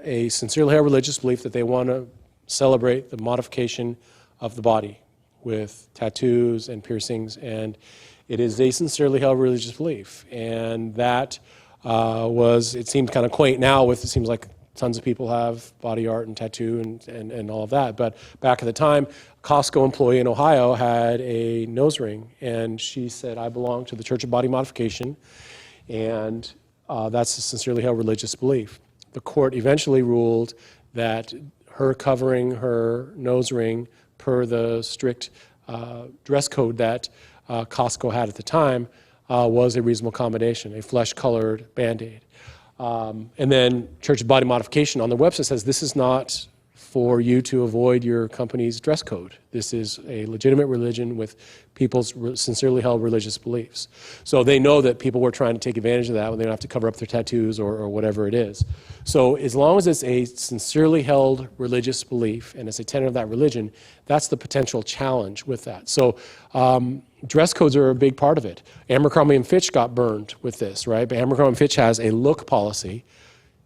a sincerely held religious belief that they want to celebrate the modification of the body with tattoos and piercings, and it is a sincerely held religious belief. And that it seemed kind of quaint now it seems like tons of people have body art and tattoo and all of that, but back at the time, a Costco employee in Ohio had a nose ring, and she said, I belong to the Church of Body Modification, and that's a sincerely held religious belief. The court eventually ruled that her covering her nose ring per the strict dress code that Costco had at the time was a reasonable accommodation, a flesh-colored Band-Aid. And then Church of Body Modification on their website says this is not for you to avoid your company's dress code. This is a legitimate religion with people's sincerely held religious beliefs. So they know that people were trying to take advantage of that when they don't have to cover up their tattoos or whatever it is. So as long as it's a sincerely held religious belief and it's a tenet of that religion, that's the potential challenge with that. So dress codes are a big part of it. Abercrombie & Fitch got burned with this, right? But Abercrombie & Fitch has a look policy.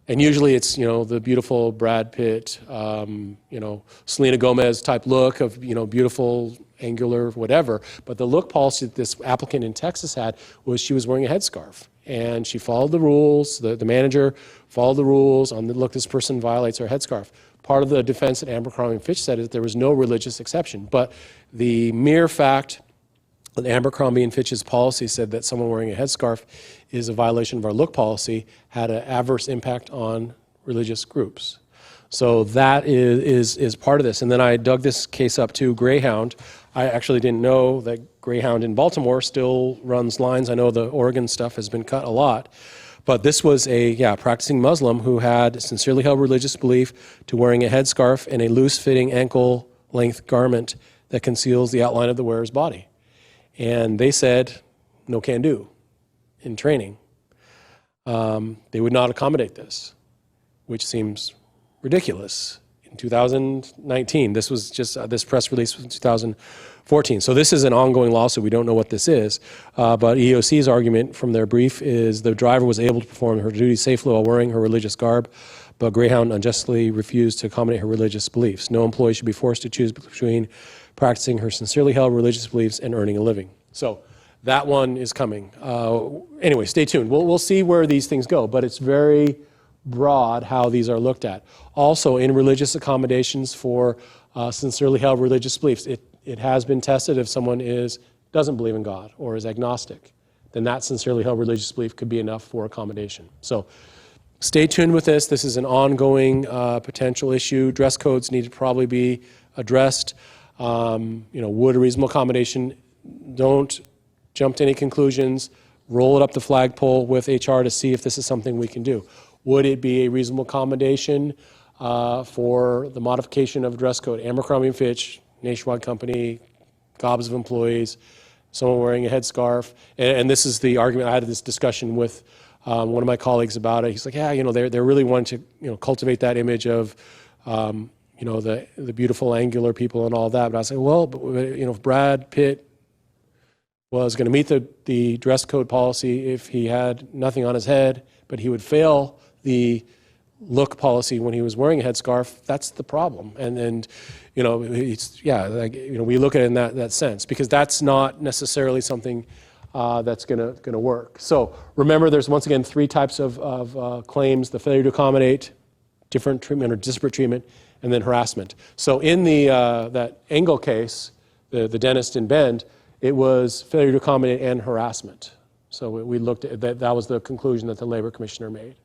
And usually it's, the beautiful Brad Pitt, Selena Gomez type look of, beautiful, angular, whatever. But the look policy that this applicant in Texas had was she was wearing a headscarf. And she followed the rules. The manager followed the rules on the look, this person violates her headscarf. Part of the defense that Abercrombie & Fitch said is that there was no religious exception. But the mere fact that Abercrombie & Fitch's policy said that someone wearing a headscarf is a violation of our look policy had an adverse impact on religious groups. So that is part of this. And then I dug this case up too, Greyhound. I actually didn't know that Greyhound in Baltimore still runs lines. I know the Oregon stuff has been cut a lot. But this was a practicing Muslim who had sincerely held religious belief to wearing a headscarf and a loose-fitting ankle-length garment that conceals the outline of the wearer's body. And they said, no can do in training. They would not accommodate this, which seems ridiculous. In 2019, this was just, this press release was in 2014. So this is an ongoing lawsuit. We don't know what this is. But EEOC's argument from their brief is the driver was able to perform her duties safely while wearing her religious garb, but Greyhound unjustly refused to accommodate her religious beliefs. No employee should be forced to choose between practicing her sincerely held religious beliefs and earning a living. So that one is coming. Anyway, stay tuned. We'll see where these things go, but it's very broad how these are looked at. Also, in religious accommodations for sincerely held religious beliefs, it has been tested if someone doesn't believe in God or is agnostic, then that sincerely held religious belief could be enough for accommodation. So stay tuned with this. This is an ongoing potential issue. Dress codes need to probably be addressed. Would a reasonable accommodation? Don't jump to any conclusions. Roll it up the flagpole with HR to see if this is something we can do. Would it be a reasonable accommodation for the modification of dress code? Abercrombie & Fitch, nationwide company, gobs of employees, someone wearing a headscarf. And this is the argument. I had this discussion with one of my colleagues about it. He's like, they're really wanting to cultivate that image of the beautiful angular people and all that. But I was like, well, if Brad Pitt was going to meet the dress code policy if he had nothing on his head, but he would fail the look policy when he was wearing a headscarf, that's the problem. And we look at it in that sense, because that's not necessarily something that's going to work. So remember, there's once again 3 types of claims: the failure to accommodate, different treatment or disparate treatment, and then harassment. So in that Engel case, the dentist in Bend, it was failure to accommodate and harassment. So we looked at that. That was the conclusion that the labor commissioner made.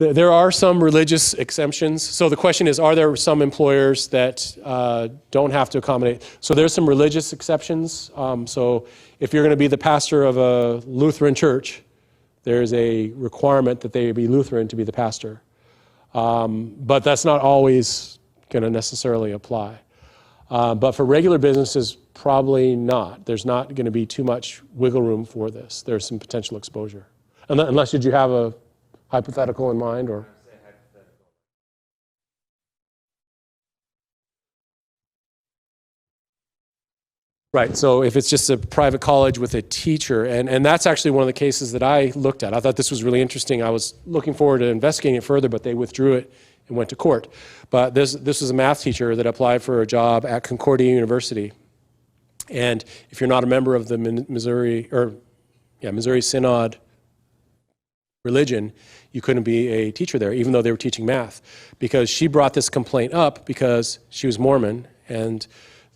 There are some religious exemptions. So the question is, are there some employers that don't have to accommodate? So there's some religious exceptions. So if you're going to be the pastor of a Lutheran church, there's a requirement that they be Lutheran to be the pastor. But that's not always going to necessarily apply. But for regular businesses, probably not. There's not going to be too much wiggle room for this. There's some potential exposure. Unless, did you have a hypothetical in mind, or? Right, so if it's just a private college with a teacher, and that's actually one of the cases that I looked at. I thought this was really interesting. I was looking forward to investigating it further, but they withdrew it and went to court. But this was a math teacher that applied for a job at Concordia University. And if you're not a member of the Missouri Synod religion, you couldn't be a teacher there, even though they were teaching math. Because she brought this complaint up because she was Mormon, and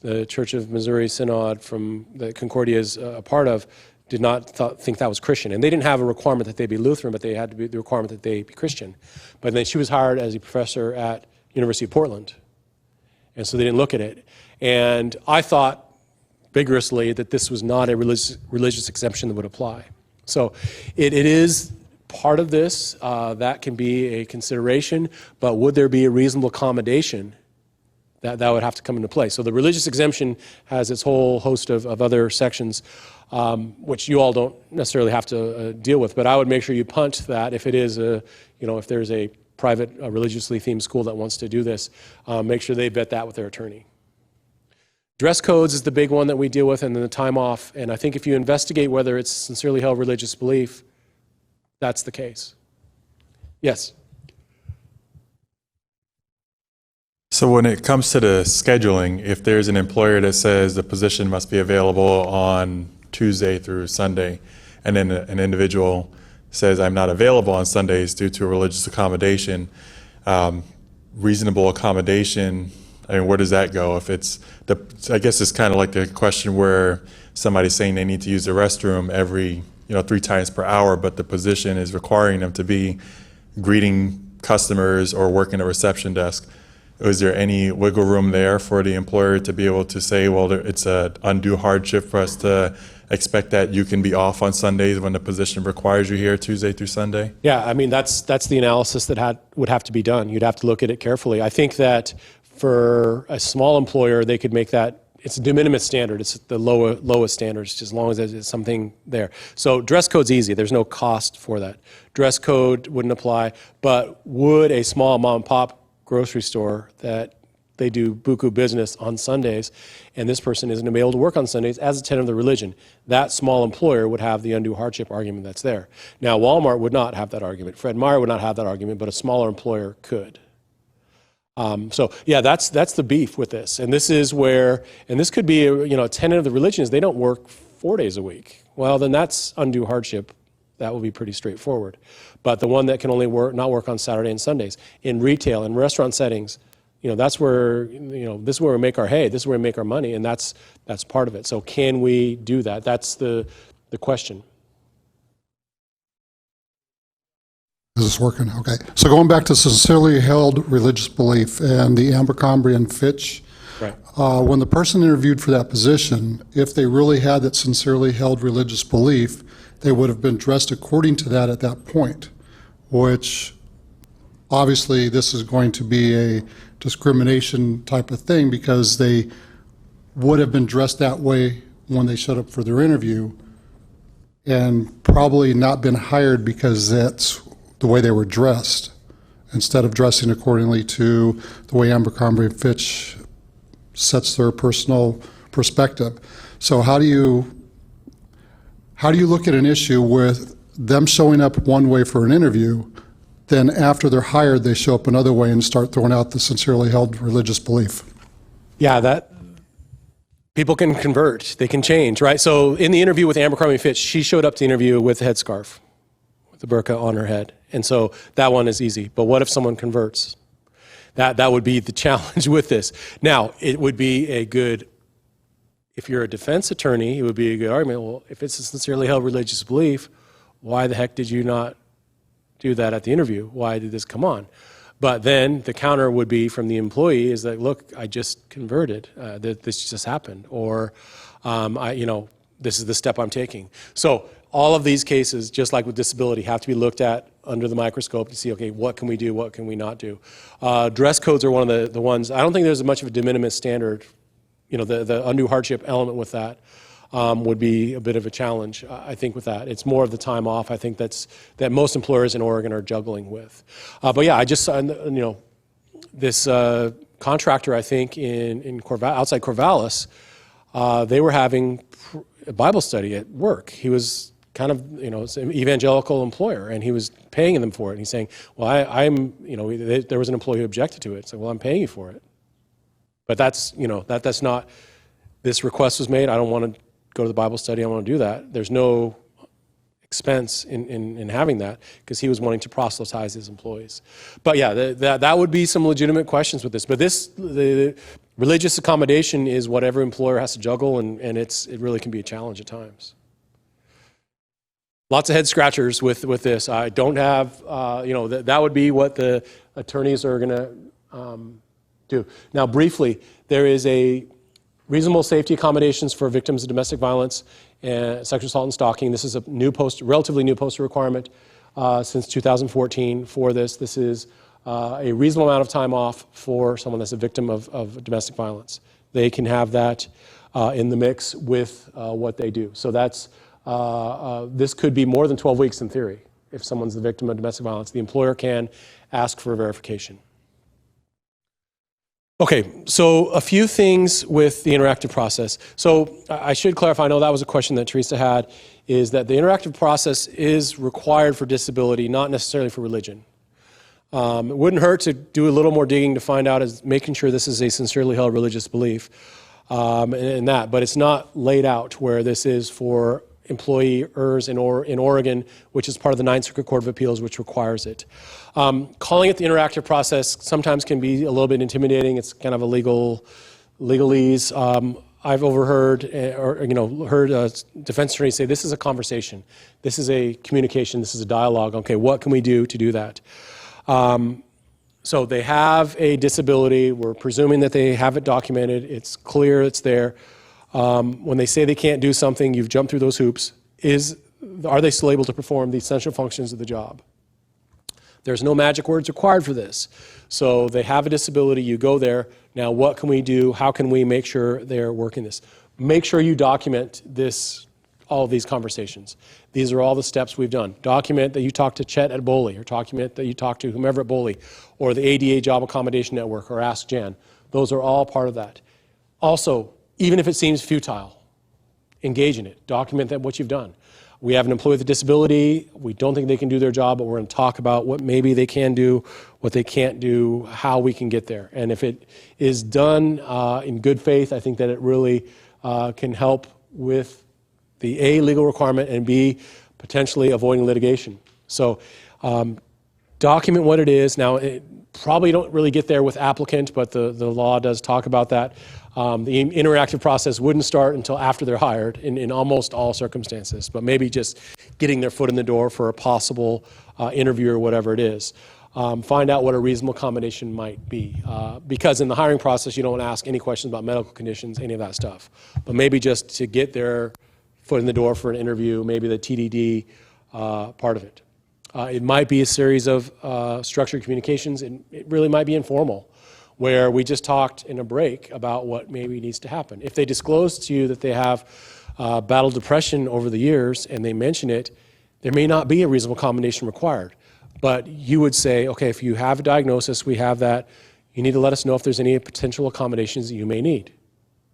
the Church of Missouri Synod from that Concordia is a part of did not think that was Christian. And they didn't have a requirement that they be Lutheran, but they had to be the requirement that they be Christian. But then she was hired as a professor at University of Portland. And so they didn't look at it. And I thought vigorously that this was not a religious exemption that would apply. So it is part of this. That can be a consideration, but would there be a reasonable accommodation? That would have to come into play. So the religious exemption has its whole host of other sections, which you all don't necessarily have to deal with. But I would make sure you punt that if it is if there's a private religiously themed school that wants to do this, make sure they vet that with their attorney. Dress codes is the big one that we deal with, and then the time off. And I think if you investigate whether it's sincerely held religious belief, that's the case. Yes. So when it comes to the scheduling, if there's an employer that says the position must be available on Tuesday through Sunday, and then an individual says I'm not available on Sundays due to a religious accommodation, reasonable accommodation, I mean, where does that go? If it's I guess it's kind of like the question where somebody's saying they need to use the restroom every 3 times per hour, but the position is requiring them to be greeting customers or working a reception desk. Is there any wiggle room there for the employer to be able to say, well, it's an undue hardship for us to expect that you can be off on Sundays when the position requires you here Tuesday through Sunday? Yeah, I mean, that's the analysis that would have to be done. You'd have to look at it carefully. I think that for a small employer, they could make that, it's a de minimis standard. It's the lowest standards, just as long as there's something there. So dress code's easy. There's no cost for that. Dress code wouldn't apply, but would a small mom and pop grocery store that they do buku business on Sundays, and this person isn't able to work on Sundays as a tenet of the religion, that small employer would have the undue hardship argument that's there. Now, Walmart would not have that argument. Fred Meyer would not have that argument, but a smaller employer could. So yeah, that's the beef with this, and this is where, and this could be a tenet of the religion is they don't work 4 days a week. Well, then that's undue hardship. That will be pretty straightforward. But the one that can only not work on Saturday and Sundays in retail and restaurant settings, that's where this is where we make our hay. This is where we make our money, and that's part of it. So can we do that? That's the question. Is this working? Okay. So going back to sincerely held religious belief and the Abercrombie and Fitch, Right. When the person interviewed for that position, if they really had that sincerely held religious belief, they would have been dressed according to that at that point, which obviously this is going to be a discrimination type of thing because they would have been dressed that way when they showed up for their interview and probably not been hired because that's the way they were dressed instead of dressing accordingly to the way Abercrombie and Fitch sets their personal perspective. So how do you look at an issue with them showing up one way for an interview, then after they're hired, they show up another way and start throwing out the sincerely held religious belief? Yeah, that people can convert, they can change, right? So in the interview with Abercrombie and Fitch, she showed up to the interview with a headscarf, with the burqa on her head. And so that one is easy. But what if someone converts? That would be the challenge with this. Now, it would be a good, if you're a defense attorney, it would be a good argument. Well, if it's a sincerely held religious belief, why the heck did you not do that at the interview? Why did this come on? But then the counter would be from the employee is that, look, I just converted. This just happened. Or, this is the step I'm taking. So all of these cases, just like with disability, have to be looked at under the microscope to see, okay, what can we do, what can we not do? Dress codes are one of the ones, I don't think there's much of a de minimis standard. The undue hardship element with that would be a bit of a challenge, I think, with that. It's more of the time off, I think, that most employers in Oregon are juggling with. But yeah, I just, this contractor, I think, outside Corvallis, they were having a Bible study at work. He was kind of, an evangelical employer, and he was paying them for it. And he's saying, well, there was an employee who objected to it. So, well, I'm paying you for it. But that's, that's not, this request was made. I don't want to go to the Bible study. I want to do that. There's no expense in having that because he was wanting to proselytize his employees. But yeah, that would be some legitimate questions with this. But the religious accommodation is what every employer has to juggle, and it really can be a challenge at times. Lots of head scratchers with this. I don't have, that would be what the attorneys are going to do. Now, briefly, there is a reasonable safety accommodations for victims of domestic violence and sexual assault and stalking. This is a relatively new poster requirement since 2014 for this. This is a reasonable amount of time off for someone that's a victim of domestic violence. They can have that in the mix with what they do. So that's, this could be more than 12 weeks in theory. If someone's the victim of domestic violence, the employer can ask for verification. Okay, so a few things with the interactive process. So I should clarify, I know that was a question that Teresa had, is that the interactive process is required for disability, not necessarily for religion. It wouldn't hurt to do a little more digging to find out, is making sure this is a sincerely held religious belief, and that, but it's not laid out where this is for employers in Oregon, which is part of the Ninth Circuit Court of Appeals, which requires it. Calling it the interactive process sometimes can be a little bit intimidating. It's kind of a legalese. I've overheard heard defense attorneys say this is a conversation, this is a communication, this is a dialogue. Okay, what can we do to do that? So they have a disability. We're presuming that they have it documented. It's clear it's there. When they say they can't do something, you've jumped through those hoops. Are they still able to perform the essential functions of the job? There's no magic words required for this. So they have a disability, you go there. Now what can we do? How can we make sure they're working this? Make sure you document this, all of these conversations. These are all the steps we've done. Document that you talked to Chet at Boley, or document that you talked to whomever at Boley, or the ADA Job Accommodation Network, or Ask Jan. Those are all part of that. Also, even if it seems futile, engage in it. Document that what you've done. We have an employee with a disability. We don't think they can do their job, but we're going to talk about what maybe they can do, what they can't do, how we can get there. And if it is done in good faith, I think that it really can help with the A, legal requirement, and B, potentially avoiding litigation. So document what it is. Now, probably don't really get there with applicant, but the law does talk about that. The interactive process wouldn't start until after they're hired in almost all circumstances, but maybe just getting their foot in the door for a possible interview or whatever it is. Find out what a reasonable accommodation might be. Because in the hiring process, you don't ask any questions about medical conditions, any of that stuff. But maybe just to get their foot in the door for an interview, maybe the TDD part of it. It might be a series of structured communications. It really might be informal, where we just talked in a break about what maybe needs to happen. If they disclose to you that they have battled depression over the years and they mention it, there may not be a reasonable accommodation required. But you would say, okay, if you have a diagnosis, we have that, you need to let us know if there's any potential accommodations that you may need.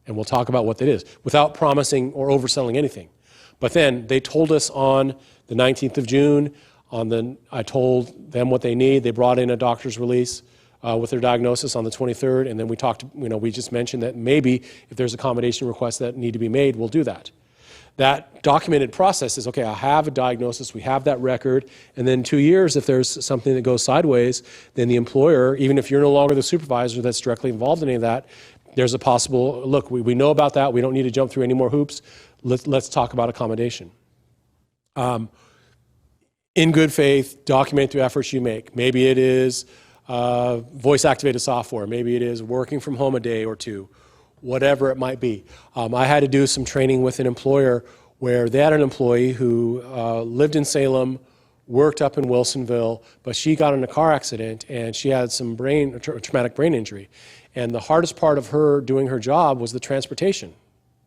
And we'll talk about what that is, without promising or overselling anything. But then they told us on the 19th of June, I told them what they need. They brought in a doctor's release with their diagnosis on the 23rd, and then we talked, we just mentioned that maybe if there's accommodation requests that need to be made, we'll do that. That documented process is, okay, I have a diagnosis, we have that record, and then 2 years, if there's something that goes sideways, then the employer, even if you're no longer the supervisor that's directly involved in any of that, there's a possible, look, we know about that, we don't need to jump through any more hoops, let's talk about accommodation. In good faith, document the efforts you make. Maybe it is voice-activated software, maybe it is working from home a day or two, whatever it might be. I had to do some training with an employer where they had an employee who lived in Salem, worked up in Wilsonville, but she got in a car accident and she had some traumatic brain injury. And the hardest part of her doing her job was the transportation.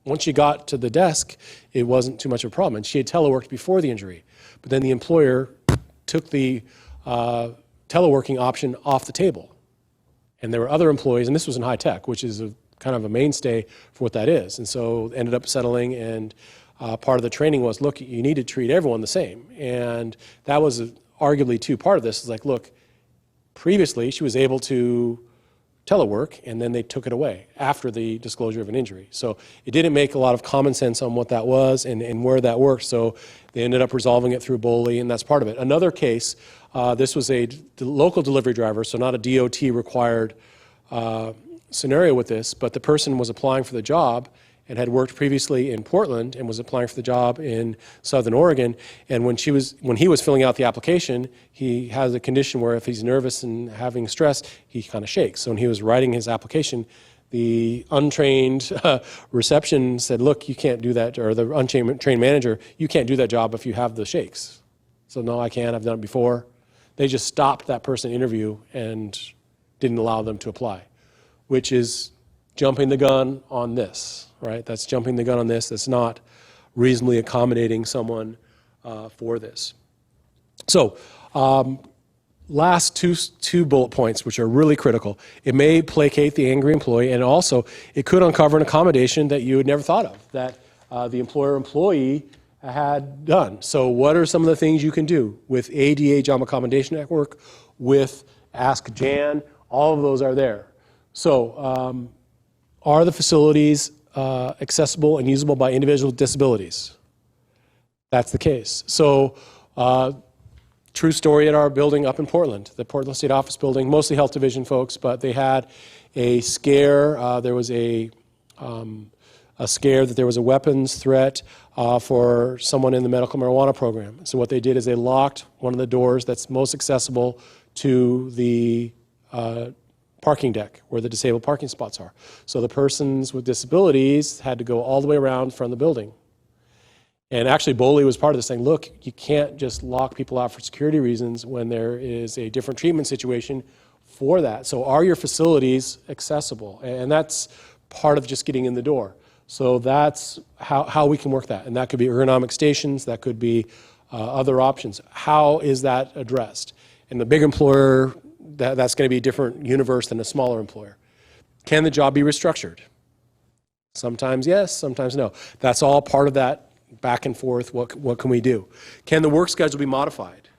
Once she got to the desk, it wasn't too much of a problem. And she had teleworked before the injury. But then the employer took the teleworking option off the table. And there were other employees, and this was in high tech, which is kind of a mainstay for what that is. And so ended up settling, and part of the training was, look, you need to treat everyone the same. And that was arguably part of this. Is like, look, previously she was able to telework, and then they took it away after the disclosure of an injury. So it didn't make a lot of common sense on what that was and where that worked. So they ended up resolving it through BOLI, and that's part of it. Another case, this was a local delivery driver, so not a DOT required scenario with this, but the person was applying for the job and had worked previously in Portland and was applying for the job in Southern Oregon. And when he was filling out the application, he has a condition where if he's nervous and having stress, he kind of shakes. So when he was writing his application, The untrained reception said, look, you can't do that, or the untrained manager, you can't do that job if you have the shakes. So no, I can't, I've done it before. They just stopped that person interview and didn't allow them to apply, which is jumping the gun on this, right? That's jumping the gun on this. That's not reasonably accommodating someone for this. So, last two bullet points, which are really critical. It may placate the angry employee, and also it could uncover an accommodation that you had never thought of, that the employer-employee had done. So what are some of the things you can do with ADA Job Accommodation Network, with Ask Jan? All of those are there. So are the facilities accessible and usable by individuals with disabilities? That's the case. So true story at our building up in Portland, the Portland State Office building, mostly Health Division folks, but they had a scare. There was a scare that there was a weapons threat for someone in the medical marijuana program. So what they did is they locked one of the doors that's most accessible to the parking deck where the disabled parking spots are. So the persons with disabilities had to go all the way around from the building. And actually, Boley was part of this, saying, look, you can't just lock people out for security reasons when there is a different treatment situation for that. So are your facilities accessible? And that's part of just getting in the door. So that's how we can work that. And that could be ergonomic stations, that could be other options. How is that addressed? And the big employer, that's going to be a different universe than a smaller employer. Can the job be restructured? Sometimes yes, sometimes no. That's all part of that back and forth. What can we do? Can the work schedule be modified?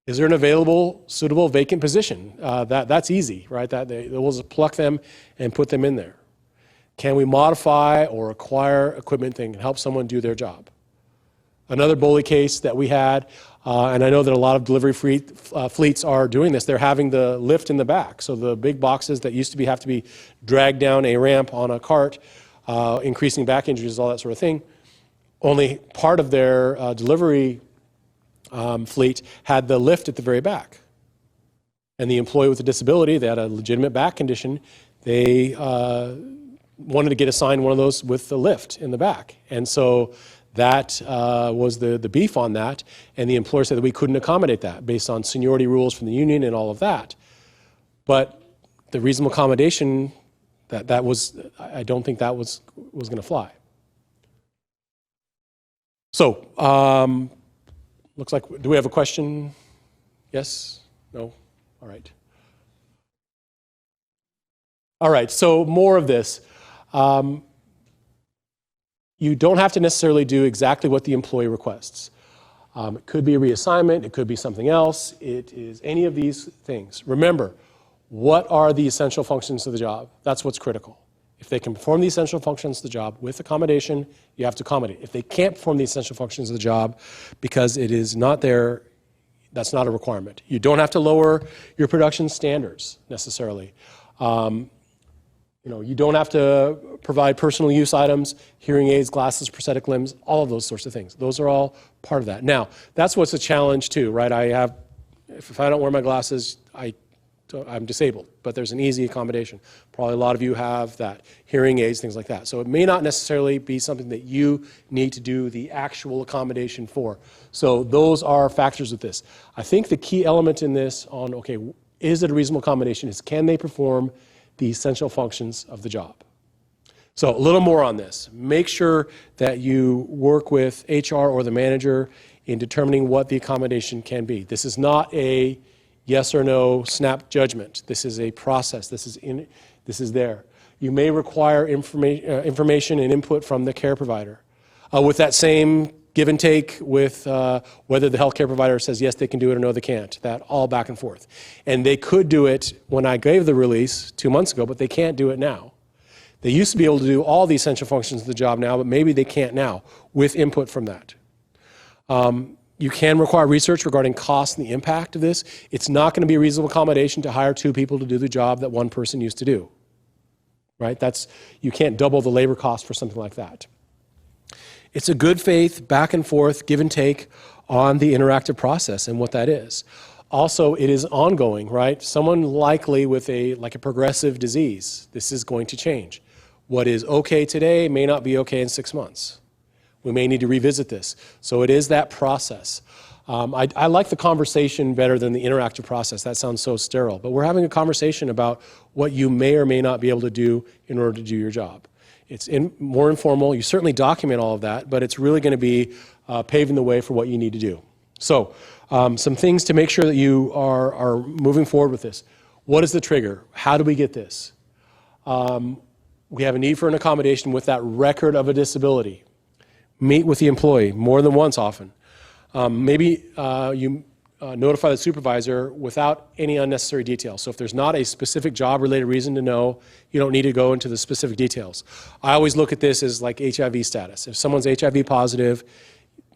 Is there an available, suitable, vacant position? That's easy, right? We'll just pluck them and put them in there. Can we modify or acquire equipment that can help someone do their job? Another bully case that we had, and I know that a lot of delivery fleets are doing this, they're having the lift in the back. So the big boxes that used to have to be dragged down a ramp on a cart, increasing back injuries, all that sort of thing. Only part of their delivery fleet had the lift at the very back. And the employee with a disability, they had a legitimate back condition, they wanted to get assigned one of those with the lift in the back. And so that was the beef on that. And the employer said that we couldn't accommodate that based on seniority rules from the union and all of that. But the reasonable accommodation, that was, I don't think that was going to fly. So, looks like, do we have a question? Yes? No? All right. All right, so more of this. You don't have to necessarily do exactly what the employee requests. It could be a reassignment, it could be something else, it is any of these things. Remember, what are the essential functions of the job? That's what's critical. If they can perform the essential functions of the job with accommodation, you have to accommodate. If they can't perform the essential functions of the job because it is not there, that's not a requirement. You don't have to lower your production standards necessarily. You don't have to provide personal use items, hearing aids, glasses, prosthetic limbs, all of those sorts of things. Those are all part of that. Now, that's what's a challenge too, right? If I don't wear my glasses, I'm disabled, but there's an easy accommodation. Probably a lot of you have that, hearing aids, things like that. So it may not necessarily be something that you need to do the actual accommodation for. So those are factors with this. I think the key element in this on, okay, is it a reasonable accommodation, is can they perform the essential functions of the job? So a little more on this. Make sure that you work with HR or the manager in determining what the accommodation can be. This is not a yes or no snap judgment. This is a process. This is there. You may require information and input from the care provider. With that same give and take with whether the healthcare provider says yes, they can do it or no, they can't. That all back and forth. And they could do it when I gave the release 2 months ago, but they can't do it now. They used to be able to do all the essential functions of the job now, but maybe they can't now with input from that. You can require research regarding cost and the impact of this. It's not going to be a reasonable accommodation to hire 2 people to do the job that one person used to do. Right? You can't double the labor cost for something like that. It's a good faith, back and forth, give and take on the interactive process and what that is. Also, it is ongoing, right? Someone likely with a progressive disease, this is going to change. What is okay today may not be okay in 6 months. We may need to revisit this. So it is that process. I like the conversation better than the interactive process. That sounds so sterile. But we're having a conversation about what you may or may not be able to do in order to do your job. It's more informal. You certainly document all of that, but it's really going to be paving the way for what you need to do. So some things to make sure that you are moving forward with this. What is the trigger? How do we get this? We have a need for an accommodation with that record of a disability. Meet with the employee more than once often. Maybe you notify the supervisor without any unnecessary details. So if there's not a specific job-related reason to know, you don't need to go into the specific details. I always look at this as like HIV status. If someone's HIV positive,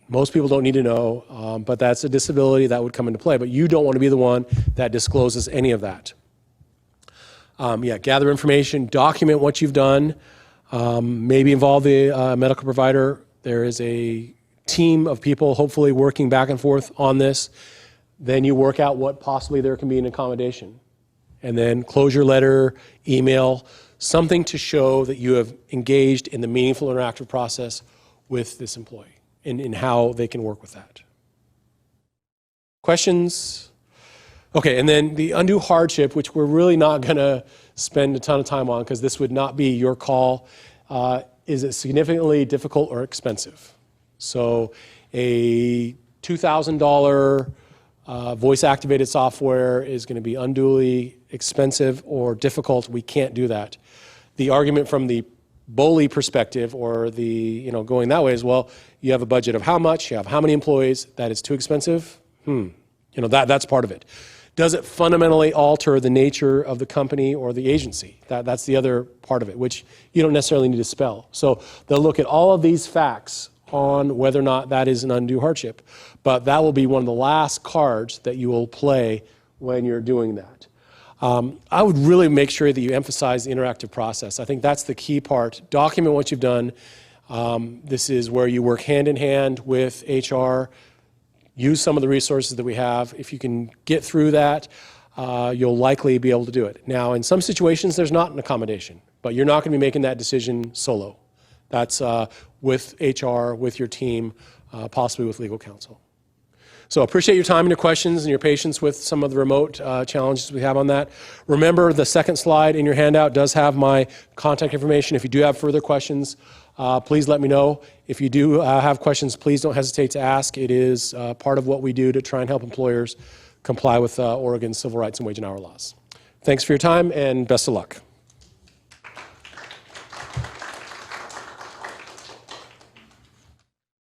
most people don't need to know, but that's a disability that would come into play. But you don't want to be the one that discloses any of that. Gather information, document what you've done, maybe involve the medical provider. There is a team of people hopefully working back and forth on this. Then you work out what possibly there can be an accommodation. And then closure letter, email, something to show that you have engaged in the meaningful interactive process with this employee and in how they can work with that. Questions? Okay, and then the undue hardship, which we're really not going to spend a ton of time on because this would not be your call. Is it significantly difficult or expensive? So a $2,000 voice-activated software is going to be unduly expensive or difficult. We can't do that. The argument from the bully perspective or the, going that way is, well, you have a budget of how much, you have how many employees, that is too expensive. That's part of it. Does it fundamentally alter the nature of the company or the agency? That's the other part of it, which you don't necessarily need to spell. So they'll look at all of these facts on whether or not that is an undue hardship. But that will be one of the last cards that you will play when you're doing that. I would really make sure that you emphasize the interactive process. I think that's the key part. Document what you've done. This is where you work hand in hand with HR. Use some of the resources that we have. If you can get through that, you'll likely be able to do it. Now, in some situations, there's not an accommodation, but you're not going to be making that decision solo. That's with HR, with your team, possibly with legal counsel. So appreciate your time and your questions and your patience with some of the remote challenges we have on that. Remember, the second slide in your handout does have my contact information. If you do have further questions, please let me know. If you do have questions, please don't hesitate to ask. It is part of what we do to try and help employers comply with Oregon's civil rights and wage and hour laws. Thanks for your time and best of luck.